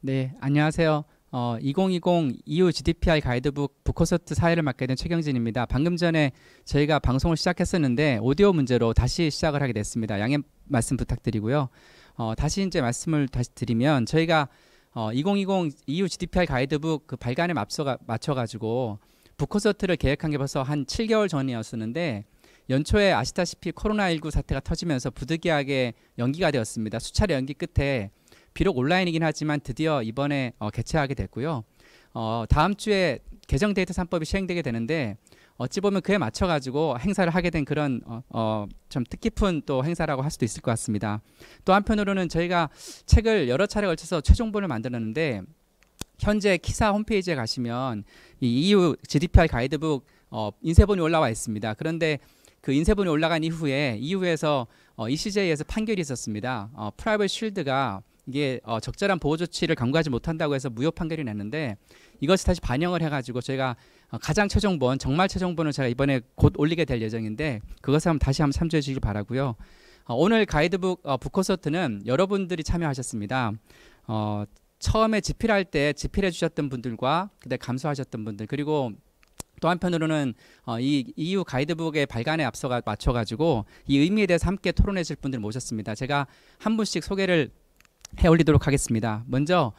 네, 안녕하세요. 2020 EU GDPR 가이드북 북콘서트 사회를 맡게 된 최경진입니다. 방금 전에 저희가 방송을 시작했었는데 오디오 문제로 다시 시작을 하게 됐습니다. 양해 말씀 부탁드리고요. 다시 이제 말씀을 다시 드리면 저희가 2020 EU GDPR 가이드북 그 발간에 맞춰가지고 북콘서트를 계획한 게 벌써 한 7개월 전이었었는데 연초에 아시다시피 코로나19 사태가 터지면서 부득이하게 연기가 되었습니다. 수차례 연기 끝에 비록 온라인이긴 하지만 드디어 이번에 개최하게 됐고요. 다음 주에 개정 데이터 3법이 시행되게 되는데 어찌 보면 그에 맞춰 가지고 행사를 하게 된 그런 좀 뜻깊은 또 행사라고 할 수도 있을 것 같습니다. 또 한편으로는 저희가 책을 여러 차례 걸쳐서 최종본을 만들었는데 현재 키사 홈페이지에 가시면 이 EU GDPR 가이드북 인쇄본이 올라와 있습니다. 그런데 그 인쇄본이 올라간 이후에 EU에서 ECJ에서 판결이 있었습니다. 프라이빗 쉴드가 이게 적절한 보호 조치를 강구하지 못한다고 해서 무효 판결이 냈는데 이것이 다시 반영을 해가지고 저희가 가장 최종본, 정말 최종본을 제가 이번에 곧 올리게 될 예정인데 그것을 다시 한번 참조해 주시길 바라고요. 오늘 가이드북 북콘서트는 여러분들이 참여하셨습니다. 처음에 집필할 때 집필해 주셨던 분들과 그때 감수하셨던 분들 그리고 또 한편으로는 이 EU 가이드북의 발간에 앞서가 맞춰가지고 이 의미에 대해서 함께 토론해 주실 분들 모셨습니다. 제가 한 분씩 소개를 해 올리도록 하겠습니다. 먼저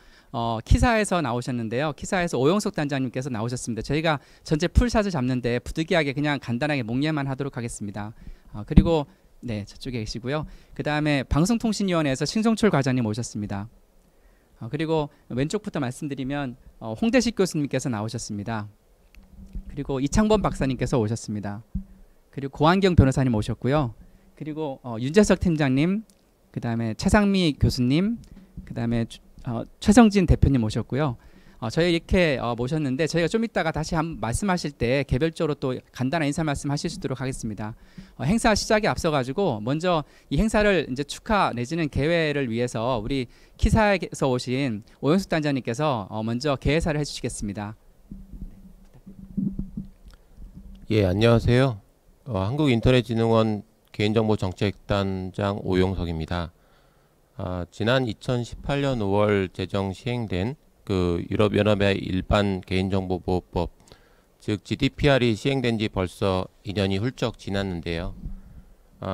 키사에서 나오셨는데요. 키사에서 오영석 단장님께서 나오셨습니다. 저희가 전체 풀샷을 잡는데 부득이하게 그냥 간단하게 목례만 하도록 하겠습니다. 그리고 네 저쪽에 계시고요. 그 다음에 방송통신위원회에서 신성철 과장님 오셨습니다. 그리고 왼쪽부터 말씀드리면 홍대식 교수님께서 나오셨습니다. 그리고 이창범 박사님께서 오셨습니다. 그리고 고한경 변호사님 오셨고요. 그리고 윤재석 팀장님, 그 다음에 최상미 교수님, 그 다음에 최성진 대표님 오셨고요. 저희 이렇게 모셨는데 저희가 좀 이따가 다시 말씀하실 때 개별적으로 또 간단한 인사 말씀 하실 수 있도록 하겠습니다. 행사 시작에 앞서 가지고 먼저 이 행사를 이제 축하 내지는 개회를 위해서 우리 키사에서 오신 오영숙 단장님께서 먼저 개회사를 해주시겠습니다. 예, 안녕하세요. 한국인터넷진흥원 개인정보정책단장 오용석입니다. 지난 2018년 5월 제정 시행된 그 유럽연합의 일반 개인정보보호법, 즉 GDPR이 시행된 지 벌써 2년이 훌쩍 지났는데요.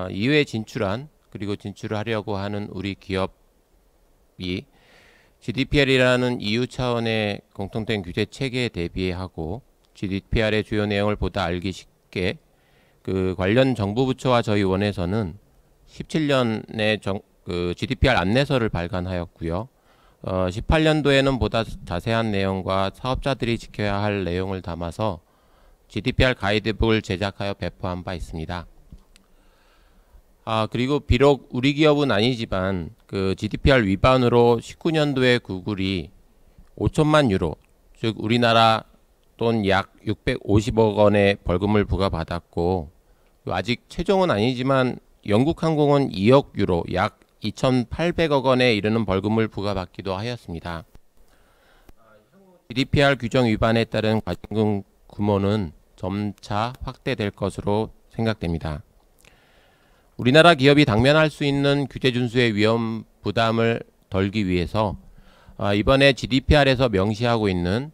이후에 진출한 그리고 진출을 하려고 하는 우리 기업이 GDPR이라는 EU 차원의 공통된 규제 체계에 대비하고 GDPR의 주요 내용을 보다 알기 쉽게 그 관련 정부 부처와 저희 원에서는 17년에 그 GDPR 안내서를 발간하였고요. 18년도에는 보다 자세한 내용과 사업자들이 지켜야 할 내용을 담아서 GDPR 가이드북을 제작하여 배포한 바 있습니다. 그리고 비록 우리 기업은 아니지만 그 GDPR 위반으로 19년도에 구글이 5천만 유로, 즉 우리나라 돈 약 650억 원의 벌금을 부과받았고 아직 최종은 아니지만 영국 항공은 2억 유로 약 2,800억 원에 이르는 벌금을 부과받기도 하였습니다. GDPR 규정 위반에 따른 과징금 규모는 점차 확대될 것으로 생각됩니다. 우리나라 기업이 당면할 수 있는 규제 준수의 위험 부담을 덜기 위해서 이번에 GDPR에서 명시하고 있는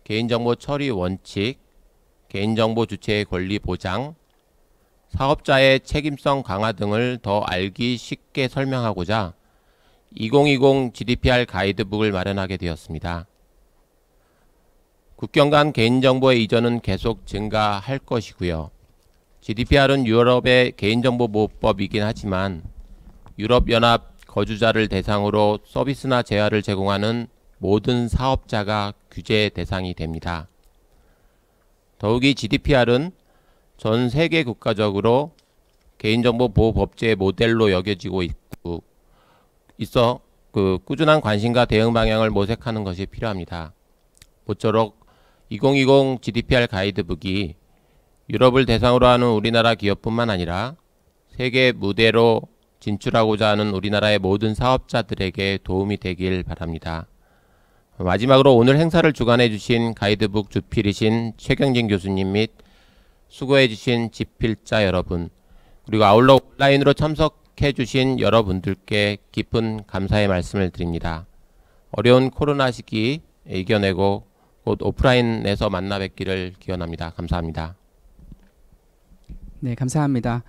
개인정보 처리 원칙, 개인정보 주체의 권리 보장, 사업자의 책임성 강화 등을 더 알기 쉽게 설명하고자 2020 GDPR 가이드북을 마련하게 되었습니다. 국경 간 개인정보의 이전은 계속 증가할 것이고요. GDPR은 유럽의 개인정보보호법이긴 하지만 유럽연합 거주자를 대상으로 서비스나 재화를 제공하는 모든 사업자가 규제 대상이 됩니다. 더욱이 GDPR은 전 세계 국가적으로 개인정보 보호 법제의 모델로 여겨지고 있어 그 꾸준한 관심과 대응 방향을 모색하는 것이 필요합니다. 모쪼록 2020 GDPR 가이드북이 유럽을 대상으로 하는 우리나라 기업뿐만 아니라 세계 무대로 진출하고자 하는 우리나라의 모든 사업자들에게 도움이 되길 바랍니다. 마지막으로 오늘 행사를 주관해 주신 가이드북 주필이신 최경진 교수님 및 수고해 주신 집필자 여러분, 그리고 아울러 온라인으로 참석해 주신 여러분들께 깊은 감사의 말씀을 드립니다. 어려운 코로나 시기 이겨내고 곧 오프라인에서 만나 뵙기를 기원합니다. 감사합니다. 네, 감사합니다.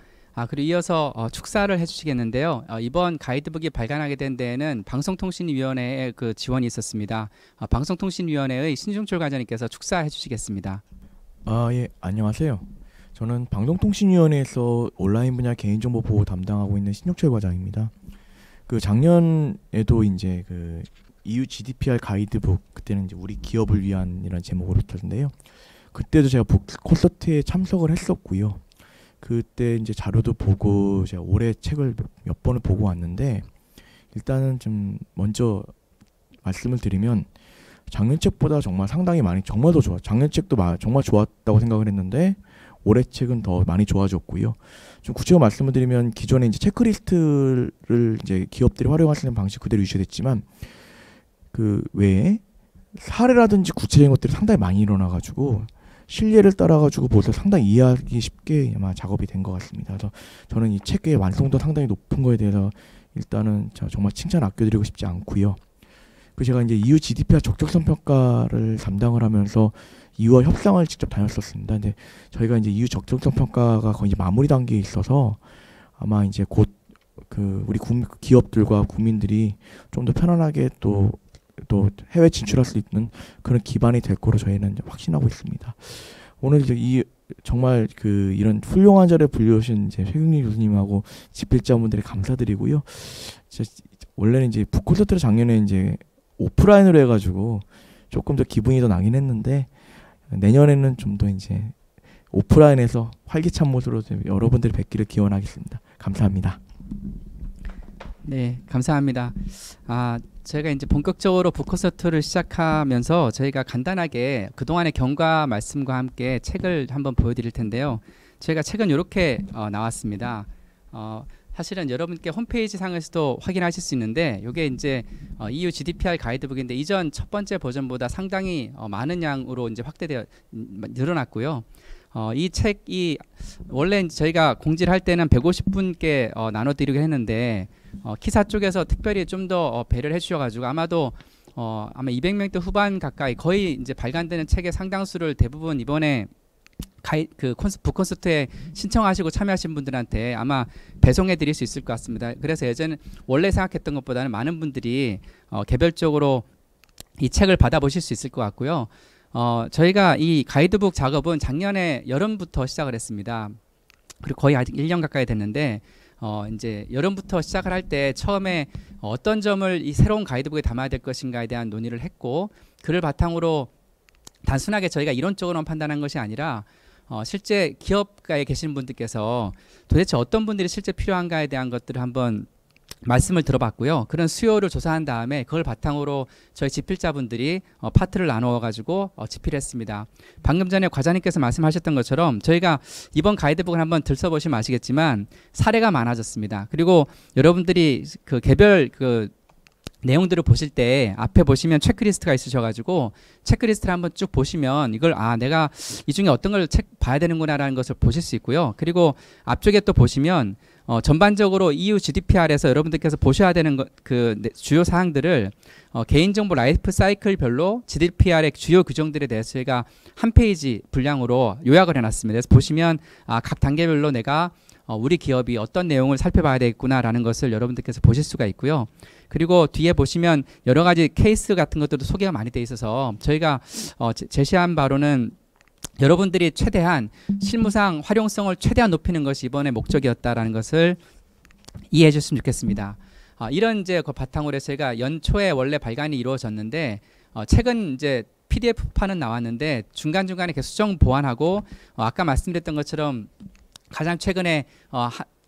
그리고 이어서 축사를 해주시겠는데요. 이번 가이드북이 발간하게 된 데에는 방송통신위원회의 그 지원이 있었습니다. 방송통신위원회의 신중철 과장님께서 축사해 주시겠습니다. 예, 안녕하세요. 저는 방송통신위원회에서 온라인 분야 개인정보 보호 담당하고 있는 신용철 과장입니다. 그 작년에도 이제 그 EU GDPR 가이드북, 그때는 이제 우리 기업을 위한이라는 제목으로 했는데요. 그때도 제가 콘서트에 참석을 했었고요. 그때 이제 자료도 보고 제가 올해 책을 몇 번을 보고 왔는데, 일단은 좀 먼저 말씀을 드리면 작년 책보다 정말 상당히 많이, 정말 더 좋아. 작년 책도 정말 좋았다고 생각을 했는데 올해 책은 더 많이 좋아졌고요. 좀 구체적으로 말씀을 드리면 기존에 이제 체크리스트를 이제 기업들이 활용할 수 있는 방식 그대로 유지됐지만 그 외에 사례라든지 구체적인 것들이 상당히 많이 일어나가지고 실례를 따라가지고 벌써 상당히 이해하기 쉽게 아마 작업이 된 것 같습니다. 그래서 저는 이 책의 완성도 상당히 높은 거에 대해서 일단은 정말 칭찬 아껴드리고 싶지 않고요. 그 제가 이제 EU GDPR 적정성 평가를 담당을 하면서 EU와 협상을 직접 다녔었습니다. 근데 저희가 이제 EU 적정성 평가가 거의 이제 마무리 단계에 있어서 아마 이제 곧 그 우리 기업들과 국민들이 좀 더 편안하게 또 해외 진출할 수 있는 그런 기반이 될 거로 저희는 확신하고 있습니다. 오늘 이제 정말 그 이런 훌륭한 자리에 불려오신 이제 최경림 교수님하고 집필자분들에 감사드리고요. 원래는 이제 북콘서트를 작년에 이제 오프라인으로 해가지고 조금 더 기분이 더 나긴 했는데 내년에는 좀 더 이제 오프라인에서 활기찬 모습으로 여러분들이 뵙기를 기원하겠습니다. 감사합니다. 네, 감사합니다. 저희가 이제 본격적으로 북콘서트를 시작하면서 저희가 간단하게 그동안의 경과 말씀과 함께 책을 한번 보여드릴 텐데요. 저희가 책은 이렇게 나왔습니다. 사실은 여러분께 홈페이지 상에서도 확인하실 수 있는데 이게 이제 EU GDPR 가이드북인데 이전 첫 번째 버전보다 상당히 많은 양으로 이제 확대되어 늘어났고요. 이 책이 원래 저희가 공지를 할 때는 150분께 나눠드리기로 했는데 키사 쪽에서 특별히 좀 더 배려를 해주셔가지고 아마도 아마 200명대 후반 가까이 거의 이제 발간되는 책의 상당수를 대부분 이번에 북콘서트에 신청하시고 참여하신 분들한테 아마 배송해 드릴 수 있을 것 같습니다. 그래서 예전에 원래 생각했던 것보다는 많은 분들이 개별적으로 이 책을 받아보실 수 있을 것 같고요. 저희가 이 가이드북 작업은 작년에 여름부터 시작을 했습니다. 그리고 거의 아직 1년 가까이 됐는데 이제 여름부터 시작을 할 때 처음에 어떤 점을 이 새로운 가이드북에 담아야 될 것인가에 대한 논의를 했고 그를 바탕으로 단순하게 저희가 이론적으로만 판단한 것이 아니라 실제 기업가에 계신 분들께서 도대체 어떤 분들이 실제 필요한가에 대한 것들을 한번 말씀을 들어봤고요. 그런 수요를 조사한 다음에 그걸 바탕으로 저희 집필자분들이 파트를 나누어 가지고 집필했습니다. 방금 전에 과장님께서 말씀하셨던 것처럼 저희가 이번 가이드북을 한번 들춰보시면 아시겠지만 사례가 많아졌습니다. 그리고 여러분들이 그 개별 그 내용들을 보실 때 앞에 보시면 체크리스트가 있으셔가지고 체크리스트를 한번 쭉 보시면 이걸 내가 이 중에 어떤 걸 봐야 되는구나라는 것을 보실 수 있고요. 그리고 앞쪽에 또 보시면 전반적으로 EU GDPR에서 여러분들께서 보셔야 되는 그 주요 사항들을 개인정보 라이프 사이클별로 GDPR의 주요 규정들에 대해서 저희가 한 페이지 분량으로 요약을 해놨습니다. 그래서 보시면 각 단계별로 내가 우리 기업이 어떤 내용을 살펴봐야 되겠구나라는 것을 여러분들께서 보실 수가 있고요. 그리고 뒤에 보시면 여러 가지 케이스 같은 것들도 소개가 많이 돼 있어서 저희가 제시한 바로는 여러분들이 최대한 실무상 활용성을 최대한 높이는 것이 이번에 목적이었다라는 것을 이해해 주셨으면 좋겠습니다. 이런 이제 그 바탕으로 해서 저희가 연초에 원래 발간이 이루어졌는데 최근 이제 PDF판은 나왔는데 중간중간에 계속 수정 보완하고 아까 말씀드렸던 것처럼 가장 최근에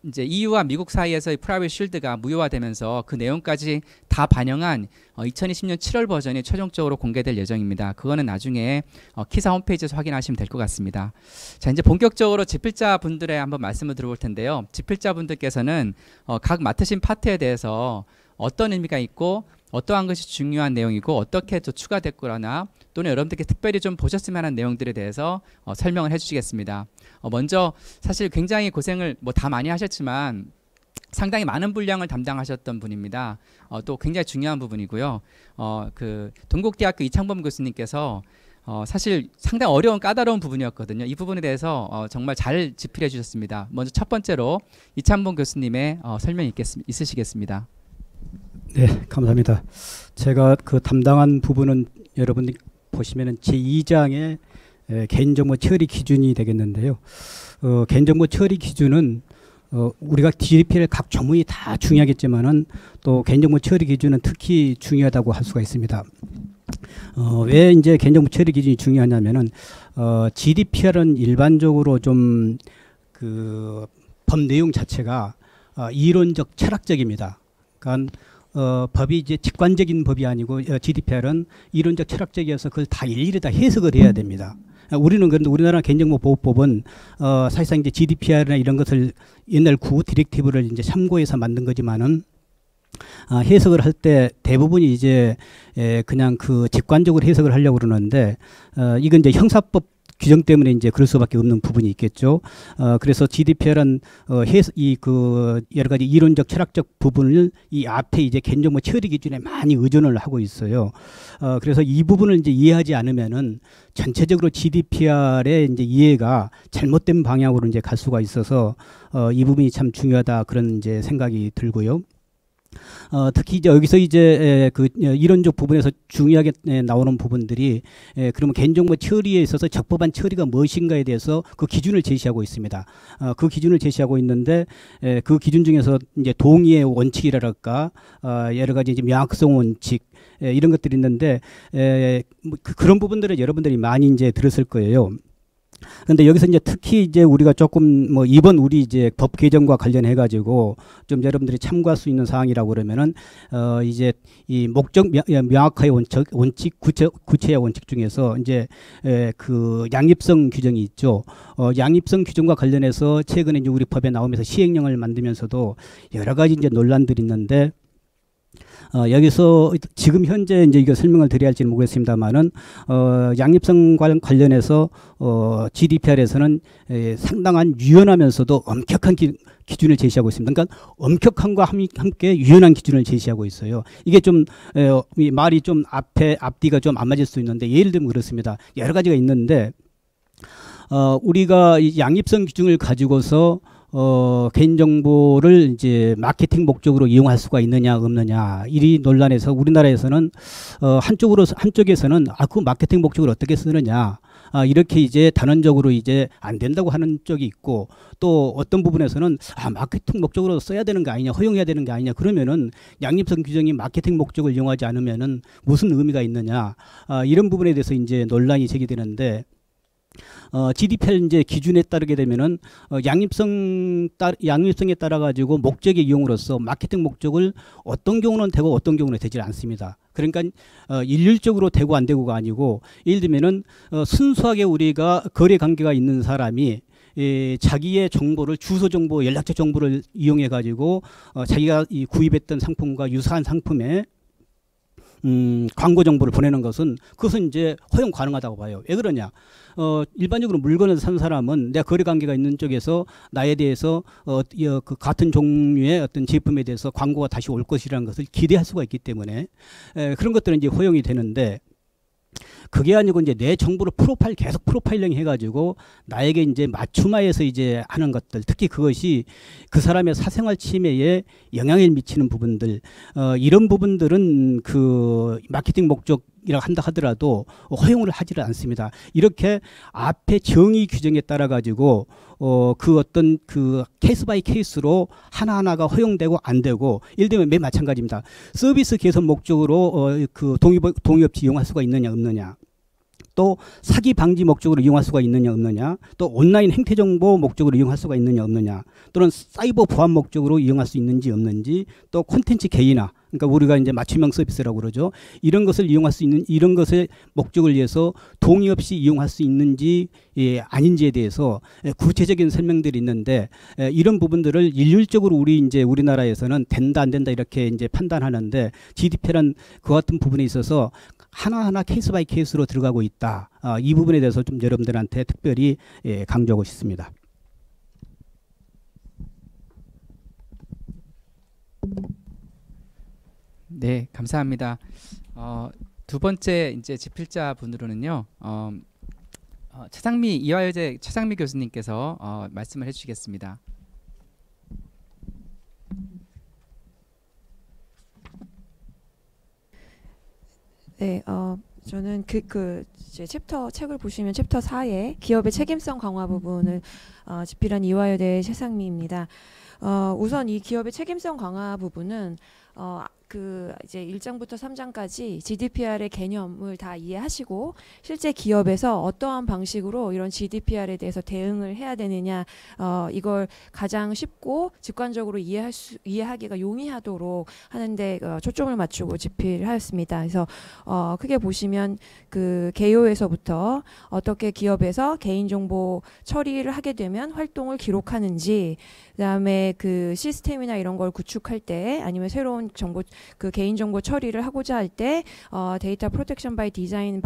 이제 EU와 미국 사이에서의 프라이빗 쉴드가 무효화되면서 그 내용까지 다 반영한 2020년 7월 버전이 최종적으로 공개될 예정입니다. 그거는 나중에 키사 홈페이지에서 확인하시면 될 것 같습니다. 자, 이제 본격적으로 집필자 분들의 한번 말씀을 들어볼 텐데요. 집필자 분들께서는 각 맡으신 파트에 대해서 어떤 의미가 있고 어떠한 것이 중요한 내용이고 어떻게 또 추가됐거나 또는 여러분들께 특별히 좀 보셨으면 하는 내용들에 대해서 설명을 해주시겠습니다. 먼저 사실 굉장히 고생을 다 많이 하셨지만 상당히 많은 분량을 담당하셨던 분입니다. 또 굉장히 중요한 부분이고요. 그 동국대학교 이창범 교수님께서 사실 상당히 어려운 까다로운 부분이었거든요. 이 부분에 대해서 정말 잘 집필해 주셨습니다. 먼저 첫 번째로 이창범 교수님의 설명이 있으시겠습니다. 네, 감사합니다. 제가 그 담당한 부분은 여러분들 보시면은 제2장의 개인정보 처리 기준이 되겠는데요. 개인정보 처리 기준은 우리가 GDPR 각 조문이 다 중요하겠지만은 또 개인정보 처리 기준은 특히 중요하다고 할 수가 있습니다. 왜 이제 개인정보 처리 기준이 중요하냐면은 GDPR은 일반적으로 좀 그 법 내용 자체가 이론적 철학적입니다. 그러니까 법이 이제 직관적인 법이 아니고 GDPR은 이론적 철학적이어서 그걸 다 일일이 다 해석을 해야 됩니다. 우리는 그런데 우리나라 개인정보보호법은 사실상 이제 GDPR이나 이런 것을 옛날 구호 디렉티브를 이제 참고해서 만든 거지만은 해석을 할 때 대부분이 이제 그냥 그 직관적으로 해석을 하려고 그러는데 이건 이제 형사법 규정 때문에 이제 그럴 수밖에 없는 부분이 있겠죠. 그래서 GDPR은 그 여러 가지 이론적 철학적 부분을 이 앞에 이제 개인정보 처리 기준에 많이 의존을 하고 있어요. 그래서 이 부분을 이제 이해하지 않으면은 전체적으로 GDPR의 이제 이해가 잘못된 방향으로 이제 갈 수가 있어서 이 부분이 참 중요하다 그런 이제 생각이 들고요. 특히 이제 여기서 이제 그 이론적 부분에서 중요하게 나오는 부분들이 그러면 개인정보 처리에 있어서 적법한 처리가 무엇인가에 대해서 그 기준을 제시하고 있습니다. 그 기준을 제시하고 있는데 그 기준 중에서 이제 동의의 원칙이랄까 여러 가지 이제 명확성 원칙 이런 것들이 있는데 그런 부분들은 여러분들이 많이 이제 들었을 거예요. 근데 여기서 이제 특히 이제 우리가 조금 뭐 이번 우리 이제 법 개정과 관련해 가지고 좀 여러분들이 참고할 수 있는 사항이라고 그러면은 이제 이 목적 명확화의 원칙 구체의 원칙 중에서 이제 그 양립성 규정이 있죠. 양립성 규정과 관련해서 최근에 이제 우리 법에 나오면서 시행령을 만들면서도 여러 가지 이제 논란들이 있는데 여기서 지금 현재 이제 이거 설명을 드려야 할지는 모르겠습니다만은 양립성 관련해서 GDPR에서는 상당한 유연하면서도 엄격한 기준을 제시하고 있습니다. 그러니까 엄격함과 함께 유연한 기준을 제시하고 있어요. 이게 좀 말이 좀 앞뒤가 좀 안 맞을 수 있는데 예를 들면 그렇습니다. 여러 가지가 있는데 우리가 이 양립성 기준을 가지고서 개인정보를 이제 마케팅 목적으로 이용할 수가 있느냐 없느냐 이 논란에서 우리나라에서는 한쪽에서는 그 마케팅 목적을 어떻게 쓰느냐 이렇게 이제 단언적으로 이제 안 된다고 하는 쪽이 있고 또 어떤 부분에서는 마케팅 목적으로 써야 되는 거 아니냐 허용해야 되는 게 아니냐 그러면은 양립성 규정이 마케팅 목적을 이용하지 않으면은 무슨 의미가 있느냐 이런 부분에 대해서 이제 논란이 제기되는데 GDPR 이제 기준에 따르게 되면은 양립성에 따라 가지고 목적의 이용으로서 마케팅 목적을 어떤 경우는 되고 어떤 경우는 되지 않습니다. 그러니까 일률적으로 되고 안 되고가 아니고 예를 들면은 순수하게 우리가 거래 관계가 있는 사람이 자기의 정보를 주소 정보, 연락처 정보를 이용해 가지고 자기가 구입했던 상품과 유사한 상품에 광고 정보를 보내는 것은 그것은 이제 허용 가능하다고 봐요. 왜 그러냐? 일반적으로 물건을 산 사람은 내가 거래 관계가 있는 쪽에서 나에 대해서 그 같은 종류의 어떤 제품에 대해서 광고가 다시 올 것이라는 것을 기대할 수가 있기 때문에 그런 것들은 이제 허용이 되는데 그게 아니고 이제 내 정보를 계속 프로파일링 해가지고 나에게 이제 맞춤화해서 이제 하는 것들, 특히 그것이 그 사람의 사생활 침해에 영향을 미치는 부분들, 이런 부분들은 그 마케팅 목적이라고 한다 하더라도 허용을 하지를 않습니다. 이렇게 앞에 정의 규정에 따라 가지고 그 어떤 그 케이스 바이 케이스로 하나하나가 허용되고 안 되고 예를 들면 맨 마찬가지입니다. 서비스 개선 목적으로 그 동의 없이 이용할 수가 있느냐 없느냐, 또 사기 방지 목적으로 이용할 수가 있느냐 없느냐, 또 온라인 행태 정보 목적으로 이용할 수가 있느냐 없느냐, 또는 사이버 보안 목적으로 이용할 수 있는지 없는지, 또 콘텐츠 개인화, 그러니까 우리가 이제 맞춤형 서비스라고 그러죠. 이런 것을 이용할 수 있는, 이런 것의 목적을 위해서 동의 없이 이용할 수 있는지 아닌지에 대해서 구체적인 설명들이 있는데 이런 부분들을 일률적으로 우리나라에서는 된다 안 된다 이렇게 이제 판단하는데 GDPR은 그 같은 부분에 있어서 하나하나 케이스 바이 케이스로 들어가고 있다. 이 부분에 대해서 좀 여러분들한테 특별히 강조하고 싶습니다. 네, 감사합니다. 두 번째 이제 집필자 분으로는요. 최상미 이화여대 최상미 교수님께서 말씀을 해주시겠습니다. 네, 저는 이제 책을 보시면 챕터 4의 기업의 책임성 강화 부분을 집필한 이화여대 최상미입니다. 우선 이 기업의 책임성 강화 부분은 이제 1장부터 3장까지 GDPR의 개념을 다 이해하시고 실제 기업에서 어떠한 방식으로 이런 GDPR에 대해서 대응을 해야 되느냐 이걸 가장 쉽고 직관적으로 이해하기가 용이하도록 하는데 초점을 맞추고 집필하였습니다. 그래서 크게 보시면 그 개요에서부터 어떻게 기업에서 개인정보 처리를 하게 되면 활동을 기록하는지, 그다음에 그 시스템이나 이런 걸 구축할 때 아니면 새로운 그 개인정보 처리를 하고자 할 때 데이터 프로텍션 바이 디자인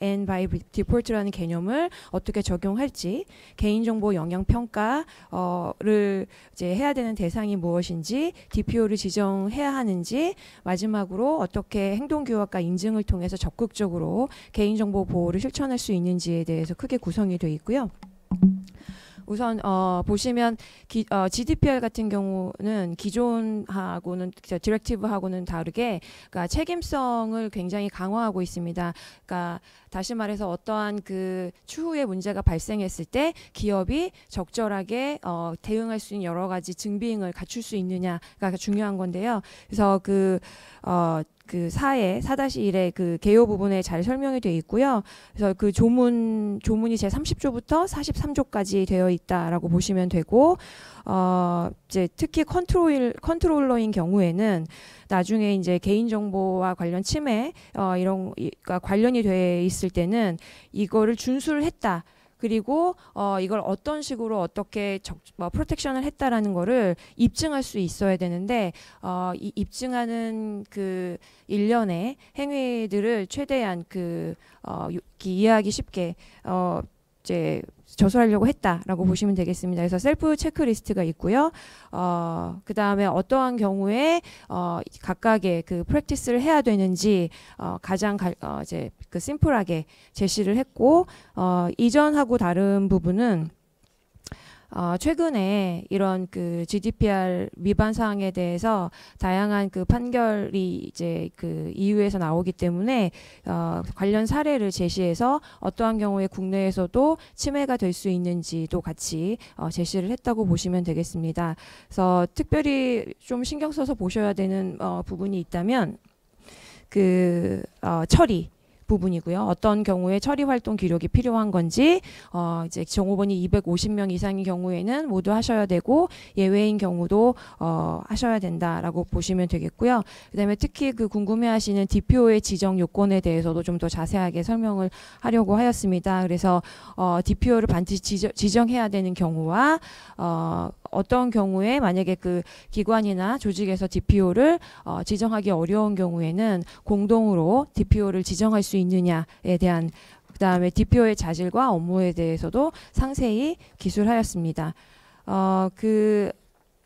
and by 디폴트라는 개념을 어떻게 적용할지, 개인정보 영향 평가를 이제 해야 되는 대상이 무엇인지, DPO를 지정해야 하는지, 마지막으로 어떻게 행동규칙과 인증을 통해서 적극적으로 개인정보 보호를 실천할 수 있는지에 대해서 크게 구성이 되어 있고요. 우선 보시면 GDPR 같은 경우는 기존하고는 디렉티브하고는 다르게 그러니까 책임성을 굉장히 강화하고 있습니다. 그러니까 다시 말해서 어떠한 그 추후에 문제가 발생했을 때 기업이 적절하게 대응할 수 있는 여러 가지 증빙을 갖출 수 있느냐가 중요한 건데요. 그래서 그 4-1의 그 개요 부분에 잘 설명이 되어 있고요. 그래서 그 조문이 제 30조부터 43조까지 되어 있다라고 보시면 되고, 이제 특히 컨트롤러인 경우에는 나중에 이제 개인정보와 관련 침해 이런 관련이 돼 있을 때는 이거를 준수를 했다. 그리고 이걸 어떤 식으로 어떻게 프로텍션을 했다라는 거를 입증할 수 있어야 되는데 이 입증하는 그 일련의 행위들을 최대한 이해하기 쉽게 이제 저술하려고 했다라고 보시면 되겠습니다. 그래서 셀프 체크리스트가 있고요. 그 다음에 어떠한 경우에 각각의 그 프랙티스를 해야 되는지 가장 이제 그 심플하게 제시를 했고, 이전하고 다른 부분은 최근에 이런 그 GDPR 위반 사항에 대해서 다양한 그 판결이 이제 그 EU에서 나오기 때문에 관련 사례를 제시해서 어떠한 경우에 국내에서도 침해가 될 수 있는지도 같이 제시를 했다고 보시면 되겠습니다. 그래서 특별히 좀 신경 써서 보셔야 되는 부분이 있다면 그 처리 부분이고요. 어떤 경우에 처리 활동 기록이 필요한 건지, 이제 종업원이 250명 이상인 경우에는 모두 하셔야 되고, 예외인 경우도 하셔야 된다라고 보시면 되겠고요. 그다음에 특히 그 궁금해하시는 DPO의 지정 요건에 대해서도 좀 더 자세하게 설명을 하려고 하였습니다. 그래서 DPO를 반드시 지정해야 되는 경우와 어떤 경우에 만약에 그 기관이나 조직에서 DPO를 지정하기 어려운 경우에는 공동으로 DPO를 지정할 수 있느냐에 대한, 그다음에 DPO의 자질과 업무에 대해서도 상세히 기술하였습니다. 그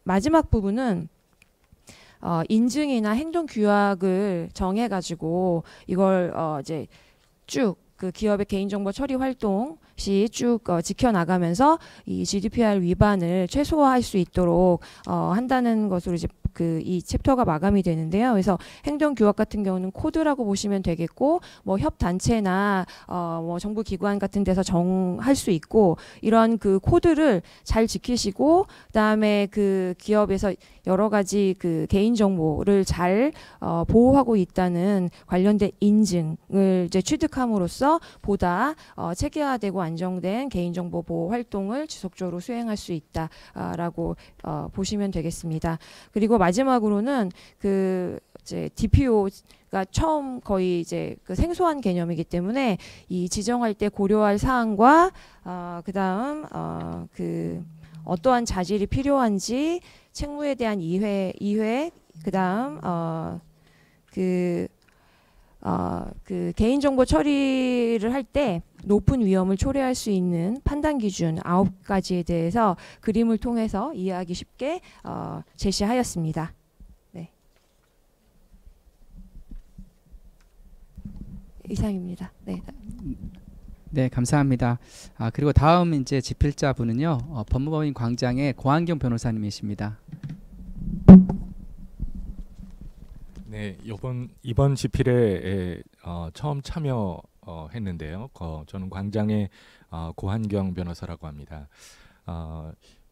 마지막 부분은 인증이나 행동 규약을 정해가지고 이걸 이제 쭉 그 기업의 개인정보 처리 활동 시 쭉 지켜나가면서 이 GDPR 위반을 최소화할 수 있도록 한다는 것으로 이제 이 챕터가 마감이 되는데요. 그래서 행동규약 같은 경우는 코드라고 보시면 되겠고, 뭐 협단체나 뭐 정부기관 같은 데서 정할 수 있고, 이런 그 코드를 잘 지키시고, 그다음에 그 기업에서 여러 가지 그 개인정보를 잘 보호하고 있다는 관련된 인증을 이제 취득함으로써 보다 체계화되고 안정된 개인정보 보호 활동을 지속적으로 수행할 수 있다라고 보시면 되겠습니다. 그리고 마지막으로는 그 이제 DPO가 처음 거의 이제 그 생소한 개념이기 때문에 이 지정할 때 고려할 사항과 그다음 그 어떠한 자질이 필요한지, 책무에 대한 이해 그다음 그 개인정보 처리를 할 때 높은 위험을 초래할 수 있는 판단 기준 9가지에 대해서 그림을 통해서 이해하기 쉽게 제시하였습니다. 네. 이상입니다. 네. 네, 감사합니다. 그리고 다음 이제 집필자 분은요, 법무법인 광장의 고한경 변호사님이십니다. 네, 이번 집필에 처음 참여했는데요. 저는 광장의 고한경 변호사라고 합니다.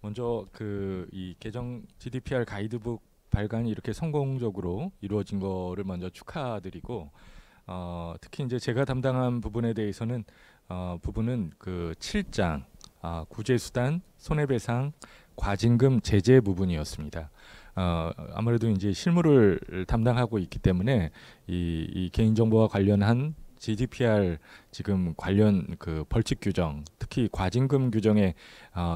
먼저 이 개정 GDPR 가이드북 발간이 이렇게 성공적으로 이루어진 거를 먼저 축하드리고, 특히 이제 제가 담당한 부분에 대해서는 부분은 그 7장 구제수단, 손해배상, 과징금 제재 부분이었습니다. 아무래도 이제 실무를 담당하고 있기 때문에 이 개인정보와 관련한 GDPR 지금 관련 그 벌칙 규정, 특히 과징금 규정에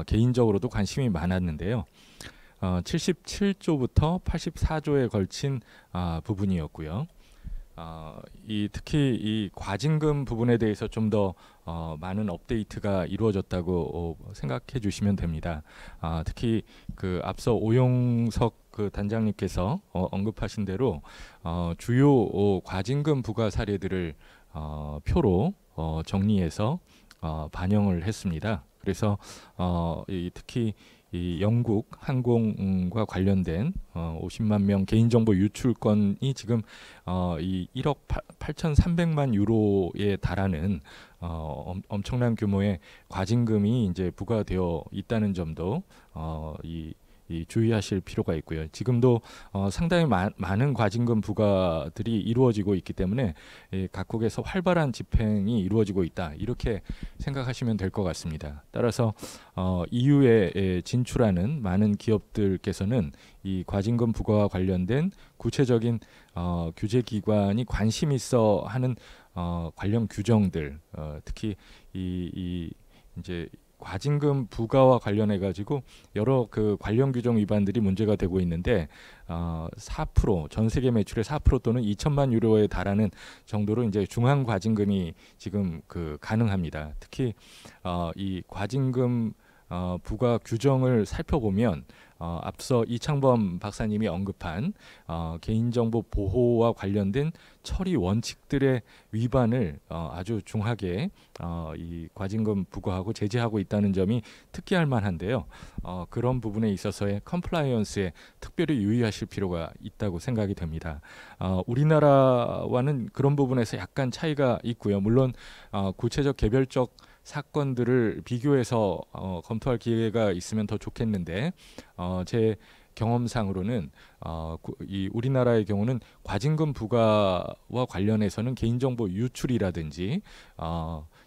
개인적으로도 관심이 많았는데요. 77조부터 84조에 걸친 부분이었고요. 특히 이 과징금 부분에 대해서 좀 더 많은 업데이트가 이루어졌다고 생각해 주시면 됩니다. 특히 그 앞서 오용석 그 단장님께서 언급하신 대로 주요 과징금 부과 사례들을 표로 정리해서 반영을 했습니다. 그래서 특히 이 영국 항공과 관련된 50만 명 개인정보 유출건이 지금 이 1억 8,300만 유로에 달하는 엄청난 규모의 과징금이 이제 부과되어 있다는 점도 주의하실 필요가 있고요. 지금도 상당히 많은 과징금 부과들이 이루어지고 있기 때문에 각국에서 활발한 집행이 이루어지고 있다, 이렇게 생각하시면 될 것 같습니다. 따라서 EU에 진출하는 많은 기업들께서는 이 과징금 부과와 관련된 구체적인 규제기관이 관심 있어 하는 관련 규정들, 특히 이제 과징금 부과와 관련해 가지고 여러 그 관련 규정 위반들이 문제가 되고 있는데 4% 전 세계 매출의 4% 또는 2천만 유로에 달하는 정도로 이제 중앙 과징금이 지금 가능합니다. 특히 이 과징금 부과 규정을 살펴보면 앞서 이창범 박사님이 언급한 개인정보 보호와 관련된 처리 원칙들의 위반을 아주 중하게 이 과징금 부과하고 제재하고 있다는 점이 특기할 만한데요. 그런 부분에 있어서의 컴플라이언스에 특별히 유의하실 필요가 있다고 생각이 됩니다. 우리나라와는 그런 부분에서 약간 차이가 있고요. 물론 구체적 개별적 사건들을 비교해서 검토할 기회가 있으면 더 좋겠는데 제 경험상으로는 이 우리나라의 경우는 과징금 부과와 관련해서는 개인정보 유출이라든지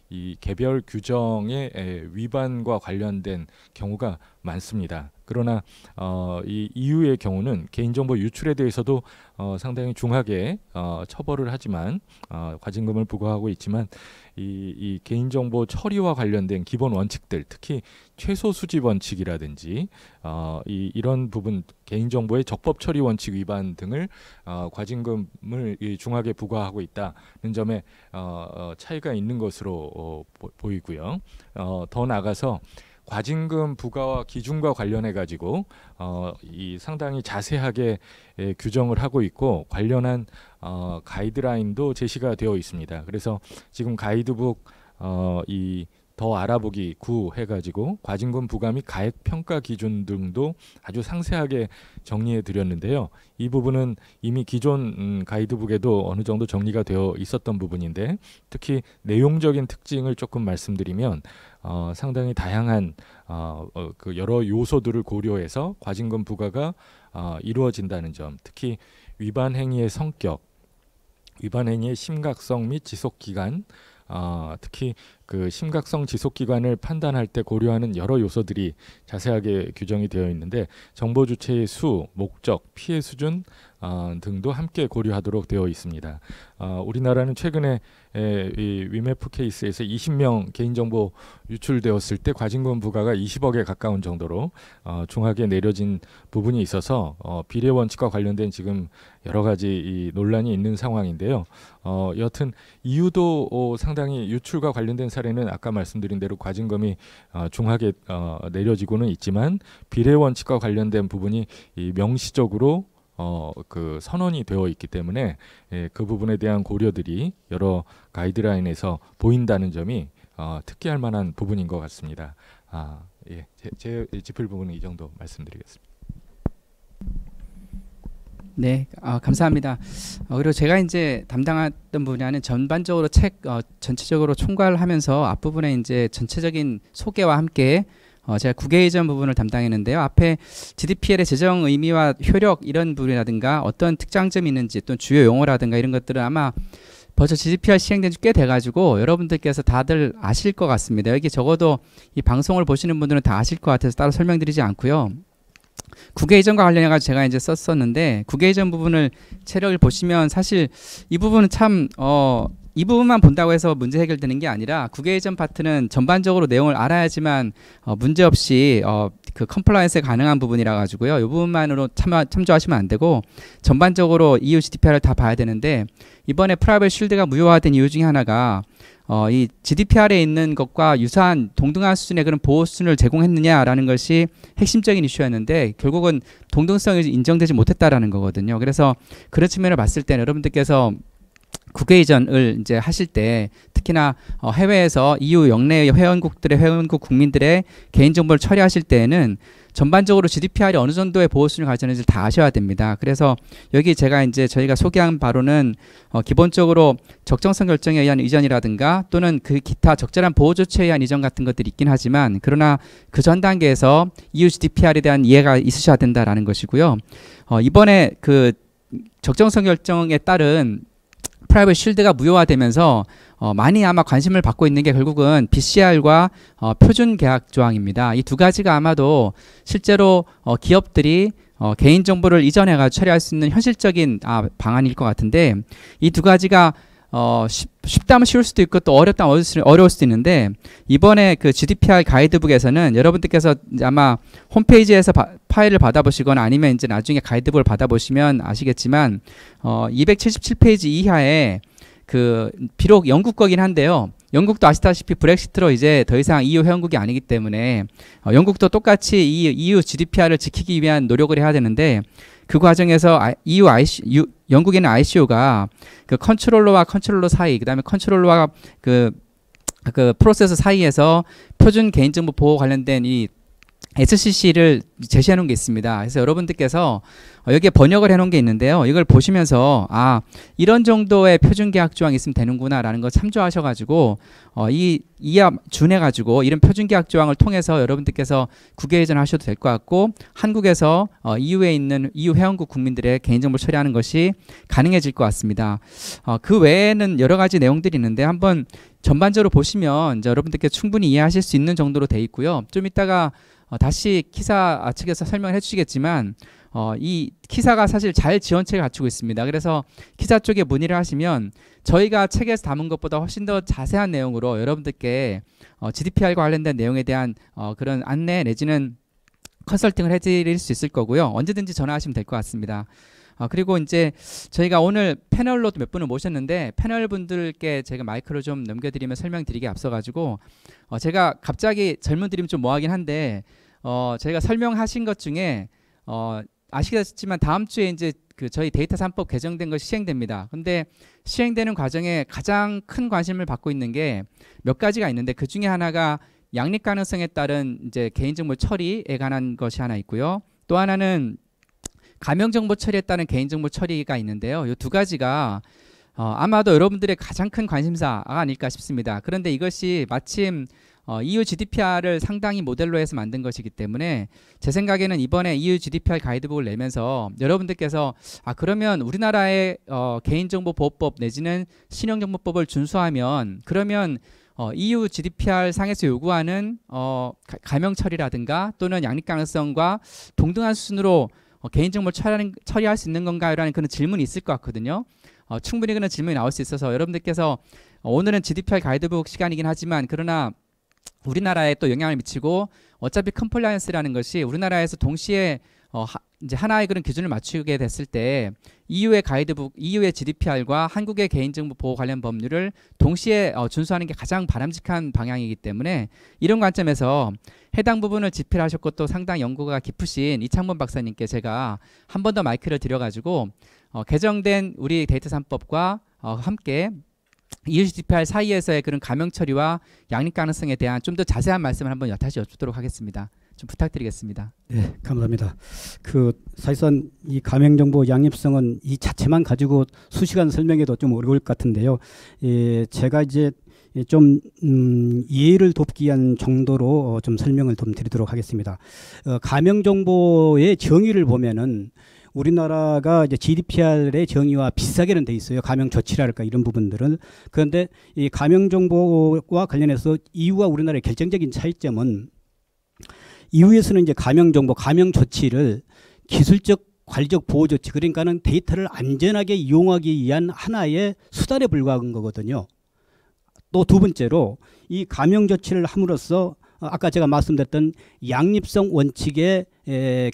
이 개별 규정의 위반과 관련된 경우가 많습니다. 그러나 이 EU의 경우는 개인정보 유출에 대해서도 상당히 중하게 처벌을 하지만 과징금을 부과하고 있지만 이 개인정보 처리와 관련된 기본 원칙들, 특히 최소 수집 원칙이라든지 이런 부분, 개인정보의 적법 처리 원칙 위반 등을 과징금을 중하게 부과하고 있다는 점에 차이가 있는 것으로 보이고요. 더 나아가서 과징금 부과와 기준과 관련해 가지고 이 상당히 자세하게 규정을 하고 있고 관련한 가이드라인도 제시가 되어 있습니다. 그래서 지금 가이드북 이 더 알아보기 9 해가지고 과징금 부과 및 가액 평가 기준 등도 아주 상세하게 정리해 드렸는데요. 이 부분은 이미 기존 가이드북에도 어느 정도 정리가 되어 있었던 부분인데, 특히 내용적인 특징을 조금 말씀드리면 상당히 다양한 그 여러 요소들을 고려해서 과징금 부과가 이루어진다는 점, 특히 위반 행위의 성격, 위반 행위의 심각성 및 지속 기간, 특히 그 심각성 지속 기간을 판단할 때 고려하는 여러 요소들이 자세하게 규정이 되어 있는데, 정보 주체의 수, 목적, 피해 수준 등도 함께 고려하도록 되어 있습니다. 우리나라는 최근에 이 위메프 케이스에서 20명 개인정보 유출되었을 때 과징금 부과가 20억에 가까운 정도로 중하게 내려진 부분이 있어서 비례 원칙과 관련된 지금 여러 가지 이 논란이 있는 상황인데요. 여튼 EU도 상당히 유출과 관련된 사례는 아까 말씀드린 대로 과징금이 중하게 내려지고는 있지만 비례 원칙과 관련된 부분이 이 명시적으로 그 선언이 되어 있기 때문에 그 부분에 대한 고려들이 여러 가이드라인에서 보인다는 점이 특기할 만한 부분인 것 같습니다. 제 짚을 부분은 이 정도 말씀드리겠습니다. 네, 감사합니다. 그리고 제가 이제 담당했던 분야는 전반적으로 책 전체적으로 총괄하면서 앞부분에 이제 전체적인 소개와 함께 제가 국외 이전 부분을 담당했는데요. 앞에 GDPL의 재정 의미와 효력 이런 부분이라든가 어떤 특장점이 있는지 또 주요 용어라든가 이런 것들은 아마 벌써 GDPR 시행된 지 꽤 돼가지고 여러분들께서 다들 아실 것 같습니다. 여기 적어도 이 방송을 보시는 분들은 다 아실 것 같아서 따로 설명드리지 않고요. 국외 이전과 관련해가지고 제가 이제 썼었는데 국외 이전 부분을 체력을 보시면 사실 이 부분은 참 이 부분만 본다고 해서 문제 해결되는 게 아니라 국외 이전 파트는 전반적으로 내용을 알아야지만 문제 없이 그 컴플라이언스가 가능한 부분이라 가지고요. 이 부분만으로 참조하시면 안 되고 전반적으로 EU GDPR을 다 봐야 되는데 이번에 프라이버시 쉴드가 무효화된 이유 중에 하나가 이 GDPR에 있는 것과 유사한 동등한 수준의 그런 보호 수준을 제공했느냐라는 것이 핵심적인 이슈였는데 결국은 동등성이 인정되지 못했다라는 거거든요. 그래서 그런 측면을 봤을 때는 여러분들께서 국외 이전을 이제 하실 때 특히나 해외에서 EU 영내의 회원국 국민들의 개인정보를 처리하실 때에는 전반적으로 GDPR이 어느 정도의 보호 수준을 가지는지 다 아셔야 됩니다. 그래서 여기 제가 이제 저희가 소개한 바로는 기본적으로 적정성 결정에 의한 이전이라든가 또는 그 기타 적절한 보호 조치에 의한 이전 같은 것들이 있긴 하지만 그러나 그 전 단계에서 EU GDPR에 대한 이해가 있으셔야 된다라는 것이고요. 이번에 그 적정성 결정에 따른 프라이버시 쉴드가 무효화되면서 많이 아마 관심을 받고 있는 게 결국은 BCR과 표준 계약 조항입니다. 이 두 가지가 아마도 실제로 기업들이 개인정보를 이전해가 처리할 수 있는 현실적인 방안일 것 같은데 이 두 가지가 쉽다면 쉬울 수도 있고 또 어렵다면 어려울 수도 있는데 이번에 그 GDPR 가이드북에서는 여러분들께서 아마 홈페이지에서 파일을 받아보시거나 아니면 이제 나중에 가이드북을 받아보시면 아시겠지만 277페이지 이하에 그 비록 영국 거긴 한데요. 영국도 아시다시피 브렉시트로 이제 더 이상 EU 회원국이 아니기 때문에 영국도 똑같이 이 EU GDPR을 지키기 위한 노력을 해야 되는데 그 과정에서 영국에는 ICO가 그 컨트롤러와 컨트롤러 사이, 그다음에 컨트롤러와 그 프로세서 사이에서 표준 개인정보 보호 관련된 이 SCC를 제시해 놓은 게 있습니다. 그래서 여러분들께서 여기에 번역을 해 놓은 게 있는데요. 이걸 보시면서 이런 정도의 표준 계약 조항이 있으면 되는구나 라는 걸 참조하셔가지고 이에 준해가지고 이런 표준 계약 조항을 통해서 여러분들께서 국외 이전하셔도 될 것 같고 한국에서 EU에 있는 EU 회원국 국민들의 개인정보를 처리하는 것이 가능해질 것 같습니다. 그 외에는 여러 가지 내용들이 있는데 한번 전반적으로 보시면 이제 여러분들께 충분히 이해하실 수 있는 정도로 돼 있고요. 좀 이따가 다시 키사 측에서 설명을 해주시겠지만 이 키사가 사실 잘 지원책을 갖추고 있습니다. 그래서 키사 쪽에 문의를 하시면 저희가 책에서 담은 것보다 훨씬 더 자세한 내용으로 여러분들께 GDPR과 관련된 내용에 대한 그런 안내 내지는 컨설팅을 해드릴 수 있을 거고요. 언제든지 전화하시면 될 것 같습니다. 그리고 이제 저희가 오늘 패널로도 몇 분을 모셨는데 패널 분들께 제가 마이크를 좀 넘겨드리면 설명드리기 앞서가지고 제가 갑자기 질문 드리면 좀 뭐하긴 한데 저희가 설명하신 것 중에 아시겠지만 다음 주에 이제 그 저희 데이터 3법 개정된 것이 시행됩니다. 근데 시행되는 과정에 가장 큰 관심을 받고 있는 게 몇 가지가 있는데 그 중에 하나가 양립 가능성에 따른 이제 개인정보 처리에 관한 것이 하나 있고요. 또 하나는 가명정보 처리에 따른 개인정보 처리가 있는데요. 이 두 가지가 아마도 여러분들의 가장 큰 관심사가 아닐까 싶습니다. 그런데 이것이 마침 EU GDPR을 상당히 모델로 해서 만든 것이기 때문에 제 생각에는 이번에 EU GDPR 가이드북을 내면서 여러분들께서 그러면 우리나라의 개인정보보호법 내지는 신용정보법을 준수하면 그러면 EU GDPR 상에서 요구하는 가명 처리라든가 또는 양립 가능성과 동등한 수준으로 개인정보를 처리할 수 있는 건가요? 라는 그런 질문이 있을 것 같거든요. 충분히 그런 질문이 나올 수 있어서 여러분들께서 오늘은 GDPR 가이드북 시간이긴 하지만 그러나 우리나라에 또 영향을 미치고 어차피 컴플라이언스라는 것이 우리나라에서 동시에 이제 하나의 그런 기준을 맞추게 됐을 때 EU의 가이드북, EU의 GDPR과 한국의 개인정보 보호 관련 법률을 동시에 준수하는 게 가장 바람직한 방향이기 때문에 이런 관점에서 해당 부분을 집필하셨고 또 상당히 연구가 깊으신 이창범 박사님께 제가 한 번 더 마이크를 드려가지고 개정된 우리 데이터 3법과 함께 EUGDPR 사이에서의 그런 감형 처리와 양립 가능성에 대한 좀 더 자세한 말씀을 한번 다시 여쭙도록 하겠습니다. 좀 부탁드리겠습니다. 네, 감사합니다. 사실상 이 감형 정보 양립성은 이 자체만 가지고 수시간 설명해도 좀 어려울 것 같은데요. 제가 이제 좀 이해를 돕기 위한 정도로 좀 설명을 좀 드리도록 하겠습니다. 감형 정보의 정의를 보면은 우리나라가 이제 GDPR의 정의와 비슷하게는 돼 있어요. 감형 조치랄까 이런 부분들은. 그런데 이 감형 정보와 관련해서 EU와 우리나라의 결정적인 차이점은 EU에서는 이제 감형 정보, 감형 조치를 기술적, 관리적 보호 조치, 그러니까는 데이터를 안전하게 이용하기 위한 하나의 수단에 불과한 거거든요. 또 두 번째로 이 감형 조치를 함으로써 아까 제가 말씀드렸던 양립성 원칙의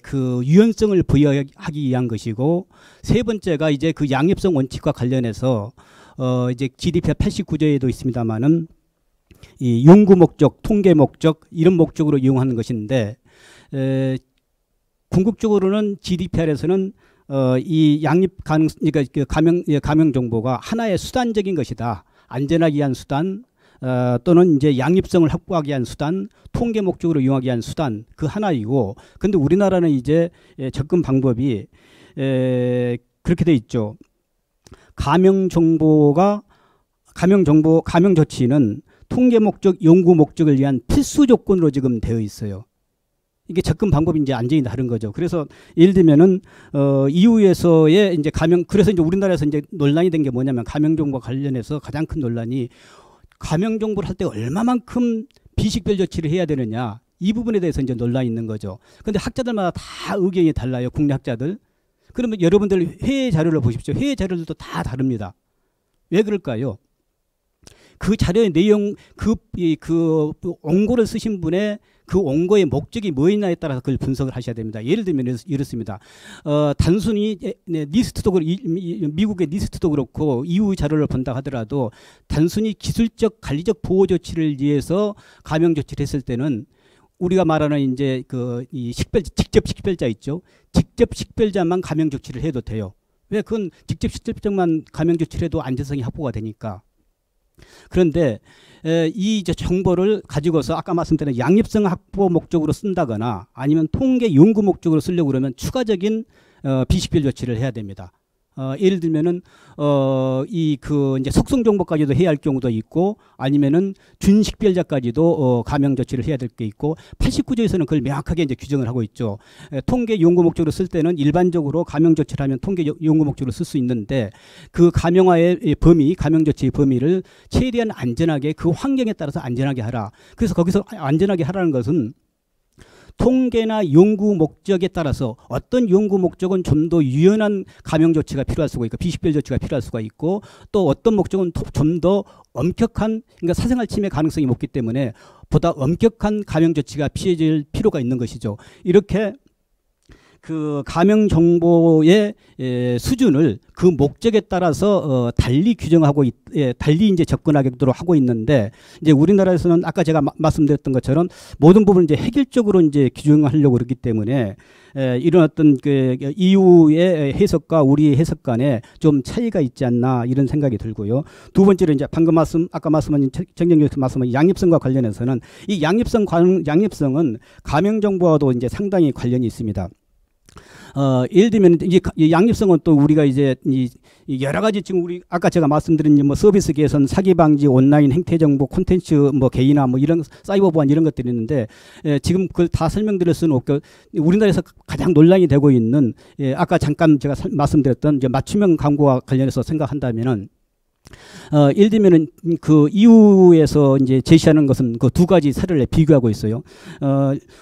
그 유연성을 부여하기 위한 것이고, 세 번째가 이제 그 양립성 원칙과 관련해서 이제 GDPR 89조에도 있습니다만은 이 연구 목적, 통계 목적 이런 목적으로 이용하는 것인데, 궁극적으로는 GDPR에서는 이 양립 가능, 그러니까 그 감형 정보가 하나의 수단적인 것이다. 안전하기 위한 수단, 또는 이제 양립성을 확보하기 위한 수단, 통계 목적으로 이용하기 위한 수단, 그 하나이고, 근데 우리나라는 이제 접근 방법이 그렇게 돼 있죠. 감형 조치는 통계 목적, 연구 목적을 위한 필수 조건으로 지금 되어 있어요. 이게 접근 방법이 이제 완전히 다른 거죠. 그래서 예를 들면은 EU에서의 이제 그래서 이제 우리나라에서 이제 논란이 된 게 뭐냐면, 감형 정보와 관련해서 가장 큰 논란이 감형 정보를 할 때 얼마만큼 비식별 조치를 해야 되느냐, 이 부분에 대해서 이제 논란이 있는 거죠. 그런데 학자들마다 다 의견이 달라요. 국내 학자들. 그러면 여러분들 회의 자료를 보십시오. 회의 자료들도 다 다릅니다. 왜 그럴까요? 그 자료의 내용, 그 원고를 쓰신 분의 그 원고의 목적이 뭐였냐에 따라서 그걸 분석을 하셔야 됩니다. 예를 들면 이렇습니다. 단순히 니스트도 미국의 니스트도 그렇고 EU 자료를 본다 하더라도 단순히 기술적 관리적 보호 조치를 위해서 감형 조치를 했을 때는 우리가 말하는 이제 이 직접 식별자 있죠. 직접 식별자만 감형 조치를 해도 돼요. 왜? 그건 직접 식별자만 감형 조치를 해도 안전성이 확보가 되니까. 그런데 이 정보를 가지고서 아까 말씀드린 양립성 확보 목적으로 쓴다거나 아니면 통계 연구 목적으로 쓰려고 그러면 추가적인 비식별 조치를 해야 됩니다. 예를 들면은 이제 속성 정보까지도 해야 할 경우도 있고, 아니면은 준식별자까지도 감형 조치를 해야 될 게 있고, 89조에서는 그걸 명확하게 이제 규정을 하고 있죠. 통계 연구 목적으로 쓸 때는 일반적으로 감형 조치를 하면 통계 연구 목적으로 쓸 수 있는데, 그 감형화의 범위, 감형 조치의 범위를 최대한 안전하게 그 환경에 따라서 안전하게 하라. 그래서 거기서 안전하게 하라는 것은 통계나 연구 목적에 따라서 어떤 연구 목적은 좀 더 유연한 감형 조치가 필요할 수가 있고, 비식별 조치가 필요할 수가 있고, 또 어떤 목적은 좀 더 엄격한, 그러니까 사생활 침해 가능성이 높기 때문에 보다 엄격한 감형 조치가 필요해질 필요가 있는 것이죠. 이렇게 그 감형 정보의 수준을 그 목적에 따라서 달리 규정하고 달리 이제 접근하도록 하고 있는데, 이제 우리나라에서는 아까 제가 말씀드렸던 것처럼 모든 부분을 이제 획일적으로 이제 규정하려고 그러기 때문에 이런 어떤 그 EU의 해석과 우리의 해석 간에 좀 차이가 있지 않나, 이런 생각이 들고요. 두 번째로 이제 방금 아까 말씀하신 정경님께서 말씀하신 양립성과 관련해서는 이 양립성은 감형 정보와도 이제 상당히 관련이 있습니다. 예를 들면 이 양립성은 또 우리가 이제 이 여러 가지 지금 우리 아까 제가 말씀드린 뭐 서비스 개선, 사기 방지, 온라인 행태 정보, 콘텐츠 뭐 개인화 뭐 이런 사이버 보안 이런 것들이 있는데, 지금 그걸 다 설명드릴 수는 없고, 우리나라에서 가장 논란이 되고 있는 아까 잠깐 제가 말씀드렸던 이제 맞춤형 광고와 관련해서 생각한다면은, 예를 들면은 그 EU에서 이제 제시하는 것은 그 두 가지 사례를 비교하고 있어요.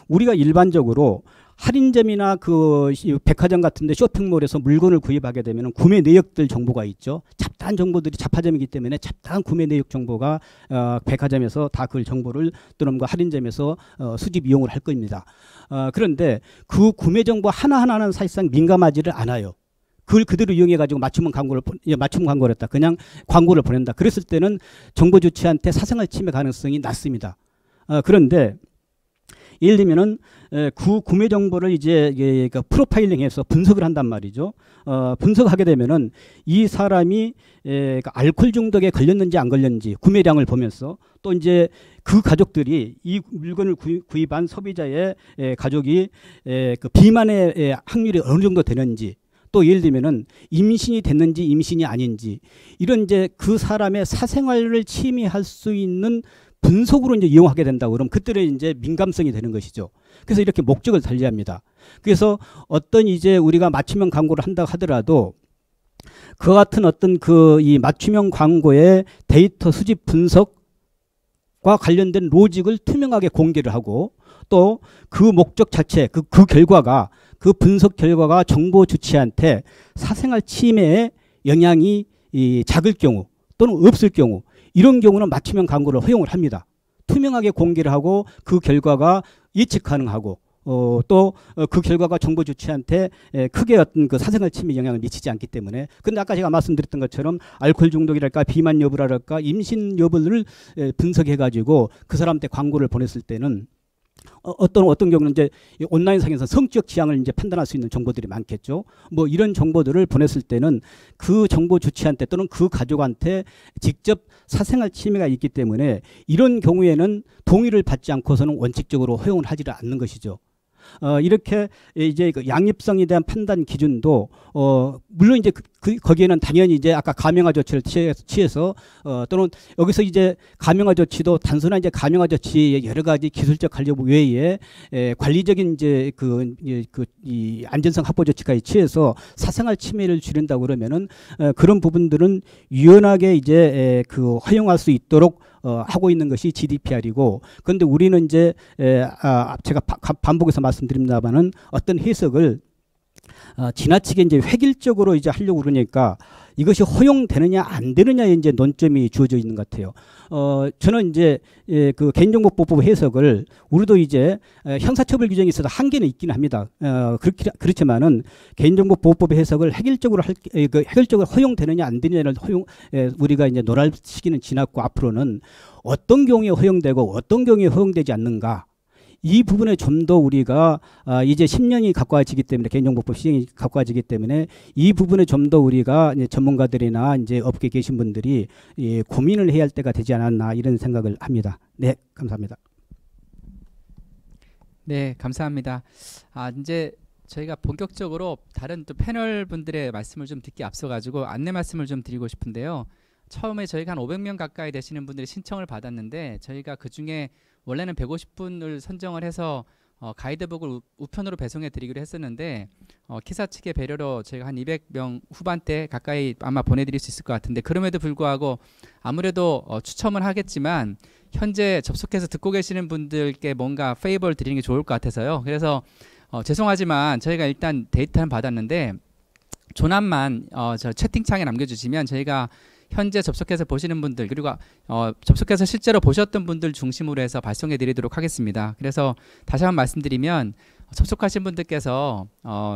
우리가 일반적으로 할인점이나 그 백화점 같은데 쇼핑몰에서 물건을 구입하게 되면 구매 내역들 정보가 있죠. 잡다한 정보들이 잡화점이기 때문에 잡다한 구매 내역 정보가 백화점에서 다 그 정보를 또는 그 할인점에서 수집 이용을 할 겁니다. 그런데 그 구매 정보 하나하나는 사실상 민감하지를 않아요. 그걸 그대로 이용해가지고 맞춤 광고를 했다. 그냥 광고를 보낸다. 그랬을 때는 정보 주체한테 사생활 침해 가능성이 낮습니다. 그런데 예를 들면은 그 구매 정보를 이제 그 프로파일링해서 분석을 한단 말이죠. 분석하게 되면은 이 사람이 그 알코올 중독에 걸렸는지 안 걸렸는지 구매량을 보면서 또 이제 그 가족들이 이 물건을 구입한 소비자의 가족이 그 비만의 확률이 어느 정도 되는지, 또 예를 들면은 임신이 됐는지 임신이 아닌지, 이런 이제 그 사람의 사생활을 침해할 수 있는 분석으로 이제 이용하게 된다고 그러면 그때는 이제 민감성이 되는 것이죠. 그래서 이렇게 목적을 달리합니다. 그래서 어떤 이제 우리가 맞춤형 광고를 한다 하더라도 그 같은 어떤 그 이 맞춤형 광고의 데이터 수집 분석과 관련된 로직을 투명하게 공개를 하고, 또 그 목적 자체, 그 결과가, 그 분석 결과가 정보 주체한테 사생활 침해에 영향이 작을 경우 또는 없을 경우, 이런 경우는 맞춤형 광고를 허용을 합니다. 투명하게 공개를 하고 그 결과가 예측 가능하고 또 그 결과가 정보 주체한테 크게 어떤 그 사생활 침해 영향을 미치지 않기 때문에. 근데 아까 제가 말씀드렸던 것처럼 알코올 중독이랄까 비만 여부랄까 임신 여부를 분석해 가지고 그 사람한테 광고를 보냈을 때는 어떤 경우는 이제 온라인상에서 성적 지향을 이제 판단할 수 있는 정보들이 많겠죠. 뭐 이런 정보들을 보냈을 때는 그 정보 주체한테 또는 그 가족한테 직접 사생활 침해가 있기 때문에 이런 경우에는 동의를 받지 않고서는 원칙적으로 허용을 하지를 않는 것이죠. 이렇게 이제 그 양립성에 대한 판단 기준도 물론 이제 거기에는 당연히 이제 아까 가명화 조치를 취해서 또는 여기서 이제 가명화 조치도 단순한 이제 가명화 조치의 여러 가지 기술적 관리 외에 관리적인 이제 이 안전성 확보 조치까지 취해서 사생활 침해를 줄인다고 그러면은 그런 부분들은 유연하게 이제 그 허용할 수 있도록 하고 있는 것이 GDPR이고, 그런데 우리는 이제 제가 반복해서 말씀드립니다만은 어떤 해석을 지나치게 이제 획일적으로 이제 하려고 그러니까 이것이 허용되느냐 안 되느냐에 이제 논점이 주어져 있는 것 같아요. 저는 이제 그 개인정보보호법 해석을 우리도 이제 형사처벌 규정이 있어서 한계는 있기는 합니다. 그렇지만은 개인정보보호법 해석을 획일적으로 획일적으로 허용되느냐 안 되느냐를 우리가 이제 논할 시기는 지났고, 앞으로는 어떤 경우에 허용되고 어떤 경우에 허용되지 않는가, 이 부분에 좀 더 우리가 이제 10년이 가까워지기 때문에, 개인정보법 시행이 가까워지기 때문에 이 부분에 좀 더 우리가 이제 전문가들이나 이제 업계에 계신 분들이 고민을 해야 할 때가 되지 않았나, 이런 생각을 합니다. 네, 감사합니다. 네, 감사합니다. 이제 저희가 본격적으로 다른 또 패널 분들의 말씀을 좀 듣기 앞서가지고 안내 말씀을 좀 드리고 싶은데요. 처음에 저희가 한 500명 가까이 되시는 분들이 신청을 받았는데, 저희가 그 중에 원래는 150분을 선정을 해서 가이드북을 우편으로 배송해 드리기로 했었는데, 기사 측의 배려로 저희가 한 200명 후반대 가까이 아마 보내드릴 수 있을 것 같은데, 그럼에도 불구하고 아무래도 추첨을 하겠지만 현재 접속해서 듣고 계시는 분들께 뭔가 페이버를 드리는 게 좋을 것 같아서요. 그래서 죄송하지만 저희가 일단 데이터는 받았는데 조남만 저 채팅창에 남겨주시면 저희가 현재 접속해서 보시는 분들, 그리고 접속해서 실제로 보셨던 분들 중심으로 해서 발송해 드리도록 하겠습니다. 그래서 다시 한번 말씀드리면, 접속하신 분들께서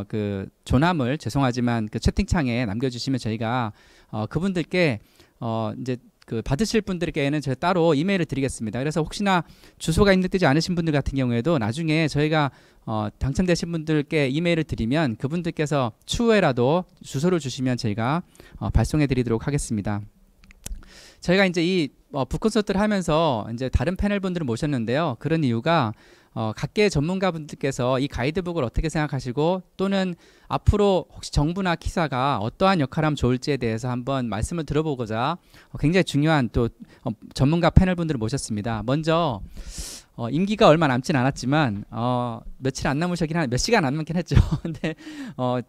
그 조남을 죄송하지만 그 채팅창에 남겨주시면 저희가 그분들께 이제 그 받으실 분들께는 제가 따로 이메일을 드리겠습니다. 그래서 혹시나 주소가 입력되지 않으신 분들 같은 경우에도 나중에 저희가 당첨되신 분들께 이메일을 드리면 그분들께서 추후에라도 주소를 주시면 저희가 발송해 드리도록 하겠습니다. 저희가 이제 이 북콘서트를 하면서 이제 다른 패널 분들을 모셨는데요. 그런 이유가 각계 전문가분들께서 이 가이드북을 어떻게 생각하시고, 또는 앞으로 혹시 정부나 키사가 어떠한 역할을 하면 좋을지에 대해서 한번 말씀을 들어보고자 굉장히 중요한 또 전문가 패널 분들을 모셨습니다. 먼저 임기가 얼마 남진 않았지만 며칠 안 남으셨긴 몇 시간 안 남긴 했죠. 근데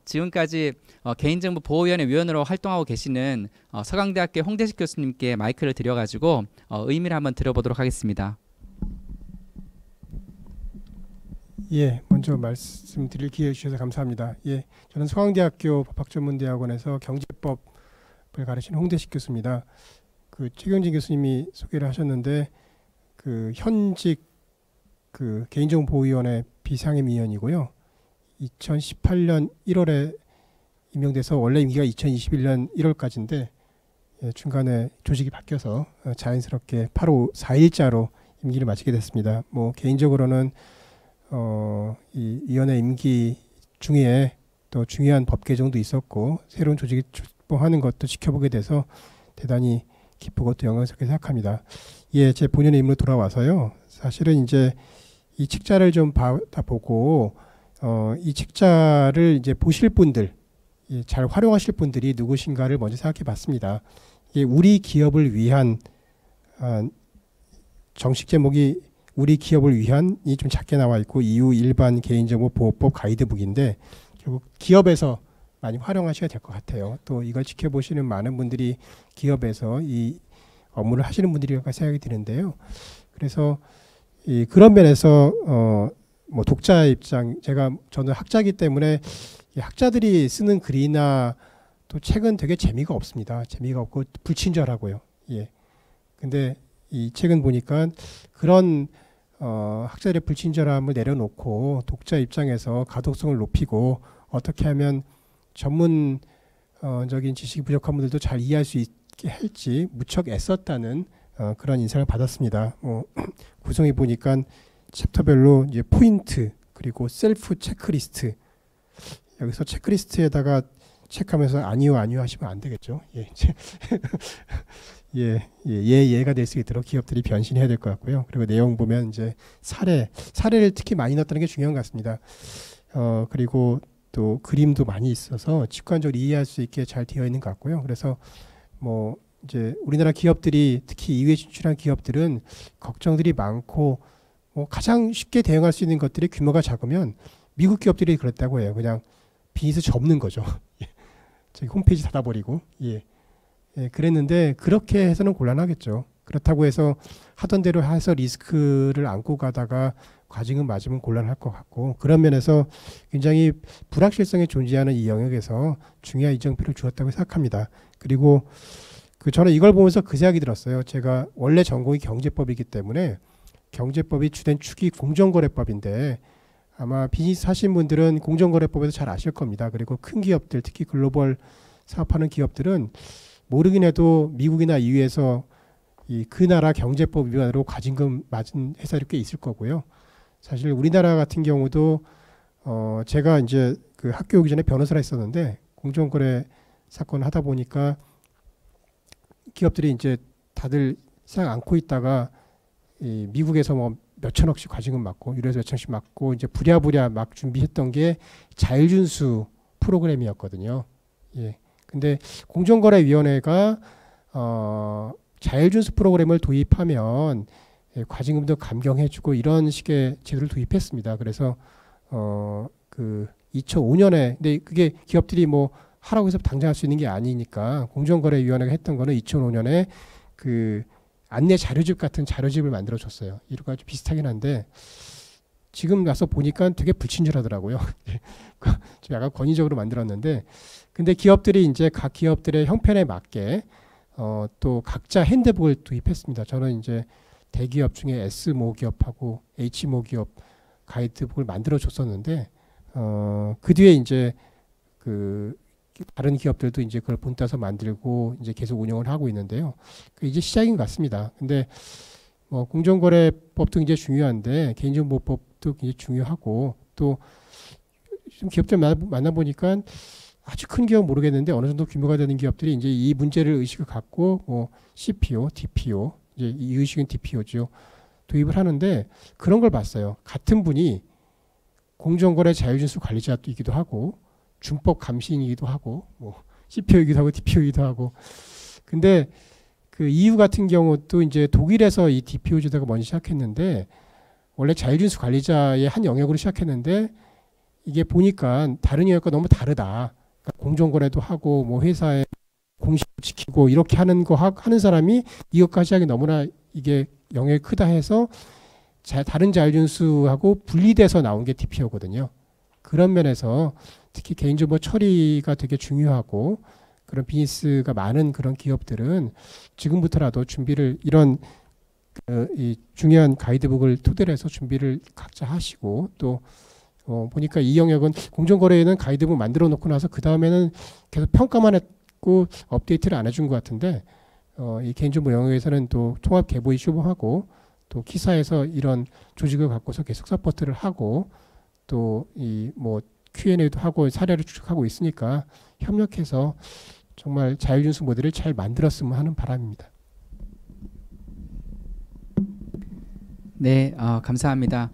지금까지 개인정보 보호위원회 위원으로 활동하고 계시는 서강대학교 홍대식 교수님께 마이크를 드려가지고 의미를 한번 들어보도록 하겠습니다. 예, 먼저 말씀드릴 기회 주셔서 감사합니다. 예, 저는 서강대학교 법학전문대학원에서 경제법을 가르치는 홍대식 교수입니다. 그 최경진 교수님이 소개를 하셨는데, 그 현직 그 개인정보보호위원회 비상임위원이고요. 2018년 1월에 임명돼서 원래 임기가 2021년 1월까지인데 중간에 조직이 바뀌어서 자연스럽게 8호 4일자로 임기를 마치게 됐습니다. 뭐 개인적으로는 이 위원회 임기 중에 또 중요한 법 개정도 있었고 새로운 조직이 출범하는 것도 지켜보게 돼서 대단히 기쁘고 또 영광스럽게 생각합니다. 예, 제 본연의 임무로 돌아와서요. 사실은 이제 이 책자를 좀 보고 이 책자를 이제 보실 분들, 잘 활용하실 분들이 누구신가를 먼저 생각해 봤습니다. 이게 우리 기업을 위한 정식 제목이 우리 기업을 위한이 좀 작게 나와 있고 EU 일반 개인정보보호법 가이드북인데 결국 기업에서 많이 활용하셔야 될 것 같아요. 또 이걸 지켜보시는 많은 분들이 기업에서 이 업무를 하시는 분들이라고 생각이 드는데요. 그래서 그런 면에서 뭐 독자 입장, 저는 학자이기 때문에 이 학자들이 쓰는 글이나 또 책은 되게 재미가 없습니다. 재미가 없고 불친절하고요. 예. 근데 이 책은 보니까 그런 학자들의 불친절함을 내려놓고 독자 입장에서 가독성을 높이고 어떻게 하면 전문적인 지식이 부족한 분들도 잘 이해할 수 있게 할지 무척 애썼다는 그런 인상을 받았습니다. 구성해 보니까 챕터별로 이제 포인트 그리고 셀프 체크리스트, 여기서 체크리스트에다가 체크하면서 아니요 하시면 안 되겠죠. 예가 될 수 있도록 기업들이 변신해야 될 것 같고요. 그리고 내용 보면 이제 사례를 특히 많이 넣었다는 게 중요한 것 같습니다. 그리고 또 그림도 많이 있어서 직관적으로 이해할 수 있게 잘 되어 있는 것 같고요. 그래서 뭐 이제 우리나라 기업들이 특히 이외 진출한 기업들은 걱정들이 많고 가장 쉽게 대응할 수 있는 것들이 규모가 작으면 미국 기업들이 그랬다고 해요. 그냥 비즈니스 접는 거죠. 저기 홈페이지 닫아버리고. 그랬는데 그렇게 해서는 곤란하겠죠. 그렇다고 해서 하던 대로 해서 리스크를 안고 가다가 과징금 맞으면 곤란할 것 같고, 그런 면에서 굉장히 불확실성이 존재하는 이 영역에서 중요한 이정표를 주었다고 생각합니다. 그리고 저는 이걸 보면서 그 생각이 들었어요. 제가 원래 전공이 경제법이기 때문에 경제법이 주된 축이 공정거래법인데 아마 비즈니스 하신 분들은 공정거래법에서 잘 아실 겁니다. 그리고 큰 기업들, 특히 글로벌 사업하는 기업들은 모르긴 해도 미국이나 EU에서 그 나라 경제법 위반으로 과징금 맞은 회사들이 꽤 있을 거고요. 사실 우리나라 같은 경우도 제가 이제 그 학교 오기 전에 변호사를 했었는데 공정거래 사건을 하다 보니까 기업들이 이제 다들 생각 안고 있다가 미국에서 뭐 몇천억씩 과징금 맞고 유료에서 몇천씩 맞고 이제 부랴부랴 막 준비했던 게 자율준수 프로그램이었거든요. 근데 공정거래위원회가 자율준수 프로그램을 도입하면 과징금도 감경해주고 이런 식의 제도를 도입했습니다. 그래서 그 2005년에 근데 그게 기업들이 뭐 하라고 해서 당장 할 수 있는 게 아니니까 공정거래위원회가 했던 거는 2005년에 그 안내 자료집 같은 자료집을 만들어 줬어요. 이거가 좀 비슷하긴 한데 지금 와서 보니까 되게 불친절하더라고요. 좀 약간 권위적으로 만들었는데 근데 기업들이 이제 각 기업들의 형편에 맞게 또 각자 핸드북을 도입했습니다. 저는 이제 대기업 중에 S모 기업하고 H모 기업 가이드북을 만들어 줬었는데 그 뒤에 이제 그 다른 기업들도 이제 그걸 본따서 만들고 이제 계속 운영을 하고 있는데요. 이제 시작인 것 같습니다. 근데 뭐 공정거래법도 굉장히 중요한데 개인정보법도 굉장히 중요하고 또 좀 기업들 만나보니까 아주 큰 기업 모르겠는데 어느 정도 규모가 되는 기업들이 이제 이 문제를 의식을 갖고 뭐 CPO, DPO 이제 이 의식은 DPO죠. 도입을 하는데 그런 걸 봤어요. 같은 분이 공정거래 자율준수 관리자이기도 하고 준법 감시인이기도 하고 뭐 CPO이기도 하고 DPO이기도 하고 근데 그 EU 같은 경우도 이제 독일에서 이 DPO 제도가 먼저 시작했는데 원래 자율준수 관리자의 한 영역으로 시작했는데 이게 보니까 다른 영역과 너무 다르다. 그러니까 공정거래도 하고 뭐 회사에 공식 지키고 이렇게 하는 거 하는 사람이 이것까지 하기 너무나 이게 영역이 크다 해서 다른 자율준수하고 분리돼서 나온 게 DPO거든요. 그런 면에서 특히 개인정보 처리가 되게 중요하고 그런 비즈니스가 많은 그런 기업들은 지금부터라도 준비를 이런 이 중요한 가이드북을 토대로 해서 준비를 각자 하시고 또 보니까 이 영역은 공정거래에는 가이드북 만들어 놓고 나서 그 다음에는 계속 평가만 했고 업데이트를 안 해준 것 같은데 이 개인정보 영역에서는 또 통합 개보이 시범하고 또 키사에서 이런 조직을 갖고서 계속 서포트를 하고 또 이 뭐 Q&A도 하고 사례를 추적하고 있으니까 협력해서 정말 자율준수 모델을 잘 만들었으면 하는 바람입니다. 네, 감사합니다.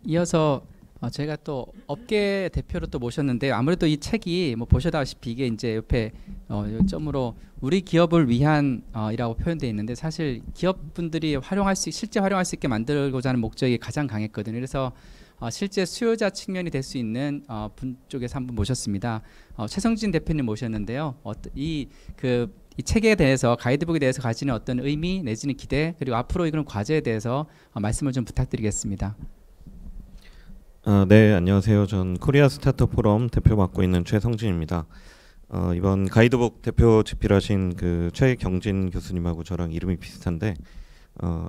이어서 제가 또 업계 대표로 또 모셨는데 아무래도 이 책이 뭐 보셔다시피 이게 이제 옆에 점으로 우리 기업을 위한 이라고 표현되어 있는데 사실 기업분들이 실제 활용할 수 있게 만들고자 하는 목적이 가장 강했거든요. 그래서 실제 수요자 측면이 될 수 있는 분 쪽에서 한 분 모셨습니다. 최성진 대표님 모셨는데요. 이 책에 대해서 가이드북에 대해서 가지는 어떤 의미 내지는 기대 그리고 앞으로 이런 과제에 대해서 말씀을 좀 부탁드리겠습니다. 네, 안녕하세요. 전 코리아 스타트업 포럼 대표 맡고 있는 최성진입니다. 이번 가이드북 대표 집필하신 그 최경진 교수님하고 저랑 이름이 비슷한데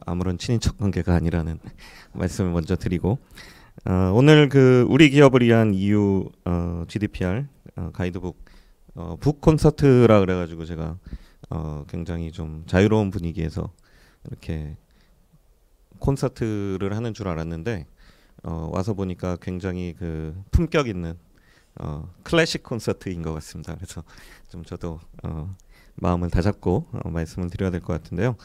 아무런 친인척 관계가 아니라는 말씀을 먼저 드리고 오늘 그 우리 기업을 위한 EU GDPR 가이드북 북 콘서트라 그래가지고 제가 굉장히 좀 자유로운 분위기에서 이렇게 콘서트를 하는 줄 알았는데 와서 보니까 굉장히 그 품격 있는 클래식 콘서트인 것 같습니다. 그래서 좀 저도 마음을 다잡고 말씀을 드려야 될 것 같은데요.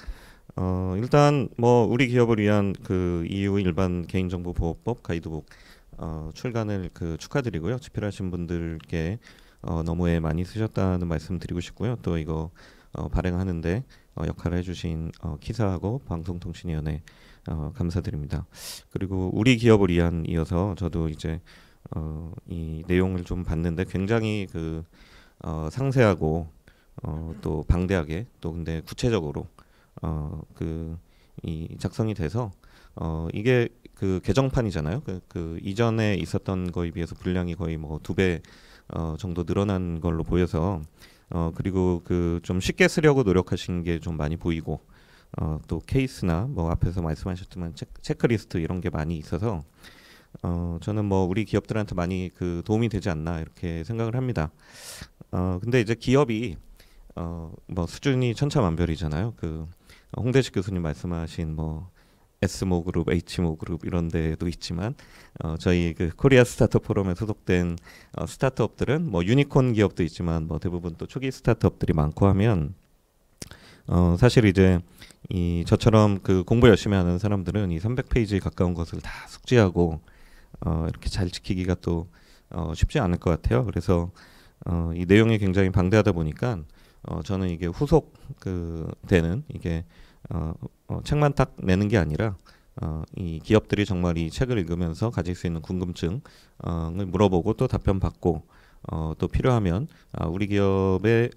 일단 뭐 우리 기업을 위한 그 EU 일반 개인정보보호법 가이드북 출간을 그 축하드리고요. 집필하신 분들께 너무 애 많이 쓰셨다는 말씀 드리고 싶고요. 또 이거 발행하는데 역할을 해주신 키사하고 방송통신위원회 감사드립니다. 그리고 우리 기업을 위한 이어서 저도 이제 이 내용을 좀 봤는데 굉장히 그 상세하고 또 방대하게 또 근데 구체적으로 이 작성이 돼서 이게 그 개정판이잖아요. 그 이전에 있었던 거에 비해서 분량이 거의 뭐 2배 정도 늘어난 걸로 보여서 그리고 그 좀 쉽게 쓰려고 노력하신 게 좀 많이 보이고 또 케이스나 뭐 앞에서 말씀하셨지만 체크리스트 이런 게 많이 있어서 저는 뭐 우리 기업들한테 많이 그 도움이 되지 않나 이렇게 생각을 합니다. 근데 이제 기업이 뭐 수준이 천차만별이잖아요. 그 홍대식 교수님 말씀하신 뭐 S모 그룹, H모 그룹 이런 데도 있지만 저희 그 코리아 스타트업 포럼에 소속된 스타트업들은 뭐 유니콘 기업도 있지만 뭐 대부분 또 초기 스타트업들이 많고 하면 사실 이제 이 저처럼 그 공부 열심히 하는 사람들은 이 300페이지에 가까운 것을 다 숙지하고 이렇게 잘 지키기가 또 쉽지 않을 것 같아요. 그래서 이 내용이 굉장히 방대하다 보니까 저는 이게 후속 되는 이게 책만 딱 내는 게 아니라 이 기업들이 정말 이 책을 읽으면서 가질 수 있는 궁금증을 물어보고 또 답변 받고 또 필요하면 우리 기업의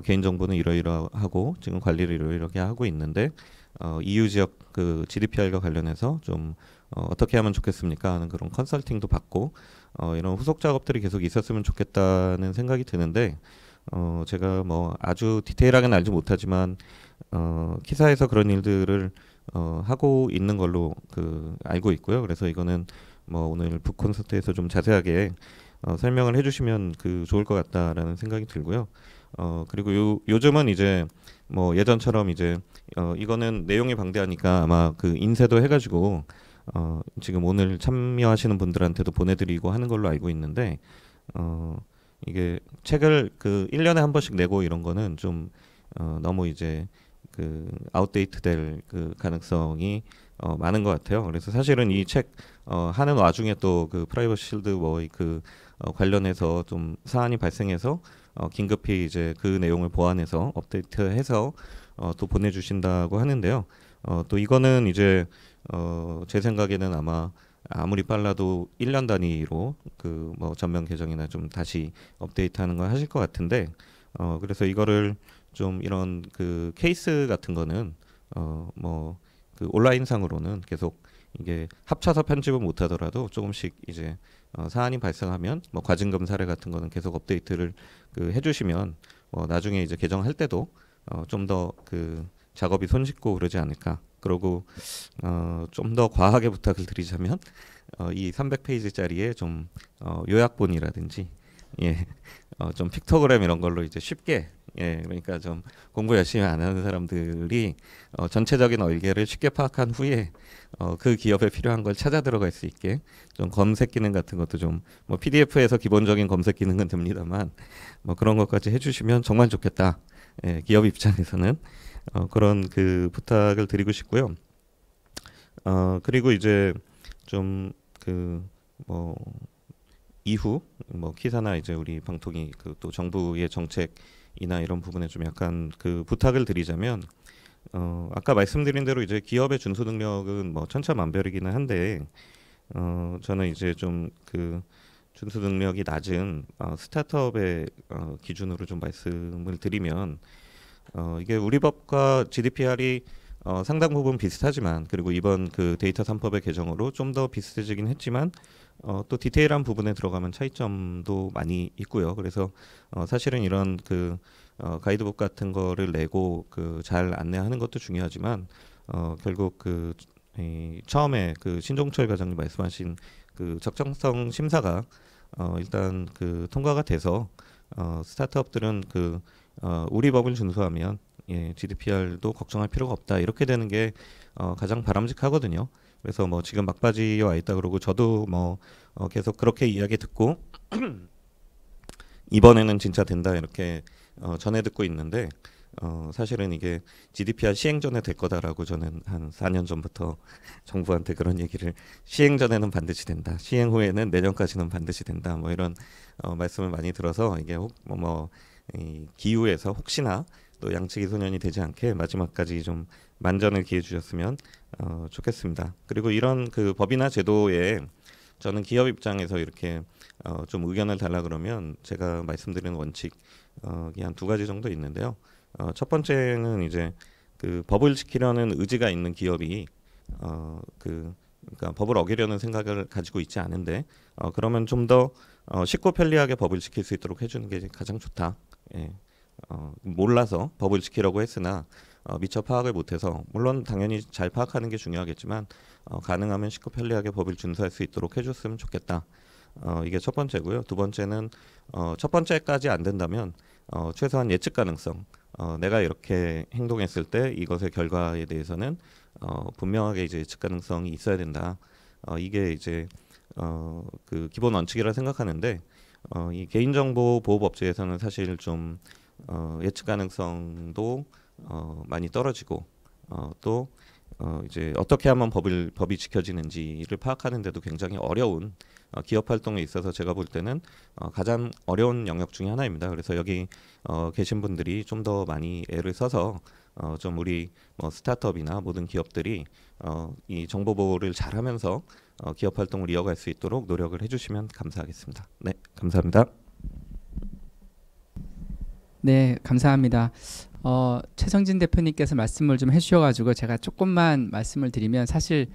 개인 정보는 이러이러하고 지금 관리를 이러이렇게 하고 있는데 EU 지역 그 GDPR과 관련해서 좀 어떻게 하면 좋겠습니까 하는 그런 컨설팅도 받고 이런 후속 작업들이 계속 있었으면 좋겠다는 생각이 드는데 제가 뭐 아주 디테일하게는 알지 못하지만 키사에서 그런 일들을 하고 있는 걸로 알고 있고요. 그래서 이거는 뭐 오늘 북 콘서트에서 좀 자세하게 설명을 해주시면 좋을 것 같다라는 생각이 들고요. 그리고 요즘은 이제 뭐 예전처럼 이제 이거는 내용이 방대하니까 아마 그 인쇄도 해가지고 지금 오늘 참여하시는 분들한테도 보내드리고 하는 걸로 알고 있는데 이게 책을 1년에 한 번씩 내고 이런 거는 좀 너무 이제 아웃데이트 될 가능성이 많은 것 같아요. 그래서 사실은 이 책 하는 와중에 또 프라이버시 실드 뭐 관련해서 좀 사안이 발생해서 긴급히 이제 그 내용을 보완해서 업데이트해서 또 보내주신다고 하는데요. 또 이거는 이제 제 생각에는 아무리 빨라도 1년 단위로 뭐 전면 개정이나 좀 다시 업데이트하는 걸 하실 것 같은데 그래서 이거를 좀 이런 케이스 같은 거는 뭐 온라인상으로는 계속 이게 합쳐서 편집을 못하더라도 조금씩 이제 사안이 발생하면 뭐 과징금 사례 같은 거는 계속 업데이트를 해주시면 나중에 이제 개정할 때도 좀 더 작업이 손쉽고 그러지 않을까. 그리고 좀 더 과하게 부탁을 드리자면 이 300페이지짜리의 좀 요약본이라든지 좀 픽토그램 이런 걸로 이제 쉽게 예, 그러니까 좀 공부 열심히 안 하는 사람들이 전체적인 얼개를 쉽게 파악한 후에 그 기업에 필요한 걸 찾아 들어갈 수 있게 좀 검색 기능 같은 것도 좀 뭐 PDF에서 기본적인 검색 기능은 됩니다만 뭐 그런 것까지 해주시면 정말 좋겠다. 예, 기업 입장에서는 그런 그 부탁을 드리고 싶고요. 그리고 이제 좀 그 뭐 이후 뭐 키사나 이제 우리 방통위 그 또 정부의 정책이나 이런 부분에 좀 약간 그 부탁을 드리자면 아까 말씀드린 대로 이제 기업의 준수 능력은 뭐 천차만별이기는 한데 저는 이제 좀 그 준수 능력이 낮은 스타트업의 기준으로 좀 말씀을 드리면 이게 우리 법과 GDPR이 상당 부분 비슷하지만 그리고 이번 그 데이터 3법의 개정으로 좀 더 비슷해지긴 했지만 또 디테일한 부분에 들어가면 차이점도 많이 있고요. 그래서 사실은 이런 그 가이드북 같은 거를 내고 그 잘 안내하는 것도 중요하지만 결국 그 처음에 그 신종철 과장님 말씀하신 그 적정성 심사가 일단 그 통과가 돼서 스타트업들은 그 우리 법을 준수하면 GDPR도 걱정할 필요가 없다 이렇게 되는 게 가장 바람직하거든요. 그래서 뭐 지금 막바지에 와 있다 그러고 저도 뭐 계속 그렇게 이야기 듣고 이번에는 진짜 된다 이렇게 전해 듣고 있는데 사실은 이게 GDPR 시행 전에 될 거다라고 저는 한 4년 전부터 정부한테 그런 얘기를 시행 전에는 반드시 된다. 시행 후에는 내년까지는 반드시 된다. 뭐 이런 말씀을 많이 들어서 이게 이 기후에서 혹시나 또 양측이 소년이 되지 않게 마지막까지 좀 만전을 기해 주셨으면 좋겠습니다. 그리고 이런 그 법이나 제도에 저는 기업 입장에서 이렇게 좀 의견을 달라 그러면 제가 말씀드리는 원칙이 한 2가지 정도 있는데요. 첫 번째는 이제 그 법을 지키려는 의지가 있는 기업이 그러니까 법을 어기려는 생각을 가지고 있지 않은데 그러면 좀 더 쉽고 편리하게 법을 지킬 수 있도록 해주는 게 가장 좋다. 예. 몰라서 법을 지키려고 했으나 미처 파악을 못해서 물론 당연히 잘 파악하는 게 중요하겠지만 가능하면 쉽고 편리하게 법을 준수할 수 있도록 해줬으면 좋겠다. 이게 첫 번째고요. 2번째는 첫 번째까지 안 된다면 최소한 예측 가능성. 내가 이렇게 행동했을 때 이것의 결과에 대해서는 분명하게 이제 예측 가능성이 있어야 된다. 이게 이제 그 기본 원칙이라 생각하는데 이 개인정보보호법제에서는 사실 좀 예측 가능성도 많이 떨어지고 또 이제 어떻게 하면 법이 지켜지는지를 파악하는데도 굉장히 어려운 기업 활동에 있어서 제가 볼 때는 가장 어려운 영역 중에 하나입니다. 그래서 여기 계신 분들이 좀 더 많이 애를 써서 좀 우리 뭐 스타트업이나 모든 기업들이 이 정보 보호를 잘하면서 기업 활동을 이어갈 수 있도록 노력을 해주시면 감사하겠습니다. 네, 감사합니다. 네, 감사합니다. 최성진 대표님께서 말씀을 좀 해주셔가지고 제가 조금만 말씀을 드리면 사실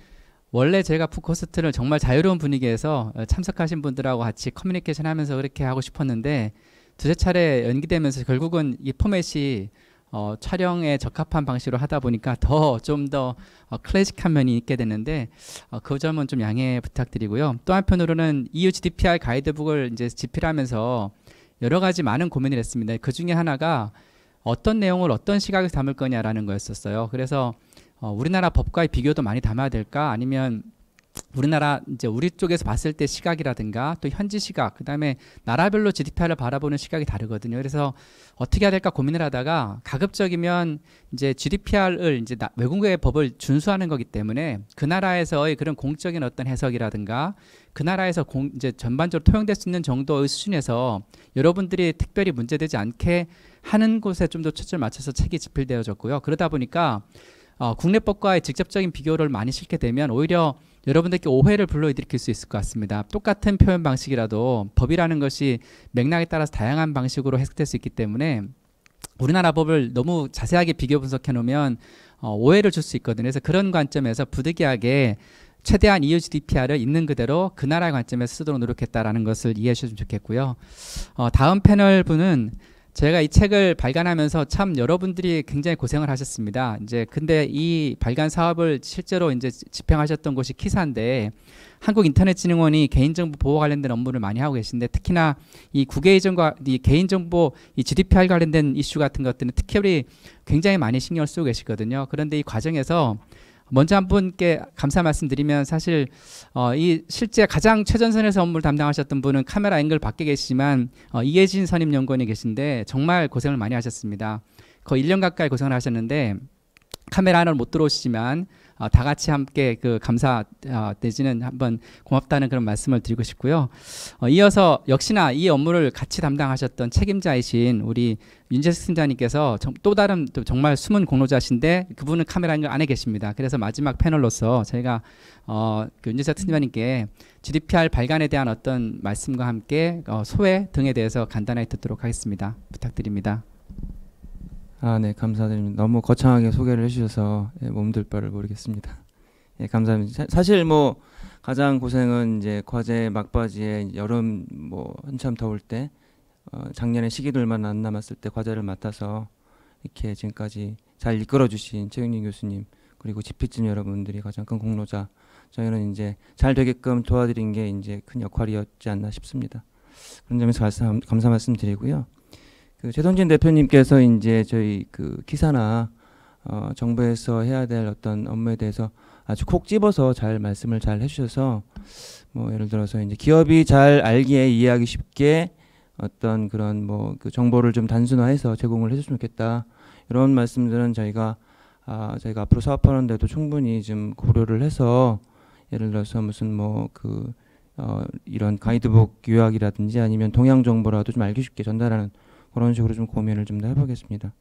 원래 제가 푸코스트를 정말 자유로운 분위기에서 참석하신 분들하고 같이 커뮤니케이션 하면서 그렇게 하고 싶었는데 두세 차례 연기되면서 결국은 이 포맷이 촬영에 적합한 방식으로 하다 보니까 좀 더 클래식한 면이 있게 됐는데 그 점은 좀 양해 부탁드리고요. 또 한편으로는 EU GDPR 가이드북을 이제 집필하면서 여러 가지 많은 고민을 했습니다. 그 중에 하나가 어떤 내용을 어떤 시각에서 담을 거냐라는 거였었어요. 그래서 우리나라 법과의 비교도 많이 담아야 될까? 아니면 우리나라 이제 우리 쪽에서 봤을 때 시각이라든가 또 현지 시각, 그다음에 나라별로 GDPR을 바라보는 시각이 다르거든요. 그래서 어떻게 해야 될까 고민을 하다가 가급적이면 이제 GDPR을 이제 외국의 법을 준수하는 거기 때문에 그 나라에서의 그런 공적인 어떤 해석이라든가 그 나라에서 이제 전반적으로 통용될 수 있는 정도의 수준에서 여러분들이 특별히 문제되지 않게 하는 곳에 좀 더 초점을 맞춰서 책이 집필되어졌고요. 그러다 보니까 국내법과의 직접적인 비교를 많이 실게 되면 오히려 여러분들께 오해를 불러일으킬 수 있을 것 같습니다. 똑같은 표현 방식이라도 법이라는 것이 맥락에 따라서 다양한 방식으로 해석될 수 있기 때문에 우리나라 법을 너무 자세하게 비교 분석해 놓으면 오해를 줄 수 있거든요. 그래서 그런 관점에서 부득이하게 최대한 EU GDPR을 있는 그대로 그 나라의 관점에서 쓰도록 노력했다라는 것을 이해해 주시면 좋겠고요. 다음 패널 분은 제가 이 책을 발간하면서 참 여러분들이 굉장히 고생을 하셨습니다. 이제 근데 이 발간 사업을 실제로 이제 집행하셨던 곳이 키사인데 한국인터넷진흥원이 개인정보 보호 관련된 업무를 많이 하고 계신데 특히나 이 국외 이전과 이 개인정보 이 GDPR 관련된 이슈 같은 것들은 특히 굉장히 많이 신경을 쓰고 계시거든요. 그런데 이 과정에서 먼저 한 분께 감사 말씀드리면 사실 이 실제 가장 최전선에서 업무를 담당하셨던 분은 카메라 앵글 밖에 계시지만 이혜진 선임연구원이 계신데 정말 고생을 많이 하셨습니다. 거의 1년 가까이 고생을 하셨는데 카메라 안으로 못 들어오시지만 다 같이 함께 그 감사 내지는 한번 고맙다는 그런 말씀을 드리고 싶고요. 이어서 역시나 이 업무를 같이 담당하셨던 책임자이신 우리 윤재석 팀장님께서 또 다른 또 정말 숨은 공로자신데 그분은 카메라 안에 계십니다. 그래서 마지막 패널로서 저희가 그 윤재석 팀장님께 GDPR 발간에 대한 어떤 말씀과 함께 소회 등에 대해서 간단하게 듣도록 하겠습니다. 부탁드립니다. 네, 감사드립니다. 너무 거창하게 소개를 해주셔서 몸둘 바를 모르겠습니다. 예, 감사합니다. 사실 뭐 가장 고생은 이제 과제 막바지에 여름 뭐 한참 더울 때 작년에 시기들만 안 남았을 때 과제를 맡아서 이렇게 지금까지 잘 이끌어주신 최윤희 교수님 그리고 집필진 여러분들이 가장 큰 공로자. 저희는 이제 잘 되게끔 도와드린 게 이제 큰 역할이었지 않나 싶습니다. 그런 점에서 감사 말씀드리고요. 그 최동진 대표님께서 이제 저희 그 기사나 정부에서 해야 될 어떤 업무에 대해서 아주 콕 집어서 잘 말씀을 잘 해주셔서 뭐 예를 들어서 이제 기업이 잘 알기에 이해하기 쉽게 어떤 그런 뭐 그 정보를 좀 단순화해서 제공을 해줬으면 좋겠다 이런 말씀들은 저희가 앞으로 사업하는데도 충분히 좀 고려를 해서 예를 들어서 무슨 뭐 그 이런 가이드북 요약이라든지 아니면 동향 정보라도 좀 알기 쉽게 전달하는 그런 식으로 좀 고민을 좀 더 해보겠습니다.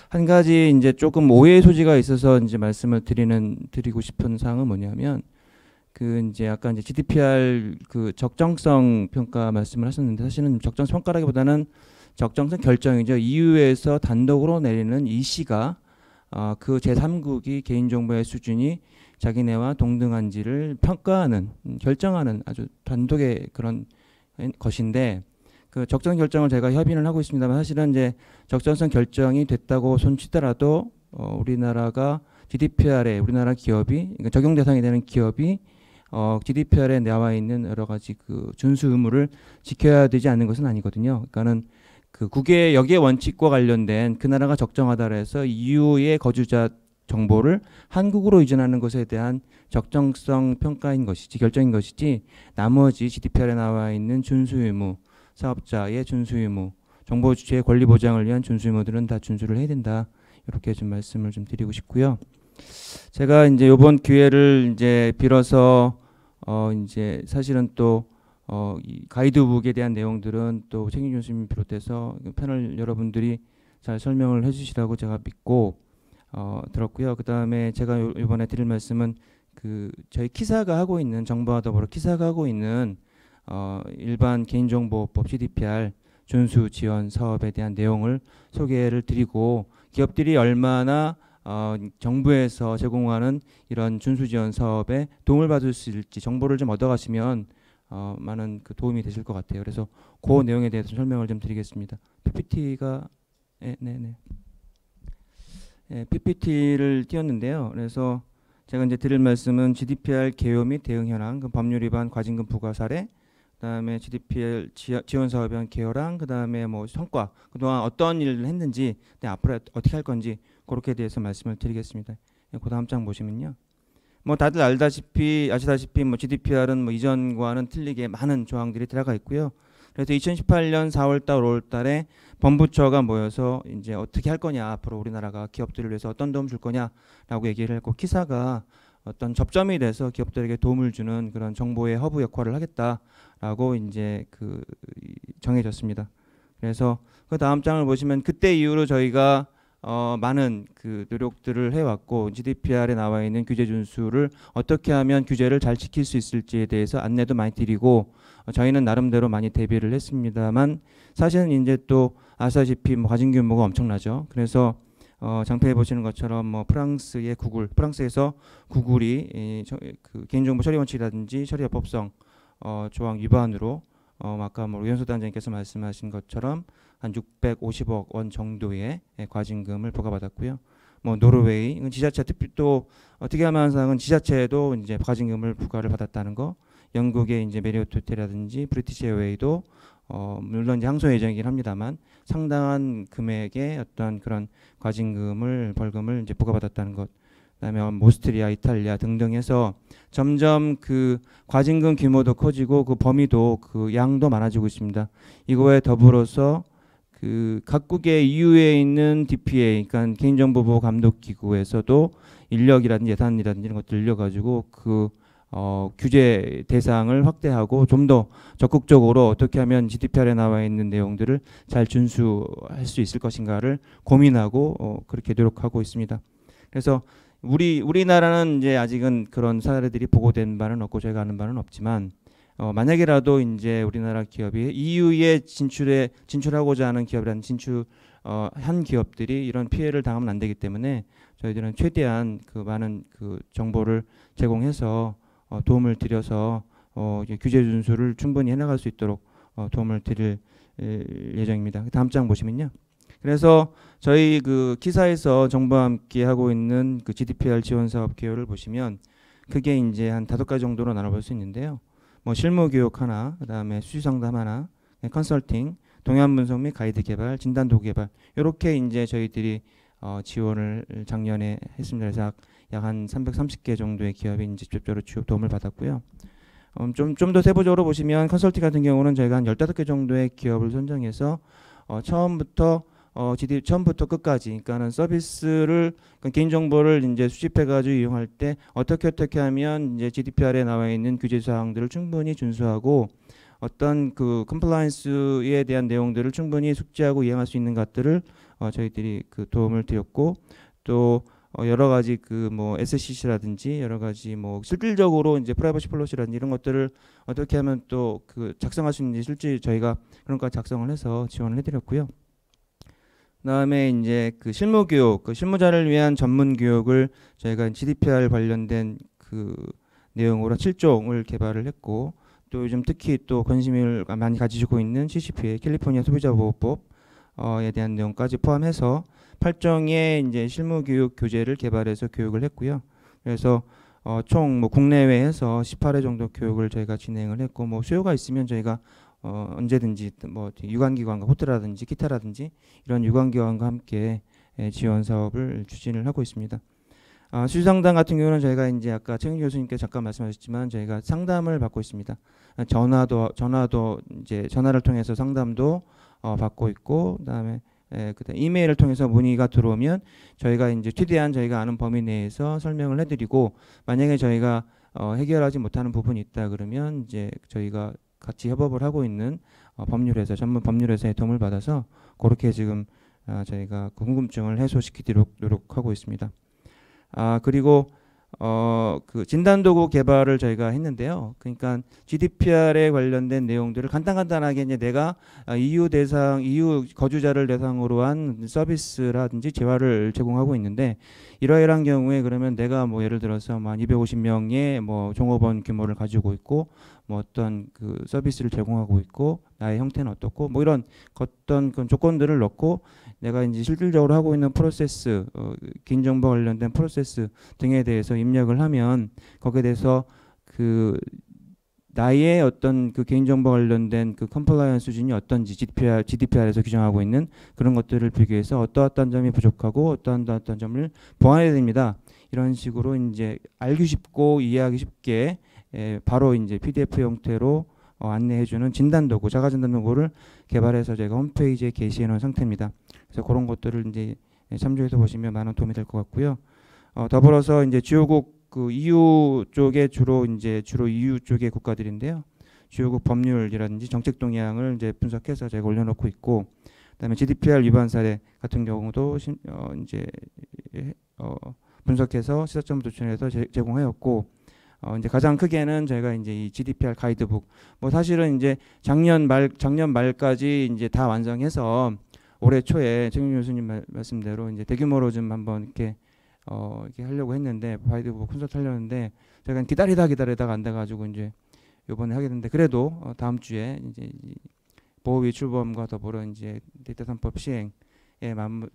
한 가지 이제 조금 오해의 소지가 있어서 이제 말씀을 드리고 싶은 사항은 뭐냐면 그 이제 아까 이제 GDPR 그 적정성 평가 말씀을 하셨는데 사실은 적정성 평가라기보다는 적정성 결정이죠. EU에서 단독으로 내리는 EC가 그 제3국이 개인정보의 수준이 자기네와 동등한지를 평가하는 결정하는 아주 단독의 그런 것인데 그 적정 결정을 제가 협의를 하고 있습니다만 사실은 이제 적정성 결정이 됐다고 손치더라도 우리나라가 GDPR에 우리나라 기업이 그러니까 적용 대상이 되는 기업이 GDPR에 나와 있는 여러 가지 그 준수 의무를 지켜야 되지 않는 것은 아니거든요. 그러니까는 그 국외 여기에 원칙과 관련된 그 나라가 적정하다 해서 EU의 거주자 정보를 한국으로 이전하는 것에 대한 적정성 평가인 것이지 결정인 것이지 나머지 GDPR에 나와 있는 준수 의무 사업자의 준수 의무, 정보 주체의 권리 보장을 위한 준수 의무들은 다 준수를 해야 된다. 이렇게 좀 말씀을 좀 드리고 싶고요. 제가 이제 이번 기회를 이제 빌어서 이제 사실은 또 이 가이드북에 대한 내용들은 또 최경희 교수님 비롯해서 패널 여러분들이 잘 설명을 해주시라고 제가 믿고 들었고요. 그 다음에 제가 이번에 드릴 말씀은 그 저희 키사가 하고 있는 정부와 더불어 키사가 하고 있는 일반 개인정보법 GDPR 준수 지원 사업에 대한 내용을 소개를 드리고 기업들이 얼마나 정부에서 제공하는 이런 준수 지원 사업에 도움을 받을 수 있을지 정보를 좀 얻어가시면 많은 그 도움이 되실 것 같아요. 그래서 그 내용에 대해서 설명을 좀 드리겠습니다. PPT가 PPT를 띄웠는데요. 그래서 제가 이제 드릴 말씀은 GDPR 개요 및 대응 현황, 그 법률 위반 과징금 부과 사례, 그다음에 GDPR 지원 사업에 대한 개요랑 그다음에 뭐 성과, 그동안 어떤 일을 했는지, 앞으로 어떻게 할 건지 그렇게 대해서 말씀을 드리겠습니다. 그 다음 장 보시면요. 뭐 다들 아시다시피 뭐 GDPR은 뭐 이전과는 틀리게 많은 조항들이 들어가 있고요. 그래서 2018년 4월달, 5월달에 범부처가 모여서 이제 어떻게 할 거냐, 앞으로 우리나라가 기업들을 위해서 어떤 도움 줄 거냐라고 얘기를 했고, 키사가 어떤 접점이 돼서 기업들에게 도움을 주는 그런 정보의 허브 역할을 하겠다라고 이제 그 정해졌습니다. 그래서 그 다음 장을 보시면 그때 이후로 저희가 많은 그 노력들을 해왔고, GDPR에 나와 있는 규제 준수를 어떻게 하면 규제를 잘 지킬 수 있을지에 대해서 안내도 많이 드리고, 저희는 나름대로 많이 대비를 했습니다만, 사실은 이제 또 아시다시피 뭐 과징 규모가 엄청나죠. 그래서 장표에 보시는 것처럼 뭐 프랑스에서 구글이 그 개인정보 처리 원칙이라든지 처리 합법성 조항 위반으로 아까 뭐 유현수 단장님께서 말씀하신 것처럼 한 650억 원 정도의 과징금을 부과받았고요. 뭐 노르웨이 이건 지자체 특히 또 특이한 현상은 지자체도 이제 과징금을 부과를 받았다는 거. 영국의 이제 메리어트 호텔이라든지 브리티시 에어웨이도 물론 이제 항소 예정이긴 합니다만 상당한 금액의 어떤 그런 벌금을 이제 부과받았다는 것. 그다음에 오스트리아, 이탈리아 등등 해서 점점 그 과징금 규모도 커지고 그 범위도 그 양도 많아지고 있습니다. 이거에 더불어서 그 각국의 EU에 있는 DPA, 그러니까 개인정보보호 감독기구에서도 인력이라든지 예산이라든지 이런 것들 늘려가지고 그 규제 대상을 확대하고 좀 더 적극적으로 어떻게 하면 GDPR에 나와 있는 내용들을 잘 준수할 수 있을 것인가를 고민하고 그렇게 노력하고 있습니다. 그래서 우리나라는 이제 아직은 그런 사례들이 보고된 바는 없고 저희가 아는 바는 없지만 만약이라도 이제 우리나라 기업이 EU에 진출하고자 하는 기업이라는 한 기업들이 이런 피해를 당하면 안 되기 때문에 저희들은 최대한 그 많은 그 정보를 제공해서 도움을 드려서 규제 준수를 충분히 해나갈 수 있도록 도움을 드릴 예정입니다. 다음 장 보시면요. 그래서 저희 그 기사에서 정부와 함께 하고 있는 그 GDPR 지원 사업 개요를 보시면 그게 이제 한 5가지 정도로 나눠볼 수 있는데요. 뭐 실무 교육 하나, 그다음에 수시 상담 하나, 컨설팅, 동향 분석 및 가이드 개발, 진단 도구 개발 이렇게 이제 저희들이 지원을 작년에 했습니다. 그래서 약 한 330개 정도의 기업이 이제 직접적으로 도움을 받았고요. 좀 더 세부적으로 보시면 컨설팅 같은 경우는 저희가 한 15개 정도의 기업을 선정해서 처음부터 끝까지, 그러니까는 서비스를 개인 정보를 이제 수집해가지고 이용할 때 어떻게 하면 이제 GDPR에 나와 있는 규제 사항들을 충분히 준수하고 어떤 그 컴플라이언스에 대한 내용들을 충분히 숙지하고 이행할 수 있는 것들을 저희들이 그 도움을 드렸고 또 여러 가지 그 뭐 SCC라든지 여러 가지 뭐 실질적으로 이제 프라이버시 폴리시라든지 이런 것들을 어떻게 하면 또 그 작성할 수 있는지 실제 저희가 그런 거 작성을 해서 지원을 해드렸고요. 그다음에 이제 그 실무 교육, 그 실무자를 위한 전문 교육을 저희가 GDPR 관련된 그 내용으로 7종을 개발을 했고 또 요즘 특히 또 관심을 많이 가지고 있는 CCPA 캘리포니아 소비자보호법에 대한 내용까지 포함해서 8종의 이제 실무 교육 교재를 개발해서 교육을 했고요. 그래서 총 뭐 국내외에서 18회 정도 교육을 저희가 진행을 했고 뭐 수요가 있으면 저희가 언제든지 뭐 유관기관과 호텔이라든지 기타라든지 이런 유관기관과 함께 지원 사업을 추진을 하고 있습니다. 수시상담 같은 경우는 저희가 이제 아까 최경 교수님께서 잠깐 말씀하셨지만 저희가 상담을 받고 있습니다. 전화도 이제 전화를 통해서 상담도 받고 있고 그다음에 이메일을 통해서 문의가 들어오면 저희가 이제 최대한 저희가 아는 범위 내에서 설명을 해드리고 만약에 저희가 해결하지 못하는 부분이 있다 그러면 이제 저희가 같이 협업을 하고 있는 법률회사 전문 법률회사의 도움을 받아서 그렇게 지금 저희가 궁금증을 해소시키도록 노력하고 있습니다. 그리고 그 진단도구 개발을 저희가 했는데요. 그러니까 GDPR에 관련된 내용들을 간단하게 이제 내가 EU 거주자를 대상으로 한 서비스라든지 재화를 제공하고 있는데 이러이러한 경우에 그러면 내가 뭐 예를 들어서 뭐 한 250명의 뭐 종업원 규모를 가지고 있고 뭐 어떤 그 서비스를 제공하고 있고 나의 형태는 어떻고 뭐 이런 어떤 그 조건들을 넣고 내가 이제 실질적으로 하고 있는 프로세스, 개인정보 관련된 프로세스 등에 대해서 입력을 하면 거기에 대해서 그 나의 어떤 그 개인정보 관련된 그 컴플라이언스 수준이 어떤지 GDPR에서 규정하고 있는 그런 것들을 비교해서 어떠한 점이 부족하고 어떠한 점을 보완해야 됩니다. 이런 식으로 이제 알기 쉽고 이해하기 쉽게 바로 이제 PDF 형태로 안내해주는 진단도구, 자가진단도구를 개발해서 제가 홈페이지에 게시해 놓은 상태입니다. 그래서 그런 것들을 이제 참조해서 보시면 많은 도움이 될 것 같고요. 더불어서 이제 주요국 그 EU 쪽에 주로 EU 쪽의 국가들인데요. 주요국 법률이라든지 정책 동향을 이제 분석해서 제가 올려놓고 있고, 그다음에 GDPR 위반 사례 같은 경우도 분석해서 시사점 도출해서 제공하였고. 이제 가장 크게는 저희가 이제 이 GDPR 가이드북 뭐 사실은 이제 작년 말까지 이제 다 완성해서 올해 초에 최경 교수님 말씀대로 이제 대규모로 좀 한번 이렇게 하려고 했는데 가이드북 콘서트 하려는데 제가 기다리다가 안 돼가지고 이제 이번에 하게 됐는데 그래도 다음 주에 이제 이 보호위출범과 더불어 이제 데이터 3법 시행에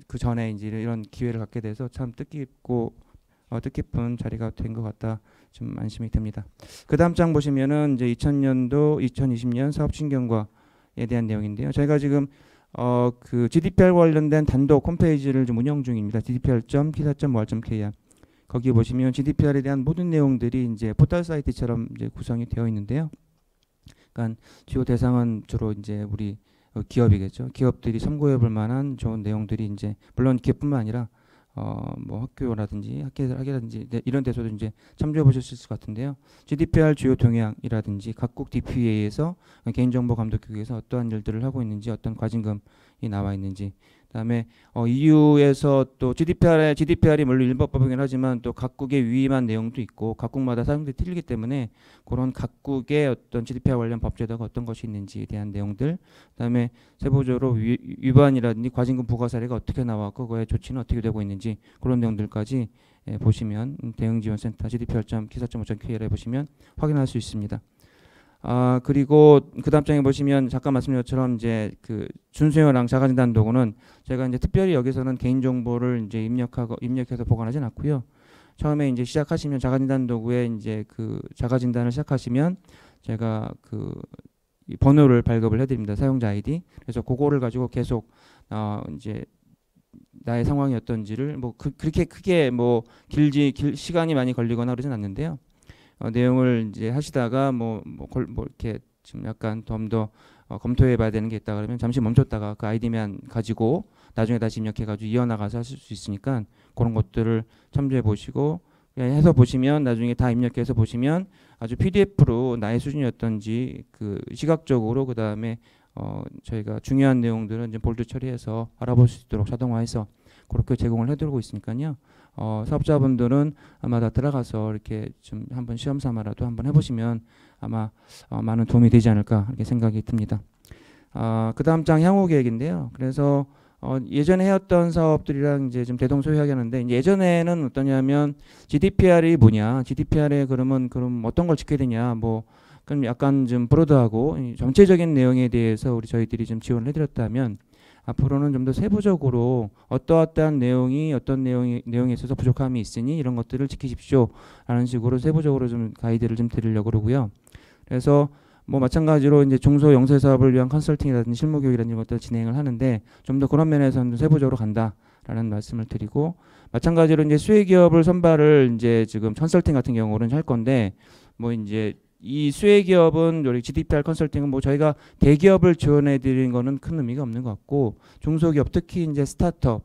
그 전에 이제 이런 기회를 갖게 돼서 참 뜻깊은 자리가 된 것 같다 좀 안심이 됩니다. 그 다음 장 보시면은 이제 2000년도 2020년 사업 신경과에 대한 내용인데요. 저희가 지금 그 GDPR 관련된 단독 홈페이지를 좀 운영 중입니다. gdpr.kisa.moal.kr 거기 보시면 GDPR에 대한 모든 내용들이 이제 포털 사이트처럼 이제 구성이 되어 있는데요. 그러니까 주요 대상은 주로 이제 우리 기업이겠죠. 기업들이 참고해볼 만한 좋은 내용들이 이제 물론 기업뿐만 아니라 뭐 학교라든지 학계라든지 이런 데서도 이제 참조해 보실 수 있을 것 같은데요. GDPR 주요 동향이라든지 각국 DPA에서 개인정보감독局에서 어떠한 일들을 하고 있는지 어떤 과징금이 나와 있는지 그다음에 EU에서 또 GDPR이 물론 일반법이긴 하지만 또 각국의 위임한 내용도 있고 각국마다 사용들이 틀리기 때문에 그런 각국의 어떤 GDPR 관련 법제도가 어떤 것이 있는지에 대한 내용들 그다음에 세부적으로 위반이라든지 과징금 부과 사례가 어떻게 나왔고 그거의 조치는 어떻게 되고 있는지 그런 내용들까지 보시면 대응지원센터 gdpr.kisa.moal.kr에 보시면 확인할 수 있습니다. 그리고 그 다음 장에 보시면 잠깐 말씀드린 것처럼 이제 그 준수형이랑 자가진단 도구는 제가 이제 특별히 여기서는 개인정보를 이제 입력해서 보관하진 않고요. 처음에 이제 시작하시면 자가진단 도구에 이제 그 자가진단을 시작하시면 제가 그 이 번호를 발급을 해드립니다. 사용자 아이디. 그래서 그거를 가지고 계속 이제 나의 상황이 어떤지를 뭐 그렇게 크게 뭐 시간이 많이 걸리거나 그러진 않는데요. 내용을 이제 하시다가 뭐 이렇게 좀 약간 좀 더 검토해봐야 되는 게 있다 그러면 잠시 멈췄다가 그 아이디만 가지고 나중에 다시 입력해가지고 이어나가서 하실 수 있으니까 그런 것들을 참조해 보시고 해서 보시면 나중에 다 입력해서 보시면 아주 PDF로 나의 수준이 어떤지 그 시각적으로 그 다음에 저희가 중요한 내용들은 이제 볼드 처리해서 알아볼 수 있도록 자동화해서 그렇게 제공을 해드리고 있으니까요. 사업자분들은 아마 다 들어가서 이렇게 좀 한번 시험 삼아라도 한번 해보시면 아마 많은 도움이 되지 않을까 이렇게 생각이 듭니다. 그 다음 장 향후 계획인데요. 그래서 예전에 해왔던 사업들이랑 이제 좀 대동소이하겠는데 예전에는 어떠냐면 GDPR이 뭐냐, GDPR에 그럼 어떤 걸 지켜야 되냐, 뭐 그럼 약간 좀 브로드하고 전체적인 내용에 대해서 저희들이 좀 지원을 해드렸다면 앞으로는 좀 더 세부적으로 어떠한 내용이 어떤 내용에 있어서 부족함이 있으니 이런 것들을 지키십시오라는 식으로 세부적으로 좀 가이드를 좀 드리려고 그러고요. 그래서 뭐 마찬가지로 이제 중소 영세 사업을 위한 컨설팅이라든지 실무 교육이라든지 것들 진행을 하는데 좀 더 그런 면에서는 세부적으로 간다라는 말씀을 드리고 마찬가지로 이제 수혜 기업을 선발을 이제 지금 컨설팅 같은 경우는 할 건데 뭐 이제 이 수혜 기업은 우리 GDPR 컨설팅은 뭐 저희가 대기업을 지원해 드리는 거는 큰 의미가 없는 것 같고 중소기업 특히 이제 스타트업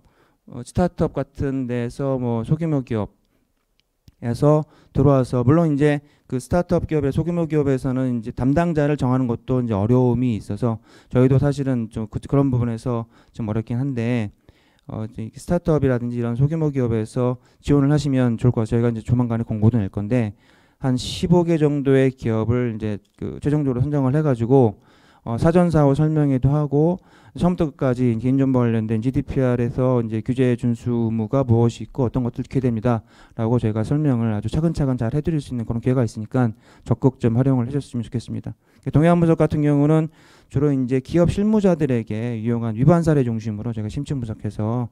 같은 데서 뭐 소규모 기업에서 들어와서 물론 이제 그 스타트업 기업의 소규모 기업에서는 이제 담당자를 정하는 것도 이제 어려움이 있어서 저희도 사실은 좀 그런 부분에서 좀 어렵긴 한데 스타트업이라든지 이런 소규모 기업에서 지원을 하시면 좋을 것 같아요. 저희가 이제 조만간에 공고도 낼 건데 한 15개 정도의 기업을 이제 그 최종적으로 선정을 해가지고 사전 사후 설명회도 하고 처음부터 끝까지 개인정보 관련된 GDPR에서 이제 규제 준수 의무가 무엇이 있고 어떤 것들 지켜야 됩니다라고 저희가 설명을 아주 차근차근 잘 해드릴 수 있는 그런 기회가 있으니까 적극 좀 활용을 해줬으면 좋겠습니다. 동해안분석 같은 경우는 주로 이제 기업 실무자들에게 유용한 위반 사례 중심으로 저희가 심층 분석해서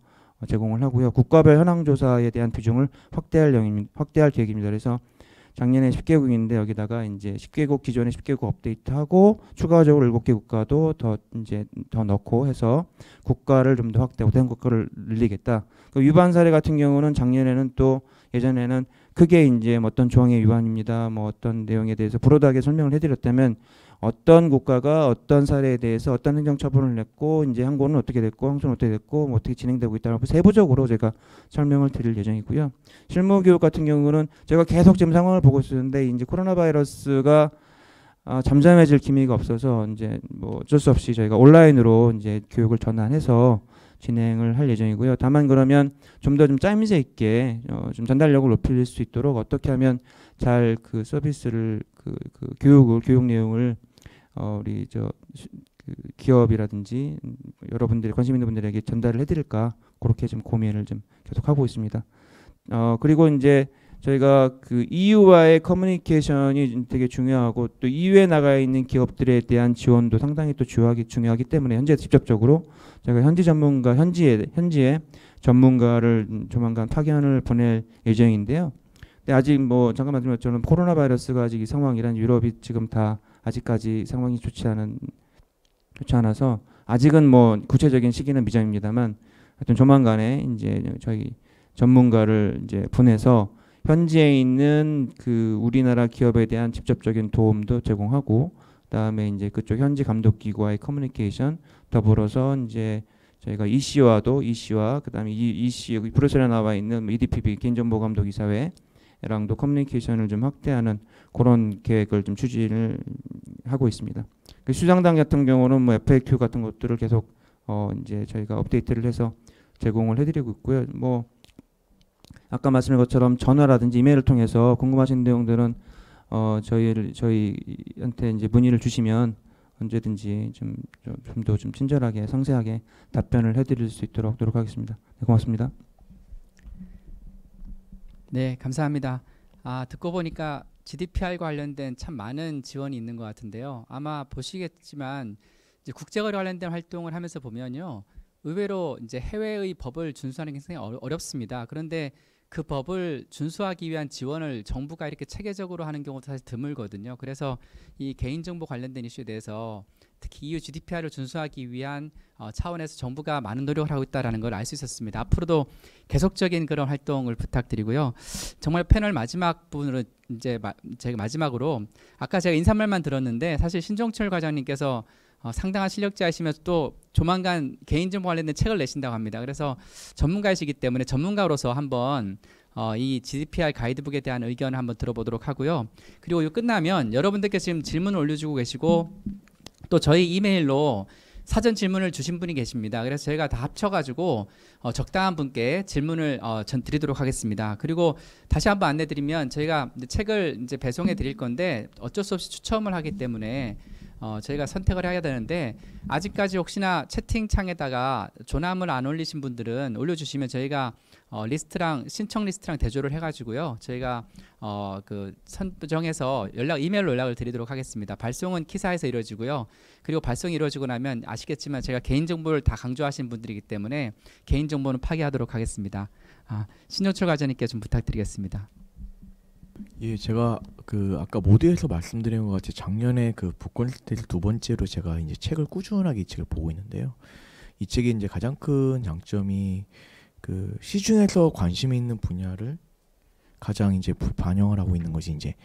제공을 하고요. 국가별 현황 조사에 대한 비중을 확대할 계획입니다. 그래서 작년에 10개국인데 여기다가 이제 10개국 기존의 10개국 업데이트하고 추가적으로 7개 국가도 더 넣고 해서 국가를 좀 더 확대하고 대한 국가를 늘리겠다. 그 위반 사례 같은 경우는 작년에는 또 예전에는 크게 이제 어떤 조항의 위반입니다. 뭐 어떤 내용에 대해서 브로드하게 설명을 해드렸다면 어떤 국가가 어떤 사례에 대해서 어떤 행정처분을 냈고 이제 항고는 어떻게 됐고 항소는 어떻게 됐고 뭐 어떻게 진행되고 있다고 세부적으로 제가 설명을 드릴 예정이고요. 실무교육 같은 경우는 제가 계속 지금 상황을 보고 있었는데 이제 코로나 바이러스가 잠잠해질 기미가 없어서 이제 뭐 어쩔 수 없이 저희가 온라인으로 이제 교육을 전환해서 진행을 할 예정이고요. 다만 그러면 좀 더 좀 짜임새 있게 좀 전달력을 높일 수 있도록 어떻게 하면 잘 그 서비스를 그 교육 내용을 우리 그 기업이라든지 여러분들이 관심 있는 분들에게 전달을 해드릴까 그렇게 좀 고민을 좀 계속 하고 있습니다. 그리고 이제 저희가 그 EU와의 커뮤니케이션이 되게 중요하고 또 EU에 나가 있는 기업들에 대한 지원도 상당히 또 중요하기 때문에 현재 직접적으로 저희가 현지에 전문가를 조만간 파견을 보낼 예정인데요. 근데 아직 뭐 잠깐 말씀드린 것처럼 코로나 바이러스가 아직 이 상황이란 유럽이 지금 다 아직까지 상황이 좋지 않아서 아직은 뭐 구체적인 시기는 미정입니다만 하여튼 조만간에 이제 저희 전문가를 이제 보내서 현지에 있는 그 우리나라 기업에 대한 직접적인 도움도 제공하고 그다음에 이제 그쪽 현지 감독기구와의 커뮤니케이션 더불어서 이제 저희가 EC와 그다음에 EC 브뤼셀에 나와 있는 EDPB 개인정보감독이사회랑도 커뮤니케이션을 좀 확대하는 그런 계획을 좀 추진을 하고 있습니다. 그 수장단 같은 경우는 뭐 FAQ 같은 것들을 계속 이제 저희가 업데이트를 해서 제공을 해드리고 있고요. 뭐 아까 말씀드린 것처럼 전화라든지 이메일을 통해서 궁금하신 내용들은 저희한테 이제 문의를 주시면 언제든지 좀 더 좀 친절하게 상세하게 답변을 해드릴 수 있도록 노력하겠습니다. 네, 고맙습니다. 네, 감사합니다. 듣고 보니까 GDPR과 관련된 참 많은 지원이 있는 것 같은데요. 아마 보시겠지만 이제 국제거래 관련된 활동을 하면서 보면요, 의외로 이제 해외의 법을 준수하는 게 굉장히 어렵습니다. 그런데 그 법을 준수하기 위한 지원을 정부가 이렇게 체계적으로 하는 경우도 사실 드물거든요. 그래서 이 개인정보 관련된 이슈에 대해서 특히 EU GDPR을 준수하기 위한 차원에서 정부가 많은 노력을 하고 있다는 걸 알 수 있었습니다. 앞으로도 계속적인 그런 활동을 부탁드리고요. 정말 패널 마지막 부분으로 이제 제가 마지막으로 아까 제가 인사말만 들었는데 사실 신종철 과장님께서 상당한 실력자이시면서 또 조만간 개인정보 관련된 책을 내신다고 합니다. 그래서 전문가이시기 때문에 전문가로서 한번 이 GDPR 가이드북에 대한 의견을 한번 들어보도록 하고요. 그리고 이거 끝나면 여러분들께 지금 질문을 올려주고 계시고 또 저희 이메일로 사전 질문을 주신 분이 계십니다. 그래서 저희가 다 합쳐가지고 적당한 분께 질문을 전 드리도록 하겠습니다. 그리고 다시 한번 안내드리면 저희가 이제 책을 이제 배송해 드릴 건데 어쩔 수 없이 추첨을 하기 때문에 저희가 선택을 해야 되는데 아직까지 혹시나 채팅창에다가 조남을 안 올리신 분들은 올려주시면 저희가 신청 리스트랑 대조를 해가지고요. 저희가 그 선정해서 이메일로 연락을 드리도록 하겠습니다. 발송은 키사에서 이루어지고요. 그리고 발송이 이루어지고 나면 아시겠지만 제가 개인정보를 다 강조하신 분들이기 때문에 개인정보는 파기하도록 하겠습니다. 신효철 과장님께 좀 부탁드리겠습니다. 예, 제가 그 아까 모두에서 말씀드린 것 같이 작년에 그 북콘서트에서 두 번째로 제가 이제 책을 꾸준하게 이 책을 보고 있는데요. 이 책의 이제 가장 큰 장점이 그 시중에서 관심이 있는 분야를 가장 이제 반영을 하고 있는 것이 이제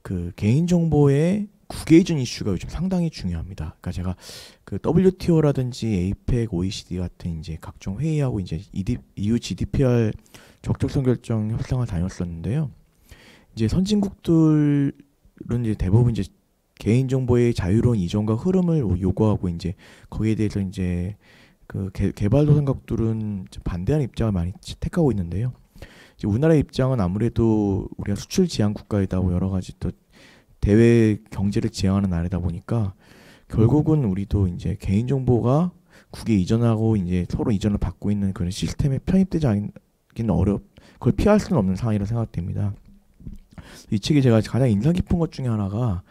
그 개인정보의 국외이전 이슈가 요즘 상당히 중요합니다. 그러니까 제가 그 WTO라든지 APEC, OECD 같은 이제 각종 회의하고 이제 EU GDPR 적절성 결정 협상을 다녔었는데요. 이제 선진국들은 이제 대부분 이제 개인정보의 자유로운 이전과 흐름을 요구하고 이제 거기에 대해서 이제 그 개발도상국들은 반대하는 입장을 많이 택하고 있는데요. 이제 우리나라의 입장은 아무래도 우리가 수출 지향 국가이다 뭐 여러 가지 또 대외 경제를 지향하는 나라다 보니까 결국은 우리도 이제 개인정보가 국외 이전하고 이제 서로 이전을 받고 있는 그런 시스템에 편입되지 않기는 그걸 피할 수는 없는 상황이라고 생각됩니다. 이 책이 제가 가장 인상 깊은 것 중에 하나가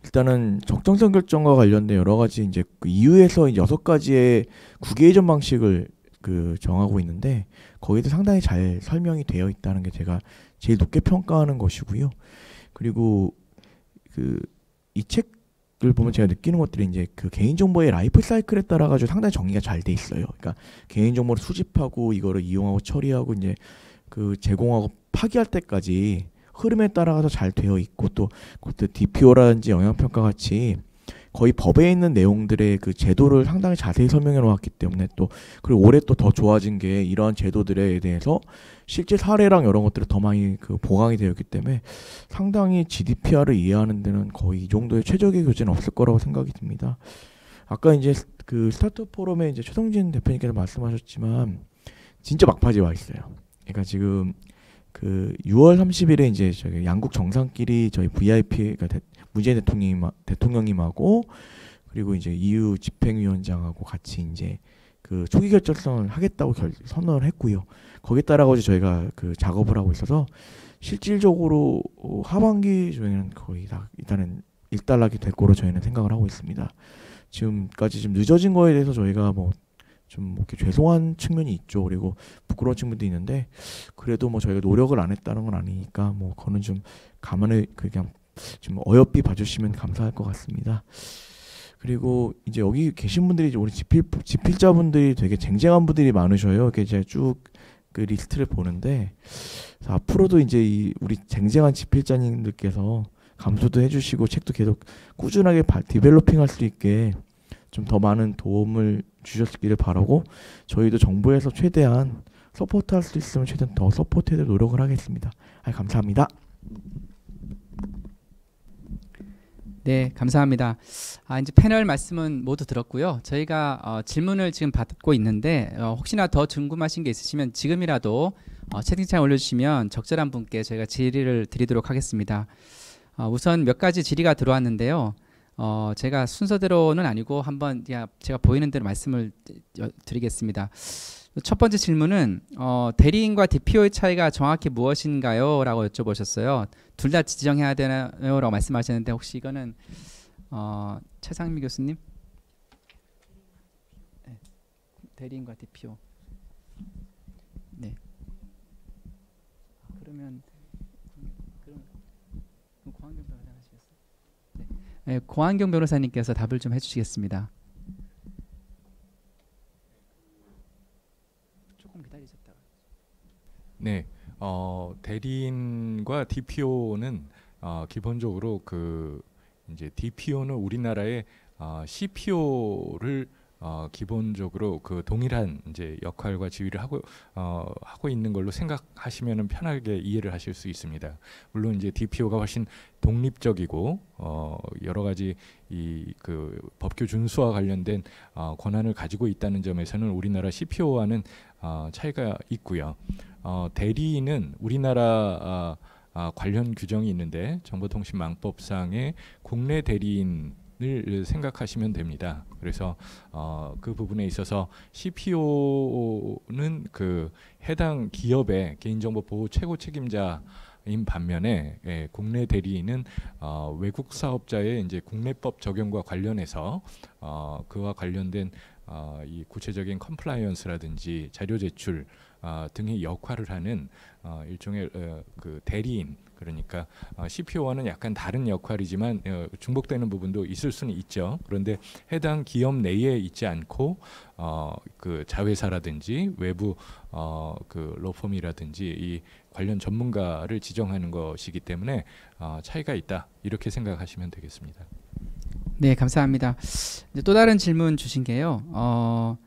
일단은 적정성 결정과 관련된 여러 가지 이제 그 EU에서 6가지의 국외 이전 방식을 그 정하고 있는데 거기도 상당히 잘 설명이 되어 있다는 게 제가 제일 높게 평가하는 것이고요. 그리고 그 이 책을 보면 제가 느끼는 것들이 이제 그 개인정보의 라이프 사이클에 따라 가지고 상당히 정리가 잘 돼 있어요. 그러니까 개인정보를 수집하고 이거를 이용하고 처리하고 이제 그 제공하고 파기할 때까지 흐름에 따라가서 잘 되어 있고 또 그것도 DPO라든지 영향평가 같이 거의 법에 있는 내용들의 그 제도를 상당히 자세히 설명해 놓았기 때문에 또 그리고 올해 또 더 좋아진 게 이러한 제도들에 대해서 실제 사례랑 이런 것들이 더 많이 그 보강이 되어 있기 때문에 상당히 GDPR을 이해하는 데는 거의 이 정도의 최적의 교재는 없을 거라고 생각이 듭니다. 아까 이제 그 스타트업 포럼에 이제 최성진 대표님께서 말씀하셨지만 진짜 막바지에 와 있어요. 그러니까 지금 그 6월 30일에 이제 저기 양국 정상끼리 저희 VIP 그러니까 문재인 대통령님하고 그리고 이제 EU 집행위원장하고 같이 이제 그 초기 결정성을 하겠다고 선언을 했고요. 거기에 따라 가지고 저희가 그 작업을 하고 있어서 실질적으로 하반기 중에는 거의 다 일단은 일단락이 될 거로 저희는 생각을 하고 있습니다. 지금까지 좀 늦어진 거에 대해서 저희가 뭐 좀 이렇게 죄송한 측면이 있죠. 그리고 부끄러운 측면도 있는데 그래도 뭐 저희가 노력을 안 했다는 건 아니니까 뭐 그거는 좀 감안을 그냥 좀 어여삐 봐주시면 감사할 것 같습니다. 그리고 이제 여기 계신 분들이 이제 우리 집필자분들이 되게 쟁쟁한 분들이 많으셔요. 이렇게 제가 쭉 그 리스트를 보는데 앞으로도 이제 우리 쟁쟁한 집필자님들께서 감수도 해주시고 책도 계속 꾸준하게 디벨로핑할 수 있게 좀 더 많은 도움을 주셨기를 바라고 저희도 정부에서 최대한 서포트할 수 있으면 최대한 더 서포트해서 노력을 하겠습니다. 감사합니다. 네, 감사합니다. 이제 패널 말씀은 모두 들었고요. 저희가 질문을 지금 받고 있는데 혹시나 더 궁금하신 게 있으시면 지금이라도 채팅창에 올려주시면 적절한 분께 저희가 질의를 드리도록 하겠습니다. 우선 몇 가지 질의가 들어왔는데요. 제가 순서대로는 아니고 한번 제가 보이는 대로 말씀을 드리겠습니다. 첫 번째 질문은 대리인과 DPO의 차이가 정확히 무엇인가요? 라고 여쭤보셨어요. 둘 다 지정해야 되나요? 라고 말씀하셨는데 혹시 이거는 최상미 교수님? 네. 대리인과 DPO. 네. 그럼 고한경 변호사 하시겠어요? 네. 네, 고한경 변호사님께서 답을 좀 해주시겠습니다. 네, 대리인과 DPO는 기본적으로 그 이제 DPO는 우리나라의 CPO를 기본적으로 그 동일한 이제 역할과 지위를 하고 있는 걸로 생각하시면은 편하게 이해를 하실 수 있습니다. 물론 이제 DPO가 훨씬 독립적이고 여러 가지 이 그 법규 준수와 관련된 권한을 가지고 있다는 점에서는 우리나라 CPO와는 차이가 있고요. 대리인은 우리나라 관련 규정이 있는데 정보통신망법상의 국내 대리인을 생각하시면 됩니다. 그래서 그 부분에 있어서 CPO는 그 해당 기업의 개인정보 보호 최고 책임자인 반면에 국내 대리인은 외국 사업자의 이제 국내법 적용과 관련해서 그와 관련된 이 구체적인 컴플라이언스라든지 자료 제출 등의 역할을 하는 일종의 그 대리인, 그러니까 CPO와는 약간 다른 역할이지만 중복되는 부분도 있을 수는 있죠. 그런데 해당 기업 내에 있지 않고 그 자회사라든지 외부 그 로펌이라든지 이 관련 전문가를 지정하는 것이기 때문에 차이가 있다, 이렇게 생각하시면 되겠습니다. 네, 감사합니다. 이제 또 다른 질문 주신 게요.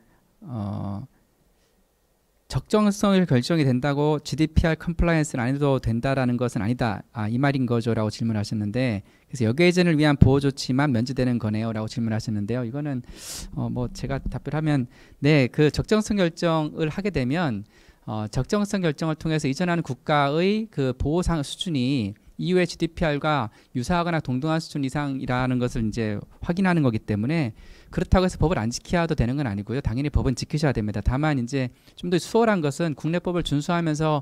적정성을 결정이 된다고 GDPR 컴플라이언스를 안 해도 된다라는 것은 아니다. 이 말인 거죠라고 질문하셨는데, 그래서 여계제를 위한 보호 조치만 면제되는 거네요라고 질문하셨는데요. 이거는 뭐 제가 답변하면 네, 그 적정성 결정을 하게 되면 적정성 결정을 통해서 이전하는 국가의 그 보호 수준이 EU의 GDPR과 유사하거나 동등한 수준 이상이라는 것을 이제 확인하는 거기 때문에, 그렇다고 해서 법을 안 지켜야 되는 건 아니고요. 당연히 법은 지키셔야 됩니다. 다만 이제 좀 더 수월한 것은 국내법을 준수하면서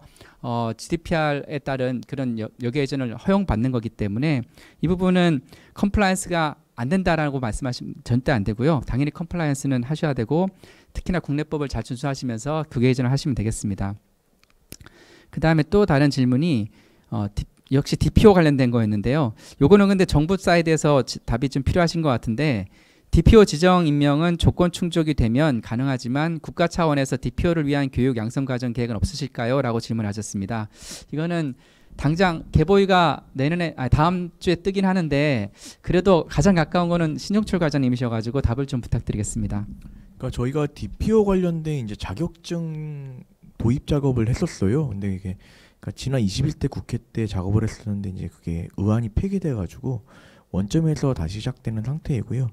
GDPR에 따른 그런 여계제전을 허용받는 거기 때문에 이 부분은 컴플라이언스가 안 된다라고 말씀하시면 절대 안 되고요. 당연히 컴플라이언스는 하셔야 되고, 특히나 국내법을 잘 준수하시면서 교계제전을 하시면 되겠습니다. 그 다음에 또 다른 질문이 역시 DPO 관련된 거였는데요. 요거는 근데 정부 사이드에서 답이 좀 필요하신 것 같은데, DPO 지정 임명은 조건 충족이 되면 가능하지만 국가 차원에서 DPO를 위한 교육 양성 과정 계획은 없으실까요? 라고 질문하셨습니다. 이거는 당장 개보위가 다음 주에 뜨긴 하는데, 그래도 가장 가까운 거는 신용철 과장님이셔가지고 답을 좀 부탁드리겠습니다. 그러니까 저희가 DPO 관련된 이제 자격증 도입 작업을 했었어요. 근데 이게 그러니까 지난 21대 국회 때 작업을 했었는데 이제 그게 의안이 폐기돼가지고 원점에서 다시 시작되는 상태이고요.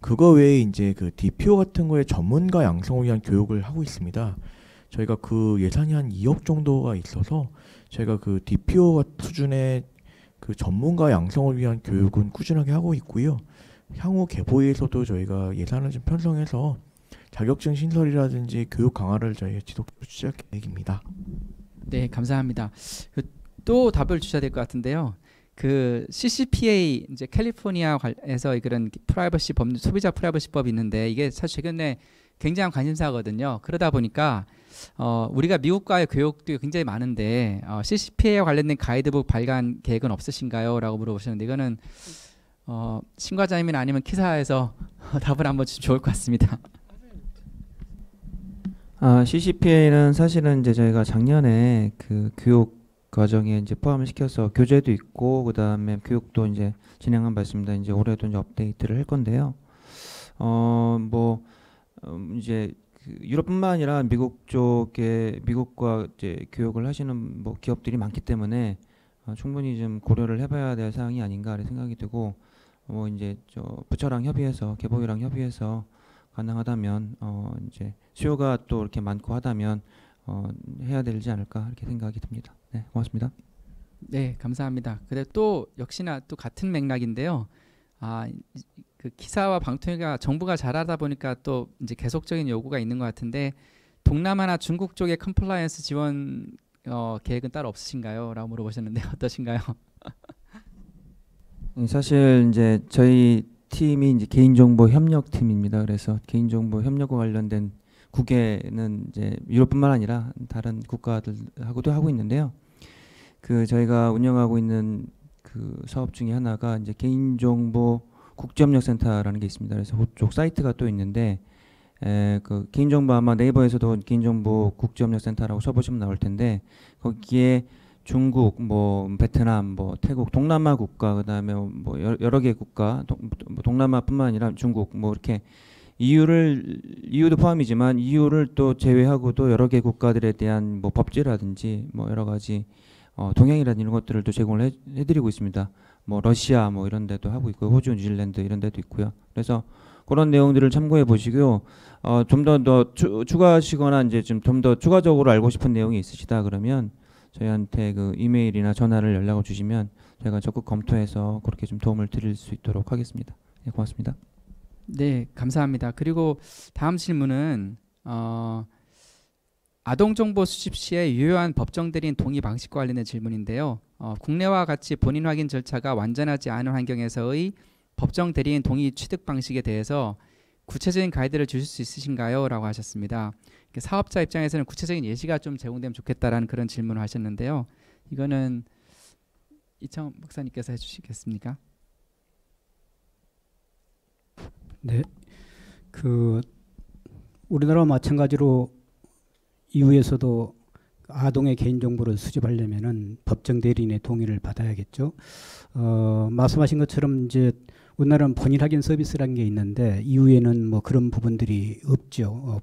그거 외에 이제 그 DPO 같은 거에 전문가 양성을 위한 교육을 하고 있습니다. 저희가 그 예산이 한 2억 정도가 있어서 저희가 그 DPO 수준의 그 전문가 양성을 위한 교육은 꾸준하게 하고 있고요. 향후 개보위에서도 저희가 예산을 좀 편성해서 자격증 신설이라든지 교육 강화를 저희가 지속적으로 추진할 계획입니다. 네, 감사합니다. 또 답을 주셔야 될 것 같은데요. 그 CCPA 이제 캘리포니아에서 그런 프라이버시 법, 소비자 프라이버시법이 있는데 이게 사실 최근에 굉장한 관심사거든요. 그러다 보니까 우리가 미국과의 교육도 굉장히 많은데 CCPA와 관련된 가이드북 발간 계획은 없으신가요? 라고 물어보셨는데 이거는 신 과장님이나 아니면 키사에서 답을 한번 주시면 좋을 것 같습니다. CCPA는 사실은 이제 저희가 작년에 그 교육 과정에 이제 포함을 시켜서 교재도 있고 그다음에 교육도 이제 진행한 바 있습니다. 이제 올해도 이제 업데이트를 할 건데요. 이제 그 유럽뿐만 아니라 미국 쪽에 미국과 이제 교육을 하시는 뭐 기업들이 많기 때문에 충분히 좀 고려를 해봐야 될 사항이 아닌가 생각이 되고 이제 저 부처랑 협의해서 개보위랑 협의해서 가능하다면 이제 수요가 또 이렇게 많고 하다면 해야 되지 않을까 이렇게 생각이 듭니다. 네, 고맙습니다. 네, 감사합니다. 근데 또 역시나 또 같은 맥락인데요. 그 기사와 방통위가 정부가 잘하다 보니까 또 이제 계속적인 요구가 있는 것 같은데 동남아나 중국 쪽의 컴플라이언스 지원 계획은 따로 없으신가요? 라고 물어보셨는데 어떠신가요? 사실 이제 저희 팀이 이제 개인정보 협력팀입니다. 그래서 개인정보 협력과 관련된 국외는 이제 유럽뿐만 아니라 다른 국가들하고도 하고 있는데요. 그 저희가 운영하고 있는 그 사업 중에 하나가 이제 개인정보 국제협력센터라는 게 있습니다. 그래서 그쪽 사이트가 또 있는데 그 개인정보 아마 네이버에서도 개인정보 국제협력센터라고 쳐보시면 나올 텐데 거기에 중국, 뭐 베트남, 뭐 태국, 동남아 국가 그다음에 뭐 여러 개 국가, 동남아뿐만 아니라 중국 뭐 이렇게 EU도 포함이지만 EU를 또 제외하고도 여러 개 국가들에 대한 뭐 법제라든지 뭐 여러 가지 동향이라든지 이런 것들을 또 제공을 해드리고 있습니다. 뭐 러시아 뭐 이런 데도 하고 있고 호주, 뉴질랜드 이런 데도 있고요. 그래서 그런 내용들을 참고해 보시고요. 좀 더 추가하시거나 이제 좀 더 추가적으로 알고 싶은 내용이 있으시다 그러면 저희한테 그 이메일이나 전화를 연락을 주시면 저희가 적극 검토해서 그렇게 좀 도움을 드릴 수 있도록 하겠습니다. 네, 고맙습니다. 네, 감사합니다. 그리고 다음 질문은 아동정보 수집 시에 유효한 법정 대리인 동의 방식과 관련된 질문인데요. 국내와 같이 본인 확인 절차가 완전하지 않은 환경에서의 법정 대리인 동의 취득 방식에 대해서 구체적인 가이드를 주실 수 있으신가요? 라고 하셨습니다. 사업자 입장에서는 구체적인 예시가 좀 제공되면 좋겠다라는 그런 질문을 하셨는데요. 이거는 이창훈 박사님께서 해주시겠습니까? 네, 그 우리나라와 마찬가지로 EU에서도 아동의 개인정보를 수집하려면은 법정 대리인의 동의를 받아야겠죠. 말씀하신 것처럼 이제 우리나라는 본인 확인 서비스라는 게 있는데 EU에는 뭐 그런 부분들이 없죠.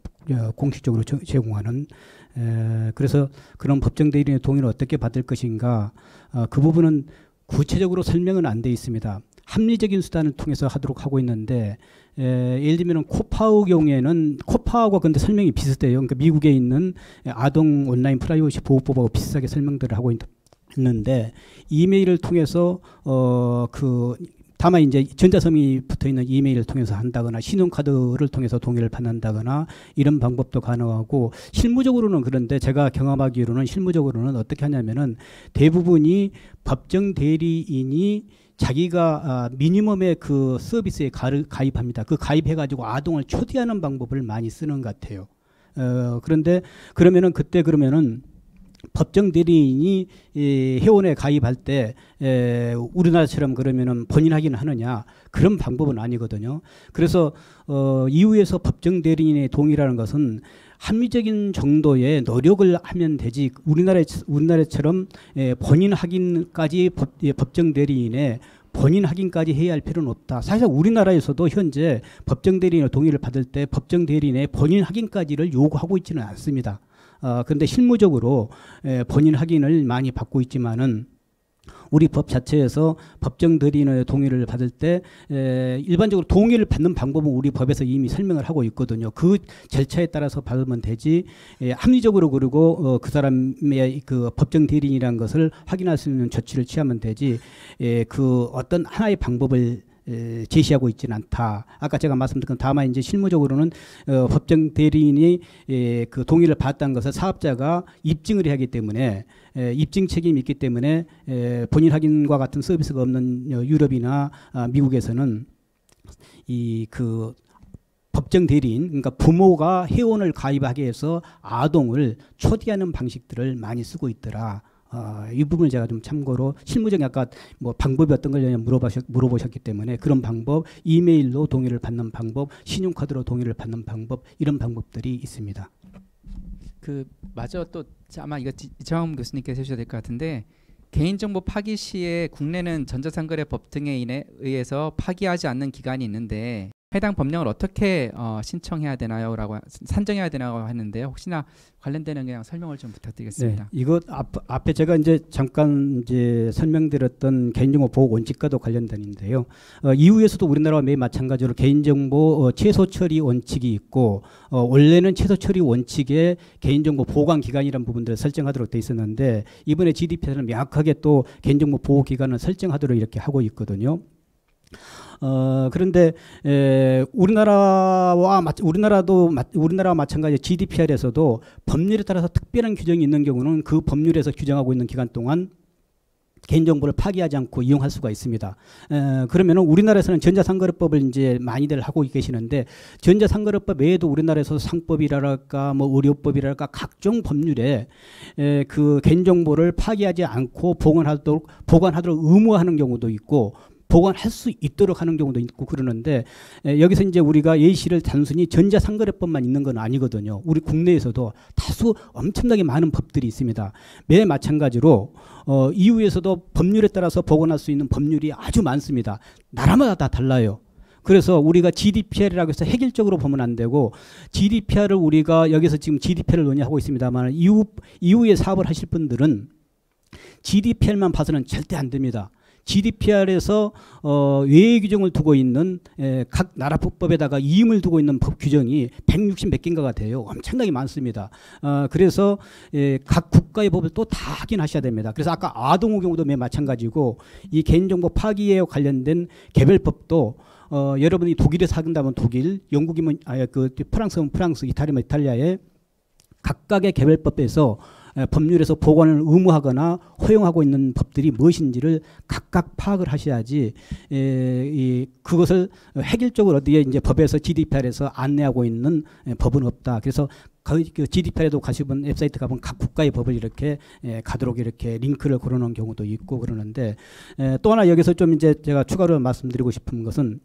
공식적으로 제공하는. 그래서 그런 법정 대리인의 동의를 어떻게 받을 것인가, 그 부분은 구체적으로 설명은 안 돼 있습니다. 합리적인 수단을 통해서 하도록 하고 있는데, 예를 들면 코파의 경우에는 코파하고 근데 설명이 비슷해요. 그러니까 미국에 있는 아동 온라인 프라이버시 보호법하고 비슷하게 설명들을 하고 있는데, 이메일을 통해서 다만 이제 전자섬이 붙어있는 이메일을 통해서 한다거나 신용카드를 통해서 동의를 받는다거나 이런 방법도 가능하고, 실무적으로는 그런데 제가 경험하기로는 실무적으로는 어떻게 하냐면은 대부분이 법정 대리인이 자기가 미니멈의 그 서비스에 가입합니다. 그 가입해가지고 아동을 초대하는 방법을 많이 쓰는 것 같아요. 그런데 그러면은 법정 대리인이 회원에 가입할 때 우리나라처럼 그러면은 본인 확인을 하느냐, 그런 방법은 아니거든요. 그래서 EU에서 법정 대리인의 동의라는 것은 합리적인 정도의 노력을 하면 되지, 우리나라처럼 본인 확인까지 법정 대리인의 본인 확인까지 해야 할 필요는 없다. 사실 우리나라에서도 현재 법정 대리인의 동의를 받을 때 법정 대리인의 본인 확인까지를 요구하고 있지는 않습니다. 그런데 실무적으로 본인 확인을 많이 받고 있지만은 우리 법 자체에서 법정 대리인의 동의를 받을 때 일반적으로 동의를 받는 방법은 우리 법에서 이미 설명을 하고 있거든요. 그 절차에 따라서 받으면 되지, 합리적으로 그리고 그 사람의 그 법정 대리인이라는 것을 확인할 수 있는 조치를 취하면 되지, 그 어떤 하나의 방법을 제시하고 있지는 않다. 아까 제가 말씀드린 다만 이제 실무적으로는 법정 대리인이 그 동의를 받았다는 것을 사업자가 입증을 해야 하기 때문에 입증 책임이 있기 때문에 본인 확인과 같은 서비스가 없는 유럽이나 미국에서는 이 그 법정 대리인, 그러니까 부모가 회원을 가입하게 해서 아동을 초대하는 방식들을 많이 쓰고 있더라. 이 부분을 제가 좀 참고로 실무적인 아까 뭐 방법이 어떤 걸 물어보셨기 때문에 그런 방법, 이메일로 동의를 받는 방법, 신용카드로 동의를 받는 방법, 이런 방법들이 있습니다. 그 맞아, 또 아마 이거 이창훈 교수님께서 해주셔야 될 것 같은데, 개인정보 파기 시에 국내는 전자상거래법 등에 의해서 파기하지 않는 기간이 있는데 해당 법령을 어떻게 신청해야 되나요?라고 산정해야 되나요 했는데요. 혹시나 관련되는 그냥 설명을 좀 부탁드리겠습니다. 네, 이거 앞에 제가 이제 잠깐 이제 설명드렸던 개인정보 보호 원칙과도 관련된인데요. 이후에서도 우리나라와 매우 마찬가지로 개인정보 최소 처리 원칙이 있고 원래는 최소 처리 원칙에 개인정보 보관 기간이라는 부분들을 설정하도록 돼 있었는데 이번에 GDPR은 명확하게 또 개인정보 보호 기간을 설정하도록 이렇게 하고 있거든요. 그런데 우리나라와 마찬가지 GDPR에서도 법률에 따라서 특별한 규정이 있는 경우는 그 법률에서 규정하고 있는 기간 동안 개인정보를 파기하지 않고 이용할 수가 있습니다. 그러면은 우리나라에서는 전자상거래법을 이제 많이들 하고 계시는데 전자상거래법 외에도 우리나라에서 상법이랄까 뭐 의료법이랄까 각종 법률에 그 개인정보를 파기하지 않고 보관하도록 의무화하는 경우도 있고 보관할 수 있도록 하는 경우도 있고 그러는데 여기서 이제 우리가 예시를 단순히 전자상거래법만 있는 건 아니거든요. 우리 국내에서도 다수 엄청나게 많은 법들이 있습니다. 매 마찬가지로 EU에서도 법률에 따라서 보관할 수 있는 법률이 아주 많습니다. 나라마다 다 달라요. 그래서 우리가 GDPR이라고 해서 획일적으로 보면 안 되고 GDPR을 우리가 여기서 지금 GDPR을 논의하고 있습니다만 EU에 사업을 하실 분들은 GDPR만 봐서는 절대 안 됩니다. GDPR에서 외의 규정을 두고 있는 각 나라 법에다가 이임을 두고 있는 법 규정이 160 몇 개인가가 돼요. 엄청나게 많습니다. 그래서 각 국가의 법을 또 다 확인하셔야 됩니다. 그래서 아까 아동의 경우도 매 마찬가지고 이 개인정보 파기에 관련된 개별법도 여러분이 독일에서 한다면 독일, 영국이면 프랑스면 프랑스, 이탈리아면 이탈리아의 각각의 개별법에서 법률에서 보관을 의무하거나 허용하고 있는 법들이 무엇인지를 각각 파악을 하셔야지 그것을 획일적으로 어디에 이제 법에서 GDPR에서 안내하고 있는 법은 없다. 그래서 그 GDPR에도 가시면 웹사이트 가보면 각 국가의 법을 이렇게 가도록 이렇게 링크를 걸어놓은 경우도 있고 그러는데 또 하나 여기서 좀 이제 제가 추가로 말씀드리고 싶은 것은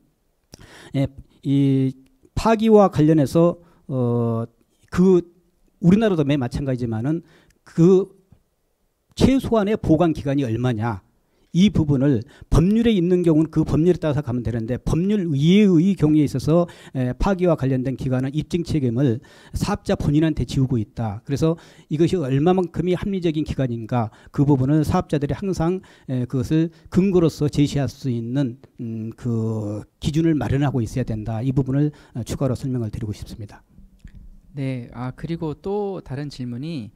이 파기와 관련해서 우리나라도 매 마찬가지지만은 그 최소한의 보관 기간이 얼마냐 이 부분을 법률에 있는 경우는 그 법률에 따라서 가면 되는데 법률 이외의 경우에 있어서 파기와 관련된 기간은 입증 책임을 사업자 본인한테 지우고 있다. 그래서 이것이 얼마만큼이 합리적인 기간인가 그 부분은 사업자들이 항상 그것을 근거로서 제시할 수 있는 그 기준을 마련하고 있어야 된다. 이 부분을 추가로 설명을 드리고 싶습니다. 네, 그리고 또 다른 질문이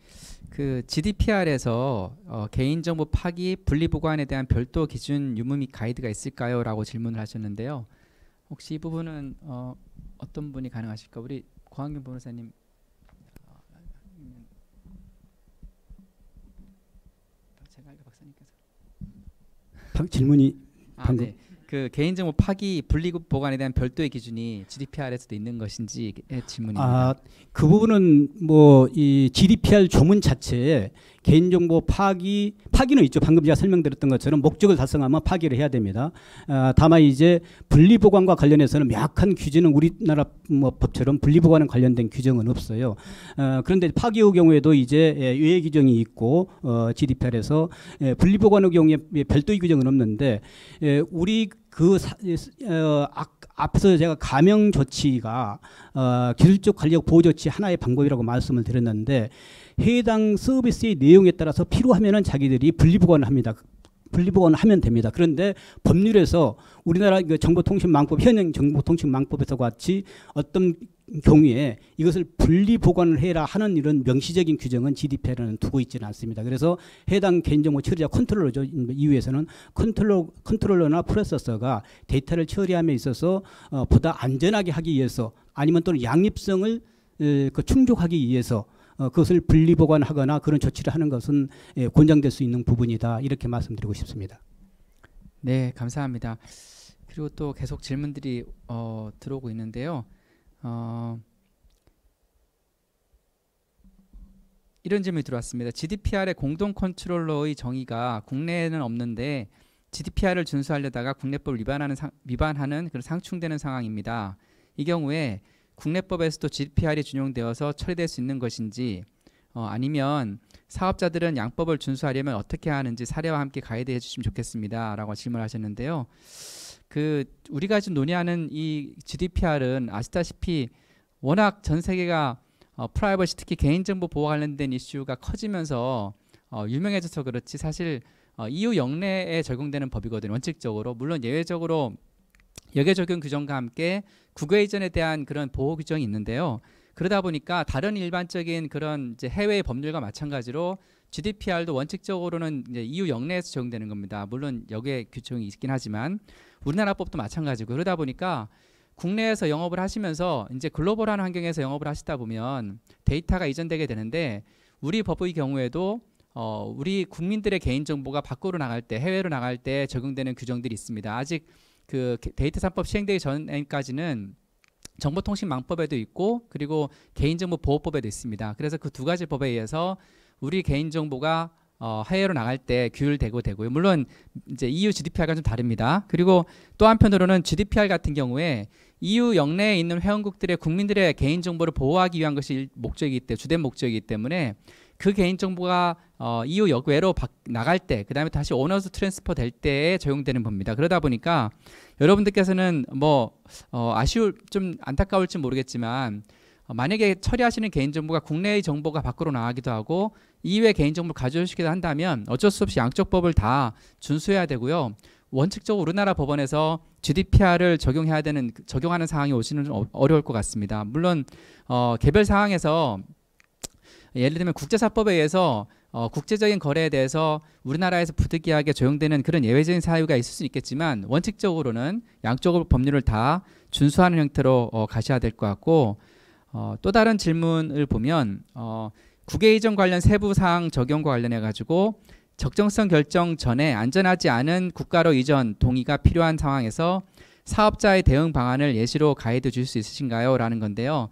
그 GDPR에서 개인정보 파기 분리보관에 대한 별도 기준 유무 및 가이드가 있을까요? 라고 질문을 하셨는데요. 혹시 이 부분은 어떤 분이 가능하실까? 우리 고한균 변호사님. 제가 박사님께서. 질문이 방금. 네. 그 개인정보 파기 분리보관에 대한 별도의 기준이 GDPR에서도 있는 것인지 질문입니다. 그 부분은 뭐 이 GDPR 조문 자체에 개인정보 파기는 있죠. 방금 제가 설명드렸던 것처럼 목적을 달성하면 파기를 해야 됩니다. 다만 이제 분리보관과 관련해서는 명확한 규제는 우리나라 법처럼 분리보관에 관련된 규정은 없어요. 그런데 파기의 경우에도 이제 외의 규정이 있고 GDPR에서 분리보관의 경우에 별도의 규정은 없는데 우리 앞에서 제가 감형 조치가 기술적 관리적 보호 조치 하나의 방법이라고 말씀을 드렸는데 해당 서비스의 내용에 따라서 필요하면은 자기들이 분리보관을 합니다. 분리보관을 하면 됩니다. 그런데 법률에서 우리나라 정보통신망법 현행 정보통신망법에서 같이 어떤 경우에 이것을 분리 보관을 해라 하는 이런 명시적인 규정은 GDPR에는 두고 있지는 않습니다. 그래서 해당 개인정보 처리자 컨트롤러죠. EU에서는 컨트롤러나 프로세서가 데이터를 처리함에 있어서 보다 안전하게 하기 위해서 아니면 또는 양립성을 충족하기 위해서 그것을 분리 보관하거나 그런 조치를 하는 것은 권장될 수 있는 부분이다. 이렇게 말씀드리고 싶습니다. 네, 감사합니다. 그리고 또 계속 질문들이 들어오고 있는데요. 이런 질문이 들어왔습니다. GDPR의 공동 컨트롤러의 정의가 국내에는 없는데 GDPR을 준수하려다가 국내법을 위반하는 그런 상충되는 상황입니다. 이 경우에 국내법에서도 GDPR이 준용되어서 처리될 수 있는 것인지 아니면 사업자들은 양법을 준수하려면 어떻게 하는지 사례와 함께 가이드해 주시면 좋겠습니다. 라고 질문하셨는데요. 우리가 지금 논의하는 이 GDPR은 아시다시피 워낙 전 세계가 프라이버시 특히 개인정보 보호 관련된 이슈가 커지면서 유명해져서 그렇지 사실 EU 영내에 적용되는 법이거든요. 원칙적으로. 물론 예외적으로 역외 적용 규정과 함께 국외 이전에 대한 그런 보호 규정이 있는데요. 그러다 보니까 다른 일반적인 그런 이제 해외 법률과 마찬가지로 GDPR도 원칙적으로는 이제 EU 영내에서 적용되는 겁니다. 물론 역외 규정이 있긴 하지만 우리나라 법도 마찬가지고 그러다 보니까 국내에서 영업을 하시면서 이제 글로벌한 환경에서 영업을 하시다 보면 데이터가 이전되게 되는데 우리 법의 경우에도 우리 국민들의 개인정보가 밖으로 나갈 때 해외로 나갈 때 적용되는 규정들이 있습니다. 아직 그 데이터 3법 시행되기 전까지는 정보통신망법에도 있고 그리고 개인정보 보호법에도 있습니다. 그래서 그 두 가지 법에 의해서 우리 개인정보가 해외로 나갈 때 규율되고 되고요. 물론 이제 EU GDPR과 좀 다릅니다. 그리고 또 한편으로는 GDPR 같은 경우에 EU 영내에 있는 회원국들의 국민들의 개인정보를 보호하기 위한 것이 주된 목적이기 때문에 그 개인정보가 EU 역외로 나갈 때 그다음에 다시 오너스 트랜스퍼 될 때에 적용되는 법입니다. 그러다 보니까 여러분들께서는 좀 안타까울지 모르겠지만 만약에 처리하시는 개인정보가 국내의 정보가 밖으로 나가기도 하고 EU의 개인정보를 가져오시기도 한다면 어쩔 수 없이 양쪽 법을 다 준수해야 되고요. 원칙적으로 우리나라 법원에서 GDPR을 적용하는 상황이 오시는 좀 어려울 것 같습니다. 물론 개별 상황에서 예를 들면 국제사법에 의해서 국제적인 거래에 대해서 우리나라에서 부득이하게 적용되는 그런 예외적인 사유가 있을 수 있겠지만 원칙적으로는 양쪽 법률을 다 준수하는 형태로 가셔야 될 것 같고 또 다른 질문을 보면 국외 이전 관련 세부 사항 적용과 관련해 가지고 적정성 결정 전에 안전하지 않은 국가로 이전 동의가 필요한 상황에서 사업자의 대응 방안을 예시로 가이드 줄 수 있으신가요? 라는 건데요.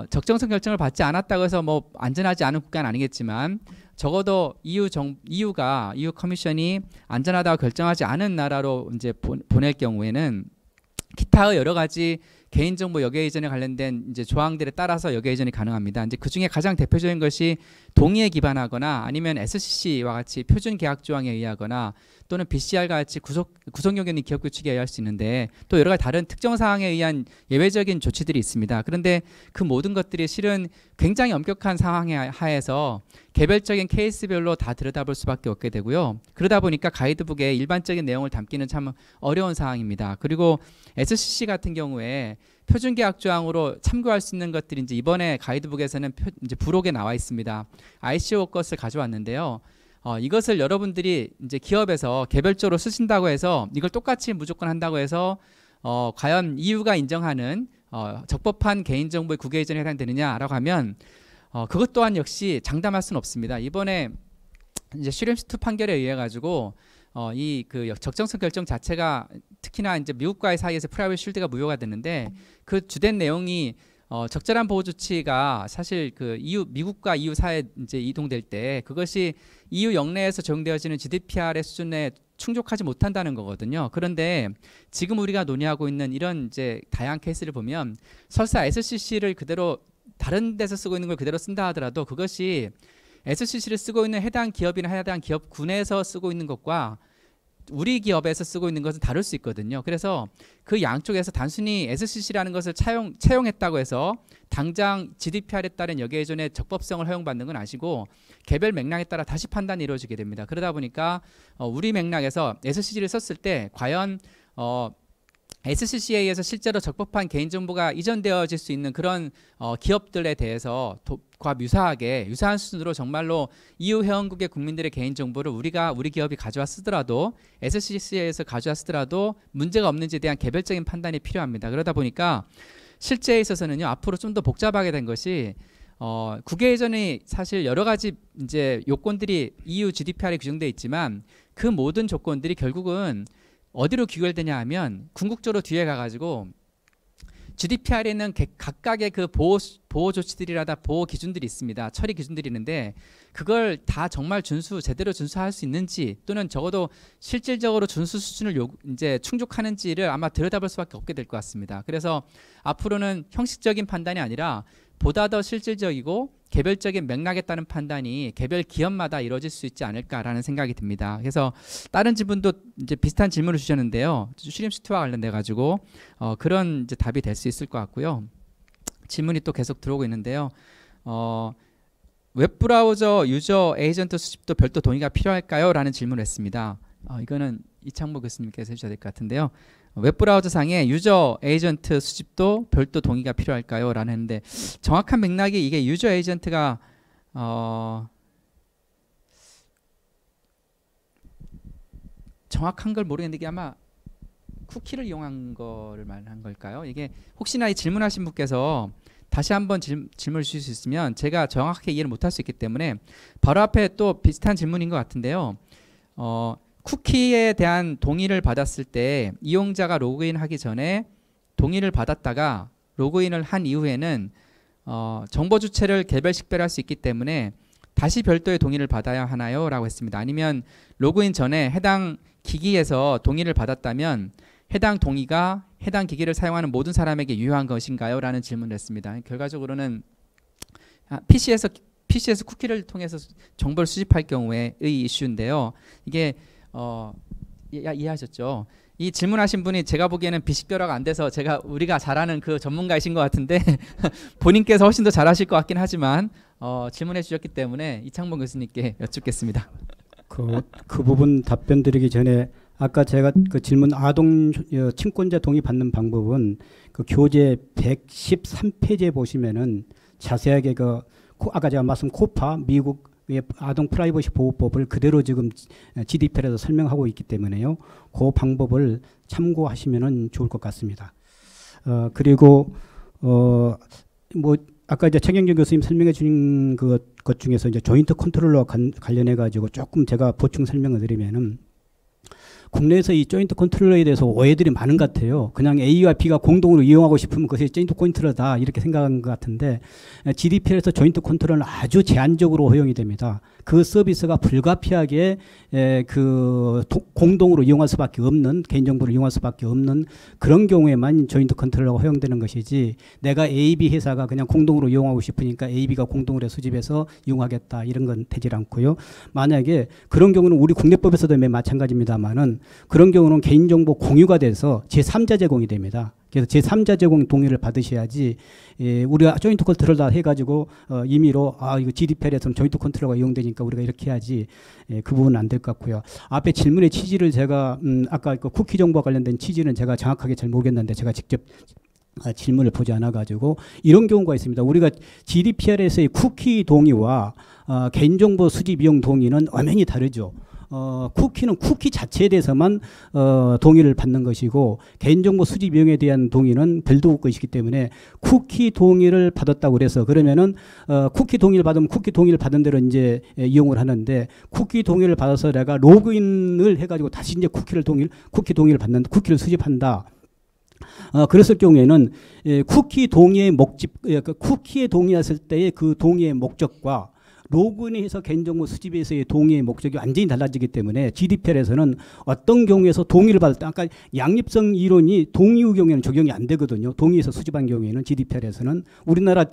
적정성 결정을 받지 않았다고 해서 안전하지 않은 국가는 아니겠지만 적어도 EU 커미션이 안전하다고 결정하지 않은 나라로 이제 보낼 경우에는 기타의 여러 가지 개인정보 역외 이전에 관련된 이제 조항들에 따라서 역외 이전이 가능합니다. 이제 그 중에 가장 대표적인 것이 동의에 기반하거나 아니면 SCC와 같이 표준 계약 조항에 의하거나 또는 BCR과 같이 구성력 있는 기업 규칙에 의할 수 있는데 또 여러 가지 다른 특정 사항에 의한 예외적인 조치들이 있습니다. 그런데 그 모든 것들이 실은 굉장히 엄격한 상황 하에서 개별적인 케이스별로 다 들여다볼 수밖에 없게 되고요. 그러다 보니까 가이드북에 일반적인 내용을 담기는 참 어려운 상황입니다. 그리고 SCC 같은 경우에 표준계약 조항으로 참고할 수 있는 것들이 이제 이번에 가이드북에서는 이제 부록에 나와 있습니다. ICO 것을 가져왔는데요. 이것을 여러분들이 이제 기업에서 개별적으로 쓰신다고 해서 이걸 똑같이 무조건 한다고 해서 과연 EU가 인정하는 적법한 개인정보의 국외 이전에 해당되느냐라고 하면 그것 또한 역시 장담할 수는 없습니다. 이번에 이제 슈림스2 판결에 의해 가지고 이 그 적정성 결정 자체가 특히나 이제 미국과의 사이에서 프라이버시 쉴드가 무효가 됐는데 그 주된 내용이 적절한 보호 조치가 사실 그 미국과 EU 사이에 이제 이동될 때 그것이 EU 영내에서 적용되어지는 GDPR의 수준에 충족하지 못한다는 거거든요. 그런데 지금 우리가 논의하고 있는 이런 이제 다양한 케이스를 보면 설사 SCC를 그대로 다른 데서 쓰고 있는 걸 그대로 쓴다 하더라도 그것이 SCC를 쓰고 있는 해당 기업이나 해당 기업군에서 쓰고 있는 것과 우리 기업에서 쓰고 있는 것은 다를 수 있거든요. 그래서 그 양쪽에서 단순히 SCC라는 것을 채용했다고 해서 당장 GDPR에 따른 역외 이전의 적법성을 허용받는 건 아니고 개별 맥락에 따라 다시 판단이 이루어지게 됩니다. 그러다 보니까 우리 맥락에서 SCC를 썼을 때 과연 SCCA에서 실제로 적법한 개인정보가 이전되어질 수 있는 그런 기업들에 대해서 과 유사한 수준으로 정말로 EU 회원국의 국민들의 개인정보를 우리 기업이 가져와 쓰더라도 SCCA에서 가져와 쓰더라도 문제가 없는지에 대한 개별적인 판단이 필요합니다. 그러다 보니까 실제에 있어서는요, 앞으로 좀 더 복잡하게 된 것이 국외 예전에 사실 여러 가지 이제 요건들이 EU GDPR에 규정되어 있지만 그 모든 조건들이 결국은 어디로 귀결되냐 하면 궁극적으로 뒤에 가가지고 GDPR에 있는 각각의 그 보호 조치들이라다 보호 기준들이 있습니다. 처리 기준들이 있는데 그걸 다 정말 제대로 준수할 수 있는지 또는 적어도 실질적으로 준수 수준을 이제 충족하는지를 아마 들여다볼 수밖에 없게 될 것 같습니다. 그래서 앞으로는 형식적인 판단이 아니라 보다 더 실질적이고 개별적인 맥락에 따른 판단이 개별 기업마다 이루어질 수 있지 않을까라는 생각이 듭니다. 그래서 다른 분도 이제 비슷한 질문을 주셨는데요. 슈림스트와 관련돼 가지고 그런 이제 답이 될 수 있을 것 같고요. 질문이 또 계속 들어오고 있는데요. 웹브라우저 유저 에이전트 수집도 별도 동의가 필요할까요? 라는 질문을 했습니다. 이거는 이창모 교수님께서 해주셔야 될 것 같은데요. 웹브라우저 상의 유저 에이전트 수집도 별도 동의가 필요할까요? 라는 했는데 정확한 맥락이 이게 유저 에이전트가 정확한 걸 모르겠는데 이게 아마 쿠키를 이용한 거를 말한 걸까요? 이게 혹시나 이 질문하신 분께서 다시 한번 질문을 주실 수 있으면 제가 정확하게 이해를 못할 수 있기 때문에 바로 앞에 또 비슷한 질문인 것 같은데요. 쿠키에 대한 동의를 받았을 때 이용자가 로그인하기 전에 동의를 받았다가 로그인을 한 이후에는 정보 주체를 개별 식별할 수 있기 때문에 다시 별도의 동의를 받아야 하나요? 라고 했습니다. 아니면 로그인 전에 해당 기기에서 동의를 받았다면 해당 동의가 해당 기기를 사용하는 모든 사람에게 유효한 것인가요? 라는 질문을 했습니다. 결과적으로는 PC에서 쿠키를 통해서 정보를 수집할 경우에의 이슈인데요. 이게 이해하셨죠? 이 질문하신 분이 제가 보기에는 비식별화가 안 돼서 우리가 잘 아는 그 전문가이신 것 같은데 본인께서 훨씬 더 잘하실 것 같긴 하지만 질문해 주셨기 때문에 이창범 교수님께 여쭙겠습니다. 그 부분 답변 드리기 전에 아까 제가 그 질문 아동 친권자 동의 받는 방법은 그 교재 113페이지에 보시면은 자세하게 아까 제가 말씀 코파 미국 아동 프라이버시 보호법을 그대로 지금 GDPR에서 설명하고 있기 때문에요. 그 방법을 참고하시면은 좋을 것 같습니다. 그리고 뭐 아까 이제 최경준 교수님 설명해 주신 것 중에서 이제 조인트 컨트롤러와 관련해 가지고 조금 제가 보충 설명을 드리면은 국내에서 이 조인트 컨트롤러에 대해서 오해들이 많은 것 같아요. 그냥 A와 B가 공동으로 이용하고 싶으면 그것이 조인트 컨트롤러다 이렇게 생각한 것 같은데 GDPR에서 조인트 컨트롤러는 아주 제한적으로 허용이 됩니다. 그 서비스가 불가피하게 공동으로 이용할 수밖에 없는 개인정보를 이용할 수밖에 없는 그런 경우에만 조인트 컨트롤러가 허용되는 것이지 내가 AB 회사가 그냥 공동으로 이용하고 싶으니까 AB가 공동으로 수집해서 이용하겠다 이런 건 되질 않고요. 만약에 그런 경우는 우리 국내법에서도 마찬가지입니다만은 그런 경우는 개인정보 공유가 돼서 제3자 제공이 됩니다. 그래서 제3자 제공 동의를 받으셔야지 우리가 조인트 컨트롤러 해가지고 임의로 이거 GDPR에서는 조인트 컨트롤러가 이용되니까 우리가 이렇게 해야지 그 부분은 안 될 것 같고요. 앞에 질문의 취지를 제가 아까 그 쿠키 정보와 관련된 취지는 제가 정확하게 잘 모르겠는데 제가 직접 질문을 보지 않아가지고 이런 경우가 있습니다. 우리가 GDPR에서의 쿠키 동의와 개인정보 수집 이용 동의는 엄연히 다르죠. 쿠키는 쿠키 자체에 대해서만 동의를 받는 것이고 개인정보 수집 이용에 대한 동의는 별도 것이기 때문에 쿠키 동의를 받았다고 그래서 그러면은 쿠키 동의를 받으면 쿠키 동의를 받은 대로 이제 이용을 하는데 쿠키 동의를 받아서 내가 로그인을 해가지고 다시 이제 쿠키 동의를 받는 쿠키를 수집한다. 그랬을 경우에는 쿠키 동의의 쿠키에 동의했을 때의 그 동의의 목적과 로그인해서 개인정보 수집에서의 동의의 목적이 완전히 달라지기 때문에 GDPR에서는 어떤 경우에서 동의를 받을 때 아까 양립성 이론이 동의 후 경우에는 적용이 안 되거든요. 동의해서 수집한 경우에는 GDPR에서는 우리나라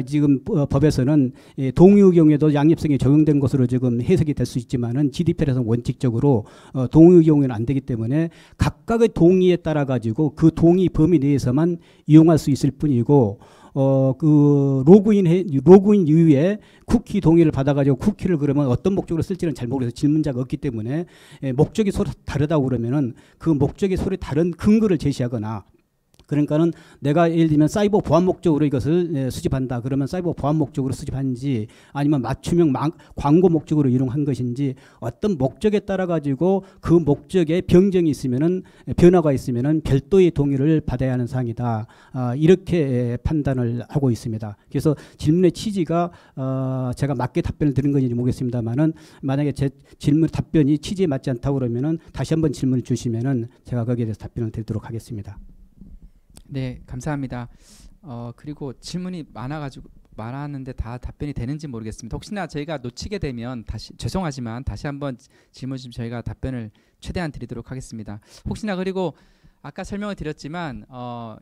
지금 법에서는 동의 후 경우에도 양립성이 적용된 것으로 지금 해석이 될 수 있지만은 GDPR에서는 원칙적으로 동의 후 경우에는 안 되기 때문에 각각의 동의에 따라 가지고 그 동의 범위 내에서만 이용할 수 있을 뿐이고 그 로그인 이후에 쿠키 동의를 받아가지고 쿠키를 그러면 어떤 목적으로 쓸지는 잘 모르겠어요. 질문자가 없기 때문에 목적이 서로 다르다고 그러면은 그 목적이 서로 다른 근거를 제시하거나 그러니까는 내가 예를 들면 사이버 보안 목적으로 이것을 수집한다. 그러면 사이버 보안 목적으로 수집하는지 아니면 맞춤형 광고 목적으로 이용한 것인지 어떤 목적에 따라 가지고 그 목적에 변경이 있으면은 변화가 있으면은 별도의 동의를 받아야 하는 사항이다. 이렇게 판단을 하고 있습니다. 그래서 질문의 취지가 제가 맞게 답변을 드린 건지 모르겠습니다만은 만약에 제 질문 답변이 취지에 맞지 않다고 그러면은 다시 한번 질문을 주시면은 제가 거기에 대해서 답변을 드리도록 하겠습니다. 네, 감사합니다. 그리고 질문이 많았는데 다 답변이 되는지 모르겠습니다. 혹시나 저희가 놓치게 되면 다시 죄송하지만 다시 한번 질문 좀 저희가 답변을 최대한 드리도록 하겠습니다. 혹시나 그리고 아까 설명을 드렸지만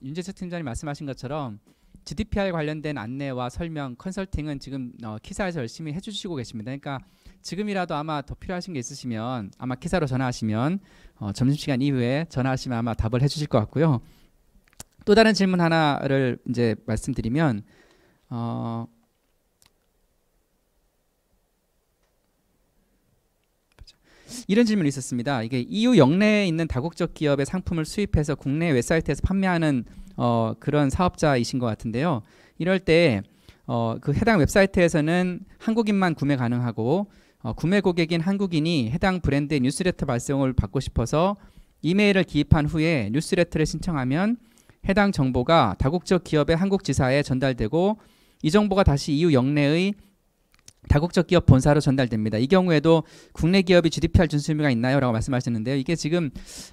윤재석 팀장님 말씀하신 것처럼 GDPR 관련된 안내와 설명, 컨설팅은 지금 키사에서 열심히 해주시고 계십니다. 그러니까 지금이라도 아마 더 필요하신 게 있으시면 아마 키사로 전화하시면 점심시간 이후에 전화하시면 아마 답을 해주실 것 같고요. 또 다른 질문 하나를 이제 말씀드리면 이런 질문이 있었습니다. 이게 EU 영내에 있는 다국적 기업의 상품을 수입해서 국내 웹사이트에서 판매하는 그런 사업자이신 것 같은데요. 이럴 때 그 해당 웹사이트에서는 한국인만 구매 가능하고 구매 고객인 한국인이 해당 브랜드의 뉴스레터 발송을 받고 싶어서 이메일을 기입한 후에 뉴스레터를 신청하면 해당 정보가 다국적 기업의 한국 지사에 전달되고 이 정보가 다시 EU 영내의 다국적 기업 본사로 전달됩니다. 이 경우에도 국내 기업이 GDPR 준수 의무가 있나요? 라고 말씀하셨는데요. 이게 지금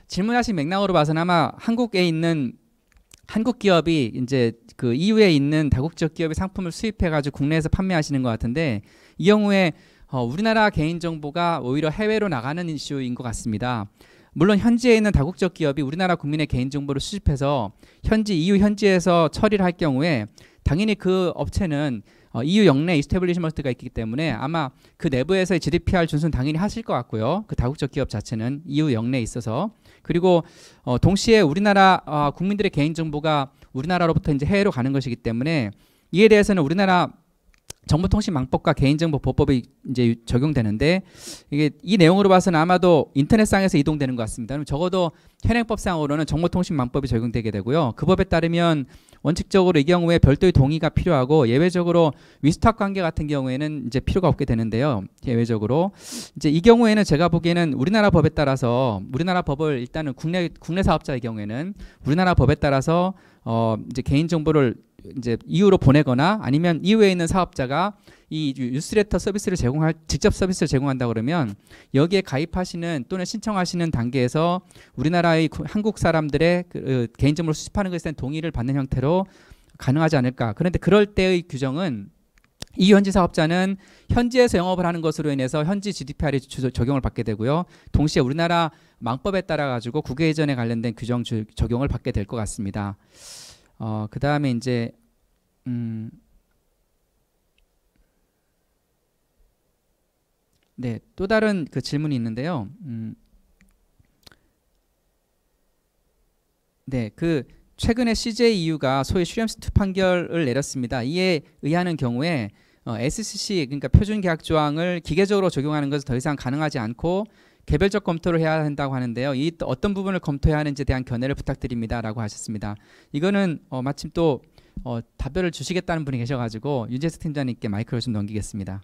질문하신 맥락으로 봐서는 아마 한국에 있는 한국 기업이 이제 그 EU에 있는 다국적 기업의 상품을 수입해가지고 국내에서 판매하시는 것 같은데 이 경우에 우리나라 개인정보가 오히려 해외로 나가는 이슈인 것 같습니다. 물론 현지에 있는 다국적 기업이 우리나라 국민의 개인정보를 수집해서 EU 현지에서 처리를 할 경우에 당연히 그 업체는 EU 영내 이스태블리시먼트가 있기 때문에 아마 그 내부에서의 GDPR 준수는 당연히 하실 것 같고요. 그 다국적 기업 자체는 EU 영내에 있어서 그리고 동시에 우리나라 국민들의 개인정보가 우리나라로부터 이제 해외로 가는 것이기 때문에 이에 대해서는 우리나라 정보통신망법과 개인정보보호법이 이제 적용되는데 이게 이 내용으로 봐서는 아마도 인터넷상에서 이동되는 것 같습니다. 그럼 적어도 현행법상으로는 정보통신망법이 적용되게 되고요. 그 법에 따르면 원칙적으로 이 경우에 별도의 동의가 필요하고 예외적으로 위스탁 관계 같은 경우에는 이제 필요가 없게 되는데요. 예외적으로 이제 이 경우에는 제가 보기에는 우리나라 법에 따라서 우리나라 법을 일단은 국내 사업자의 경우에는 우리나라 법에 따라서 이제 개인정보를 이제 EU로 보내거나 아니면 EU에 있는 사업자가 이 뉴스레터 서비스를 직접 서비스를 제공한다 그러면 여기에 가입하시는 또는 신청하시는 단계에서 우리나라의 한국 사람들의 그 개인정보를 수집하는 것에 대한 동의를 받는 형태로 가능하지 않을까. 그런데 그럴 때의 규정은 EU 현지 사업자는 현지에서 영업을 하는 것으로 인해서 현지 GDPR이 적용을 받게 되고요. 동시에 우리나라 망법에 따라 가지고 국외이전에 관련된 규정 적용을 받게 될 것 같습니다. 그 다음에 이제 네, 또 다른 그 질문이 있는데요. 네, 그 최근에 CJEU가 소위 슈렘스트 판결을 내렸습니다. 이에 의하는 경우에 SCC 그러니까 표준계약 조항을 기계적으로 적용하는 것은 더 이상 가능하지 않고 개별적 검토를 해야 한다고 하는데요. 이 어떤 부분을 검토해야 하는지에 대한 견해를 부탁드립니다라고 하셨습니다. 이거는 마침 또 답변을 주시겠다는 분이 계셔가지고 윤재석 팀장님께 마이크를 좀 넘기겠습니다.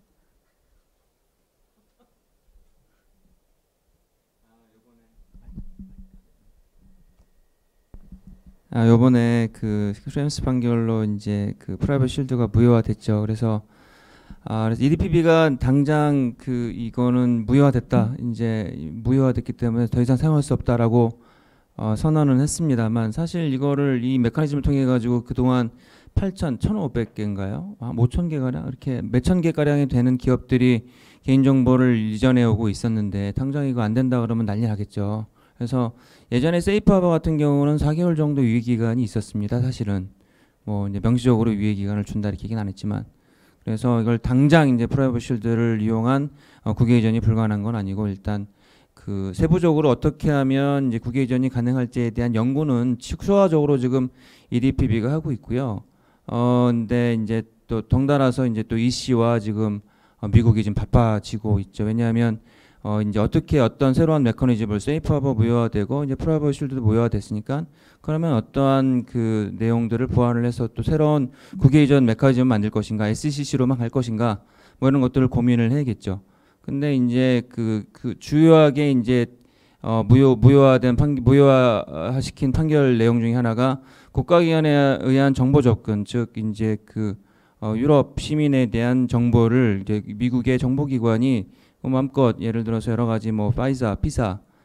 요번에 그 슈렘스 판결로 이제 그 프라이빗 쉴드가 무효화됐죠. 그래서 EDPB가 당장 그 이거는 무효화됐다. 이제 무효화됐기 때문에 더 이상 사용할 수 없다라고 선언은 했습니다만 사실 이거를 이 메커니즘을 통해 가지고 그동안 1,500개인가요? 5,000개 가량 이렇게 몇천 개 가량이 되는 기업들이 개인정보를 이전해 오고 있었는데 당장 이거 안 된다 그러면 난리 나겠죠. 그래서 예전에 세이프하버 같은 경우는 4개월 정도 유예 기간이 있었습니다. 사실은 뭐 이제 명시적으로 유예 기간을 준다 이렇게 얘기는 안 했지만 그래서 이걸 당장 이제 프라이빗 쉴드를 이용한 국외 이전이 불가능한 건 아니고 일단 그 세부적으로 어떻게 하면 이제 국외 이전이 가능할지에 대한 연구는 추가적으로 지금 EDPB가 하고 있고요. 근데 이제 또 덩달아서 이제 또 EC와 지금 미국이 지금 바빠지고 있죠. 왜냐하면 이제 어떻게 어떤 새로운 메커니즘을 세이프하버 무효화되고 이제 프라이버시 쉴드도 무효화됐으니까 그러면 어떠한 그 내용들을 보완을 해서 또 새로운 국외 이전 메커니즘을 만들 것인가, SCC로만 갈 것인가, 뭐 이런 것들을 고민을 해야겠죠. 근데 이제 그 주요하게 이제 무효화시킨 판결 내용 중에 하나가 국가기관에 의한 정보 접근, 즉 이제 유럽 시민에 대한 정보를 이제 미국의 정보기관이 마음껏 예를 들어서 여러 가지 뭐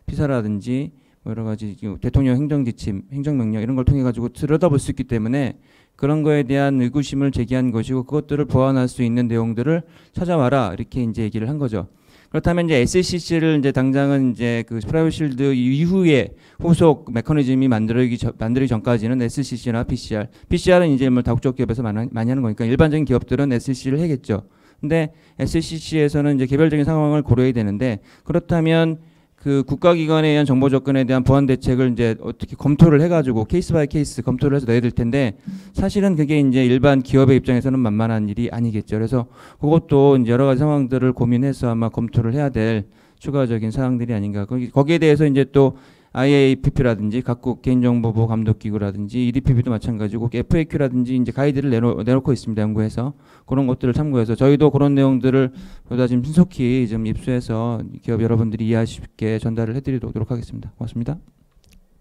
피사라든지 뭐 여러 가지 대통령 행정지침, 행정명령 이런 걸 통해 가지고 들여다볼 수 있기 때문에 그런 거에 대한 의구심을 제기한 것이고 그것들을 보완할 수 있는 내용들을 찾아와라 이렇게 이제 얘기를 한 거죠. 그렇다면 이제 SCC를 이제 당장은 이제 그 프라이버시 실드 이후에 후속 메커니즘이 만들기 전까지는 SCC나 PCR은 이제 뭐 다국적 기업에서 많이 하는 거니까 일반적인 기업들은 SCC를 해겠죠. 근데 SCC에서는 이제 개별적인 상황을 고려해야 되는데 그렇다면 그 국가기관에 의한 정보 접근에 대한 보완 대책을 이제 어떻게 검토를 해가지고 케이스 바이 케이스 검토를 해서 내야 될 텐데 사실은 그게 이제 일반 기업의 입장에서는 만만한 일이 아니겠죠. 그래서 그것도 이제 여러 가지 상황들을 고민해서 아마 검토를 해야 될 추가적인 사항들이 아닌가. 거기에 대해서 이제 또 IAPP라든지 각국 개인정보보호 감독기구라든지 EDPB도 마찬가지고 FAQ라든지 이제 가이드를 내놓고 있습니다. 연구해서 그런 것들을 참고해서 저희도 그런 내용들을 보다 좀 신속히 좀 입수해서 기업 여러분들이 이해하실 수 있게 전달을 해드리도록 하겠습니다. 고맙습니다.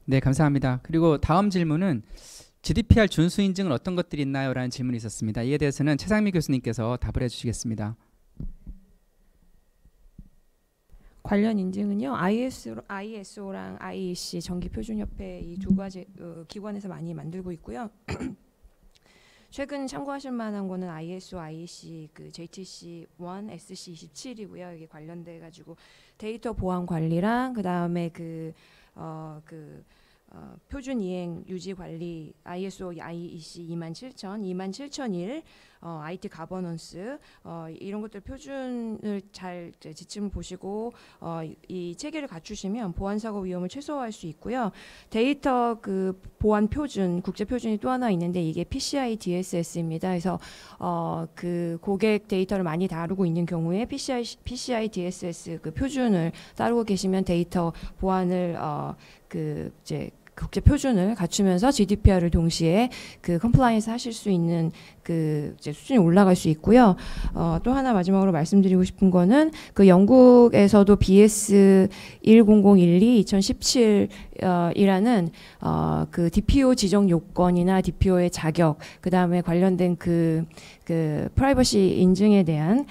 네, 감사합니다. 그리고 다음 질문은 GDPR 준수 인증은 어떤 것들이 있나요? 라는 질문이 있었습니다. 이에 대해서는 최상미 교수님께서 답을 해주시겠습니다. 관련 인증은요, ISO랑 IEC 정기표준협회 이 두 가지 기관에서 많이 만들고 있고요. 최근 참고하실 만한 거는 ISO, IEC, 그 JTC 1, SC 27이고요. 이게 관련돼 가지고 데이터 보안 관리랑 그 다음에 표준 이행 유지 관리 ISO, IEC 27001, IT 가버넌스 이런 것들 표준을 잘 지침을 보시고 이 체계를 갖추시면 보안 사고 위험을 최소화할 수 있고요. 데이터 그 보안 표준, 국제 표준이 또 하나 있는데 이게 PCI DSS입니다. 그래서 그 고객 데이터를 많이 다루고 있는 경우에 PCI DSS 그 표준을 따르고 계시면 데이터 보안을 국제 표준을 갖추면서 GDPR을 동시에 그 컴플라이언스 하실 수 있는 그 이제 수준이 올라갈 수 있고요. 또 하나 마지막으로 말씀드리고 싶은 거는 그 영국에서도 BS 1001이 2017이라는 그 DPO 지정 요건이나 DPO의 자격, 그 다음에 관련된 그 프라이버시 인증에 대한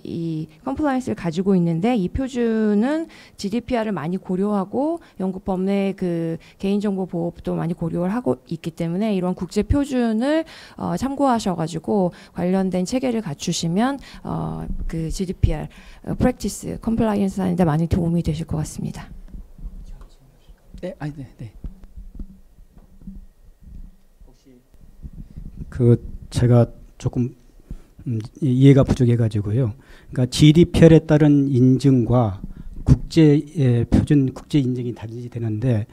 이 컴플라이언스를 가지고 있는데 이 표준은 GDPR을 많이 고려하고 영국 법내 그 개인정보 보호도 많이 고려를 하고 있기 때문에 이런 국제 표준을 참고하셔가지고 관련된 체계를 갖추시면 그 GDPR 프랙티스 컴플라이언스 하는데 많이 도움이 되실 것 같습니다. 네. 제가 조금 이해가 부족해가지고요. 그러니까 GDPR에 따른 인증과 국제 표준 국제 인증이 다르게 되는데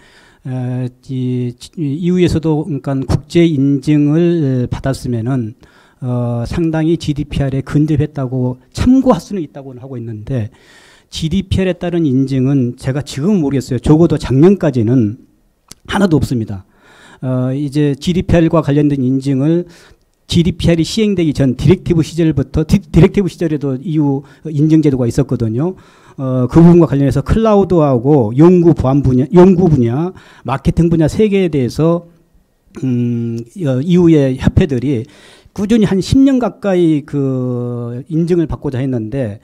EU에서도 그러니까 국제 인증을 받았으면은 상당히 GDPR에 근접했다고 참고할 수는 있다고 하고 있는데 GDPR에 따른 인증은 제가 지금은 모르겠어요. 적어도 작년까지는 하나도 없습니다. 이제 GDPR과 관련된 인증을 GDPR이 시행되기 전 디렉티브 시절부터 디렉티브 시절에도 EU 인증 제도가 있었거든요. 그 부분과 관련해서 클라우드하고 연구 분야, 마케팅 분야 세 개에 대해서 EU의 협회들이 꾸준히 한 10년 가까이 그 인증을 받고자 했는데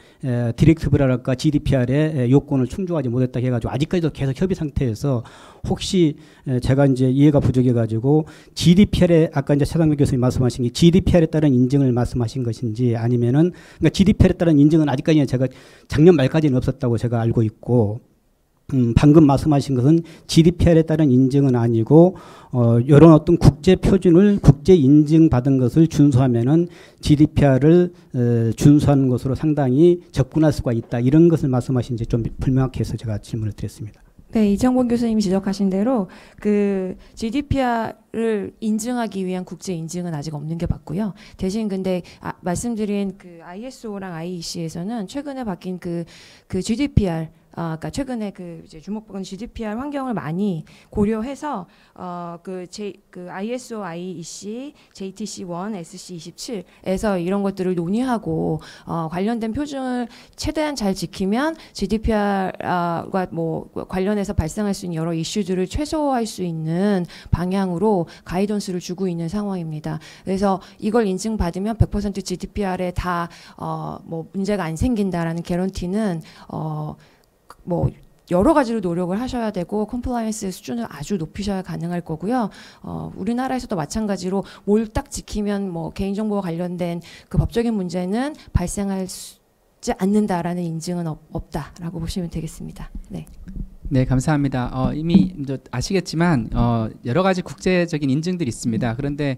디렉티브랄까 GDPR의 요건을 충족하지 못했다 해가지고 아직까지도 계속 협의 상태에서 혹시 제가 이제 이해가 부족해가지고 GDPR에 아까 이제 최상미 교수님 말씀하신 게 GDPR에 따른 인증을 말씀하신 것인지 아니면은 그러니까 GDPR에 따른 인증은 아직까지는 제가 작년 말까지는 없었다고 제가 알고 있고 방금 말씀하신 것은 GDPR에 따른 인증은 아니고 이런 어떤 국제 표준을 국제 인증받은 것을 준수하면은 GDPR을 준수하는 것으로 상당히 접근할 수가 있다 이런 것을 말씀하신지 좀 불명확해서 제가 질문을 드렸습니다. 네, 이정복 교수님이 지적하신 대로 그 GDPR을 인증하기 위한 국제 인증은 아직 없는 게 맞고요. 대신 근데 말씀드린 그 ISO랑 IEC에서는 최근에 바뀐 그 GDPR 그러니까 최근에 그 이제 주목받은 GDPR 환경을 많이 고려해서 그 ISO, IEC, JTC1, SC27에서 이런 것들을 논의하고 관련된 표준을 최대한 잘 지키면 GDPR과 뭐 관련해서 발생할 수 있는 여러 이슈들을 최소화할 수 있는 방향으로 가이던스를 주고 있는 상황입니다. 그래서 이걸 인증받으면 100% GDPR에 다 뭐 문제가 안 생긴다라는 개런티는 뭐 여러 가지로 노력을 하셔야 되고 컴플라이언스 수준을 아주 높이셔야 가능할 거고요. 우리나라에서도 마찬가지로 뭘 딱 지키면 뭐 개인정보와 관련된 그 법적인 문제는 발생하지 않는다라는 인증은 없다라고 보시면 되겠습니다. 네. 네, 감사합니다. 이미 아시겠지만 여러 가지 국제적인 인증들이 있습니다. 그런데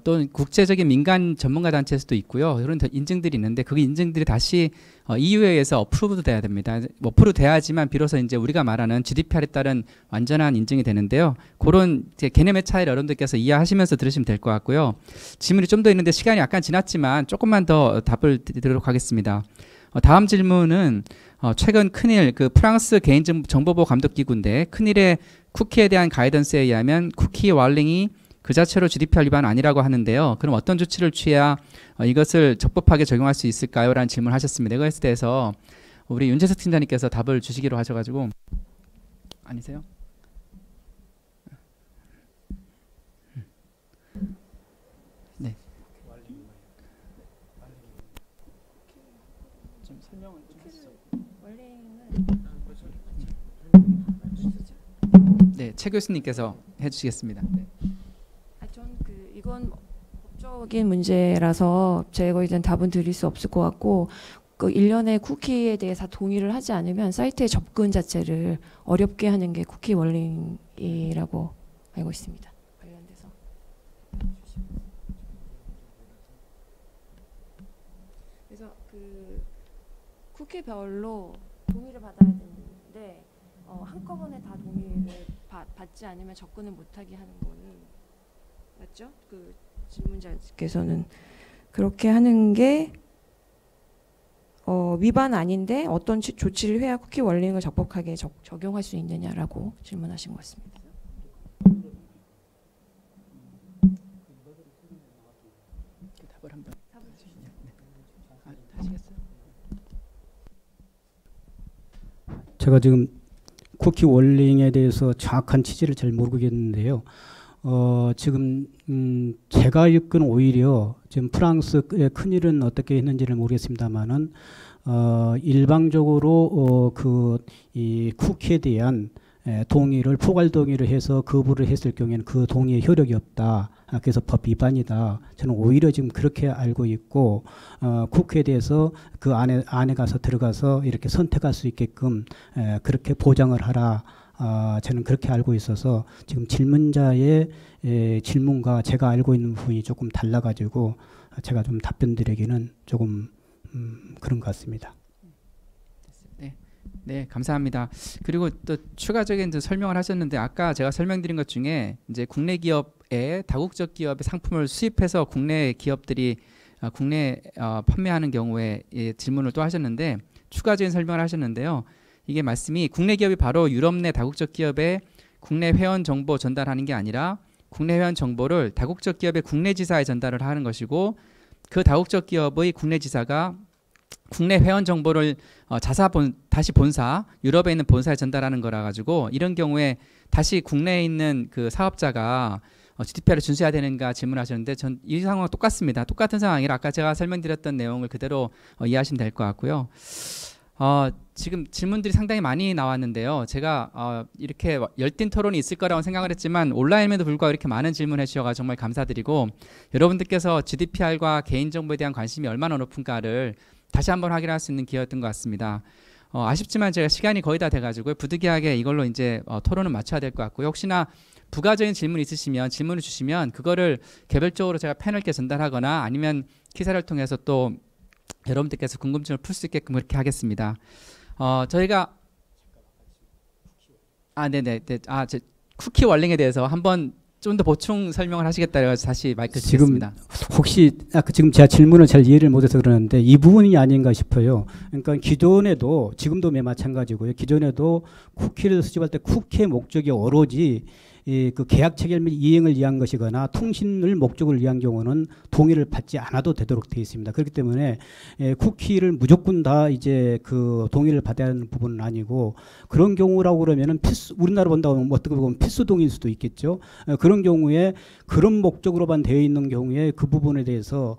또 국제적인 민간 전문가 단체에서도 있고요. 그런 인증들이 있는데 그 인증들이 다시 EU에서 어프로브도 돼야 됩니다. 어프로브 돼야지만 비로소 이제 우리가 말하는 GDPR에 따른 완전한 인증이 되는데요. 그런 이제 개념의 차이를 여러분들께서 이해하시면서 들으시면 될 것 같고요. 질문이 좀 더 있는데 시간이 약간 지났지만 조금만 더 답을 드리도록 하겠습니다. 다음 질문은 최근 큰일 그 프랑스 개인정보보호 감독기구인데 큰일의 쿠키에 대한 가이던스에 의하면 쿠키 왈링이 그 자체로 GDPR 위반 아니라고 하는데요. 그럼 어떤 조치를 취해야 이것을 적법하게 적용할 수 있을까요? 라는 질문을 하셨습니다. 이것에 대해서 우리 윤재석 팀장님께서 답을 주시기로 하셔가지고 아니세요? 네. 좀 설명을 좀 해주세요. 네, 최 교수님께서 해주시겠습니다. 네. 이건 법적인 문제라서 제가 일단 답은 드릴 수 없을 것 같고 그 일련의 쿠키에 대해서 동의를 하지 않으면 사이트의 접근 자체를 어렵게 하는 게 쿠키 월링이라고 알고 있습니다. 관련돼서. 그래서 그 쿠키별로 동의를 받아야 되는데 한꺼번에 다 동의를 받지 않으면 접근을 못하게 하는 거는 맞죠? 그 질문자께서는 그렇게 하는 게 위반 아닌데 어떤 조치를 해야 쿠키 월링을 적법하게 적용할 수 있느냐라고 질문하신 것 같습니다. 답을 한번 하시겠어요? 제가 지금 쿠키 월링에 대해서 정확한 취지를 잘 모르겠는데요. 지금 제가 읽은 오히려 지금 프랑스의 큰일은 어떻게 했는지를 모르겠습니다만은 일방적으로 이 쿠키에 대한 동의를 포괄 동의를 해서 거부를 했을 경우에는 그 동의의 효력이 없다. 그래서 법 위반이다. 저는 오히려 지금 그렇게 알고 있고 쿠키에 대해서 그 안에 가서 들어가서 이렇게 선택할 수 있게끔 그렇게 보장을 하라. 저는 그렇게 알고 있어서 지금 질문자의 질문과 제가 알고 있는 부분이 조금 달라가지고 제가 좀 답변 드리기는 조금 그런 것 같습니다. 네, 감사합니다. 그리고 또 추가적인 설명을 하셨는데 아까 제가 설명드린 것 중에 이제 국내 기업에 다국적 기업의 상품을 수입해서 국내 기업들이 국내 판매하는 경우에 질문을 또 하셨는데 추가적인 설명을 하셨는데요. 이게 말씀이 국내 기업이 바로 유럽 내 다국적 기업에 국내 회원 정보 전달하는 게 아니라 국내 회원 정보를 다국적 기업의 국내 지사에 전달을 하는 것이고 그 다국적 기업의 국내 지사가 국내 회원 정보를 다시 본사 유럽에 있는 본사에 전달하는 거라 가지고 이런 경우에 다시 국내에 있는 그 사업자가 GDPR을 준수해야 되는가 질문하셨는데 전 이 상황은 똑같습니다. 똑같은 상황이라 아까 제가 설명드렸던 내용을 그대로 이해하시면 될 것 같고요. 지금 질문들이 상당히 많이 나왔는데요. 제가 이렇게 열띤 토론이 있을 거라고 생각을 했지만 온라인에도 불구하고 이렇게 많은 질문을 해주셔서 정말 감사드리고 여러분들께서 GDPR과 개인정보에 대한 관심이 얼마나 높은가를 다시 한번 확인할 수 있는 기회였던 것 같습니다. 아쉽지만 제가 시간이 거의 다 돼가지고 부득이하게 이걸로 이제 토론을 마쳐야 될 것 같고요. 혹시나 부가적인 질문이 있으시면 질문을 주시면 그거를 개별적으로 제가 패널께 전달하거나 아니면 기사를 통해서 또 여러분들께서 궁금증을 풀 수 있게끔 그렇게 하겠습니다. 저희가 네네. 저 쿠키 월링에 대해서 한번 좀 더 보충 설명을 하시겠다 해서 다시 마이크 지금 드리겠습니다. 혹시 지금 제가 질문을 잘 이해를 못해서 그러는데 이 부분이 아닌가 싶어요. 그러니까 기존에도 지금도 마찬가지고요. 기존에도 쿠키를 수집할 때 쿠키의 목적이 오로지 그 계약 체결 및 이행을 위한 것이거나 통신을 목적을 위한 경우는 동의를 받지 않아도 되도록 되어 있습니다. 그렇기 때문에 쿠키를 무조건 다 이제 그 동의를 받아야 하는 부분은 아니고 그런 경우라고 그러면은 필수, 우리나라 본다고 어떻게 보면 필수 동의일 수도 있겠죠. 그런 경우에 그런 목적으로만 되어 있는 경우에 그 부분에 대해서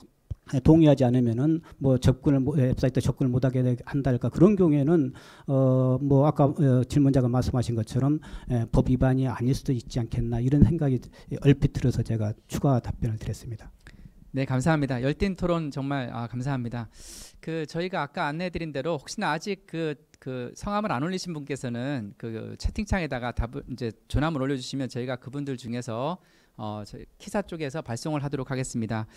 동의하지 않으면은 뭐 접근을 웹사이트 접근을 못하게 한달까 그런 경우에는 뭐 아까 질문자가 말씀하신 것처럼 법 위반이 아닐 수도 있지 않겠나 이런 생각이 얼핏 들어서 제가 추가 답변을 드렸습니다. 네, 감사합니다. 열띤 토론 정말 감사합니다. 그 저희가 아까 안내해드린 대로 혹시나 아직 그 성함을 안 올리신 분께서는 그 채팅창에다가 답을 이제 조남을 올려주시면 저희가 그분들 중에서 저희 키사 쪽에서 발송을 하도록 하겠습니다.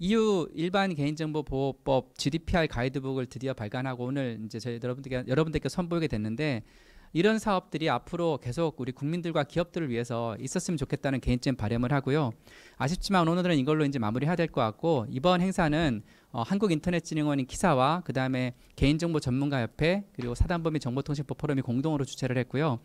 EU 일반 개인정보보호법 GDPR 가이드북을 드디어 발간하고 오늘 이제 저희 여러분들께 선보이게 됐는데 이런 사업들이 앞으로 계속 우리 국민들과 기업들을 위해서 있었으면 좋겠다는 개인적인 바람을 하고요. 아쉽지만 오늘은 이걸로 이제 마무리해야 될 것 같고 이번 행사는 한국인터넷진흥원인 키사와 그 다음에 개인정보 전문가협회 그리고 사단법인 정보통신법 포럼이 공동으로 주최를 했고요.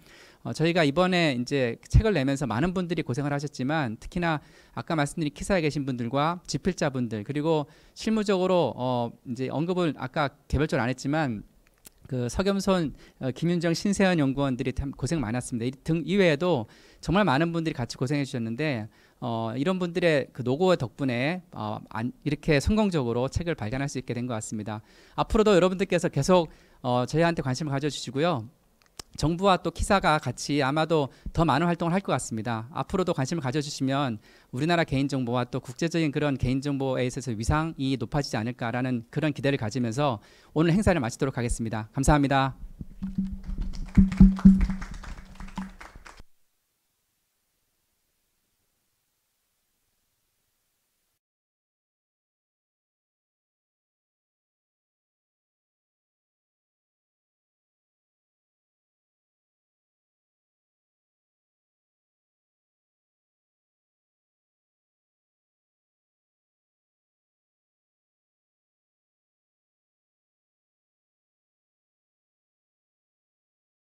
저희가 이번에 이제 책을 내면서 많은 분들이 고생을 하셨지만 특히나 아까 말씀드린 키사에 계신 분들과 집필자분들 그리고 실무적으로 이제 언급을 아까 개별적으로 안 했지만 그 서겸손, 김윤정, 신세현 연구원들이 참 고생 많았습니다. 이 등 이외에도 정말 많은 분들이 같이 고생해 주셨는데 이런 분들의 그 노고 덕분에 이렇게 성공적으로 책을 발간할 수 있게 된 것 같습니다. 앞으로도 여러분들께서 계속 저희한테 관심을 가져주시고요. 정부와 또 키사가 같이 아마도 더 많은 활동을 할 것 같습니다. 앞으로도 관심을 가져주시면 우리나라 개인정보와 또 국제적인 그런 개인정보에 있어서 위상이 높아지지 않을까라는 그런 기대를 가지면서 오늘 행사를 마치도록 하겠습니다. 감사합니다.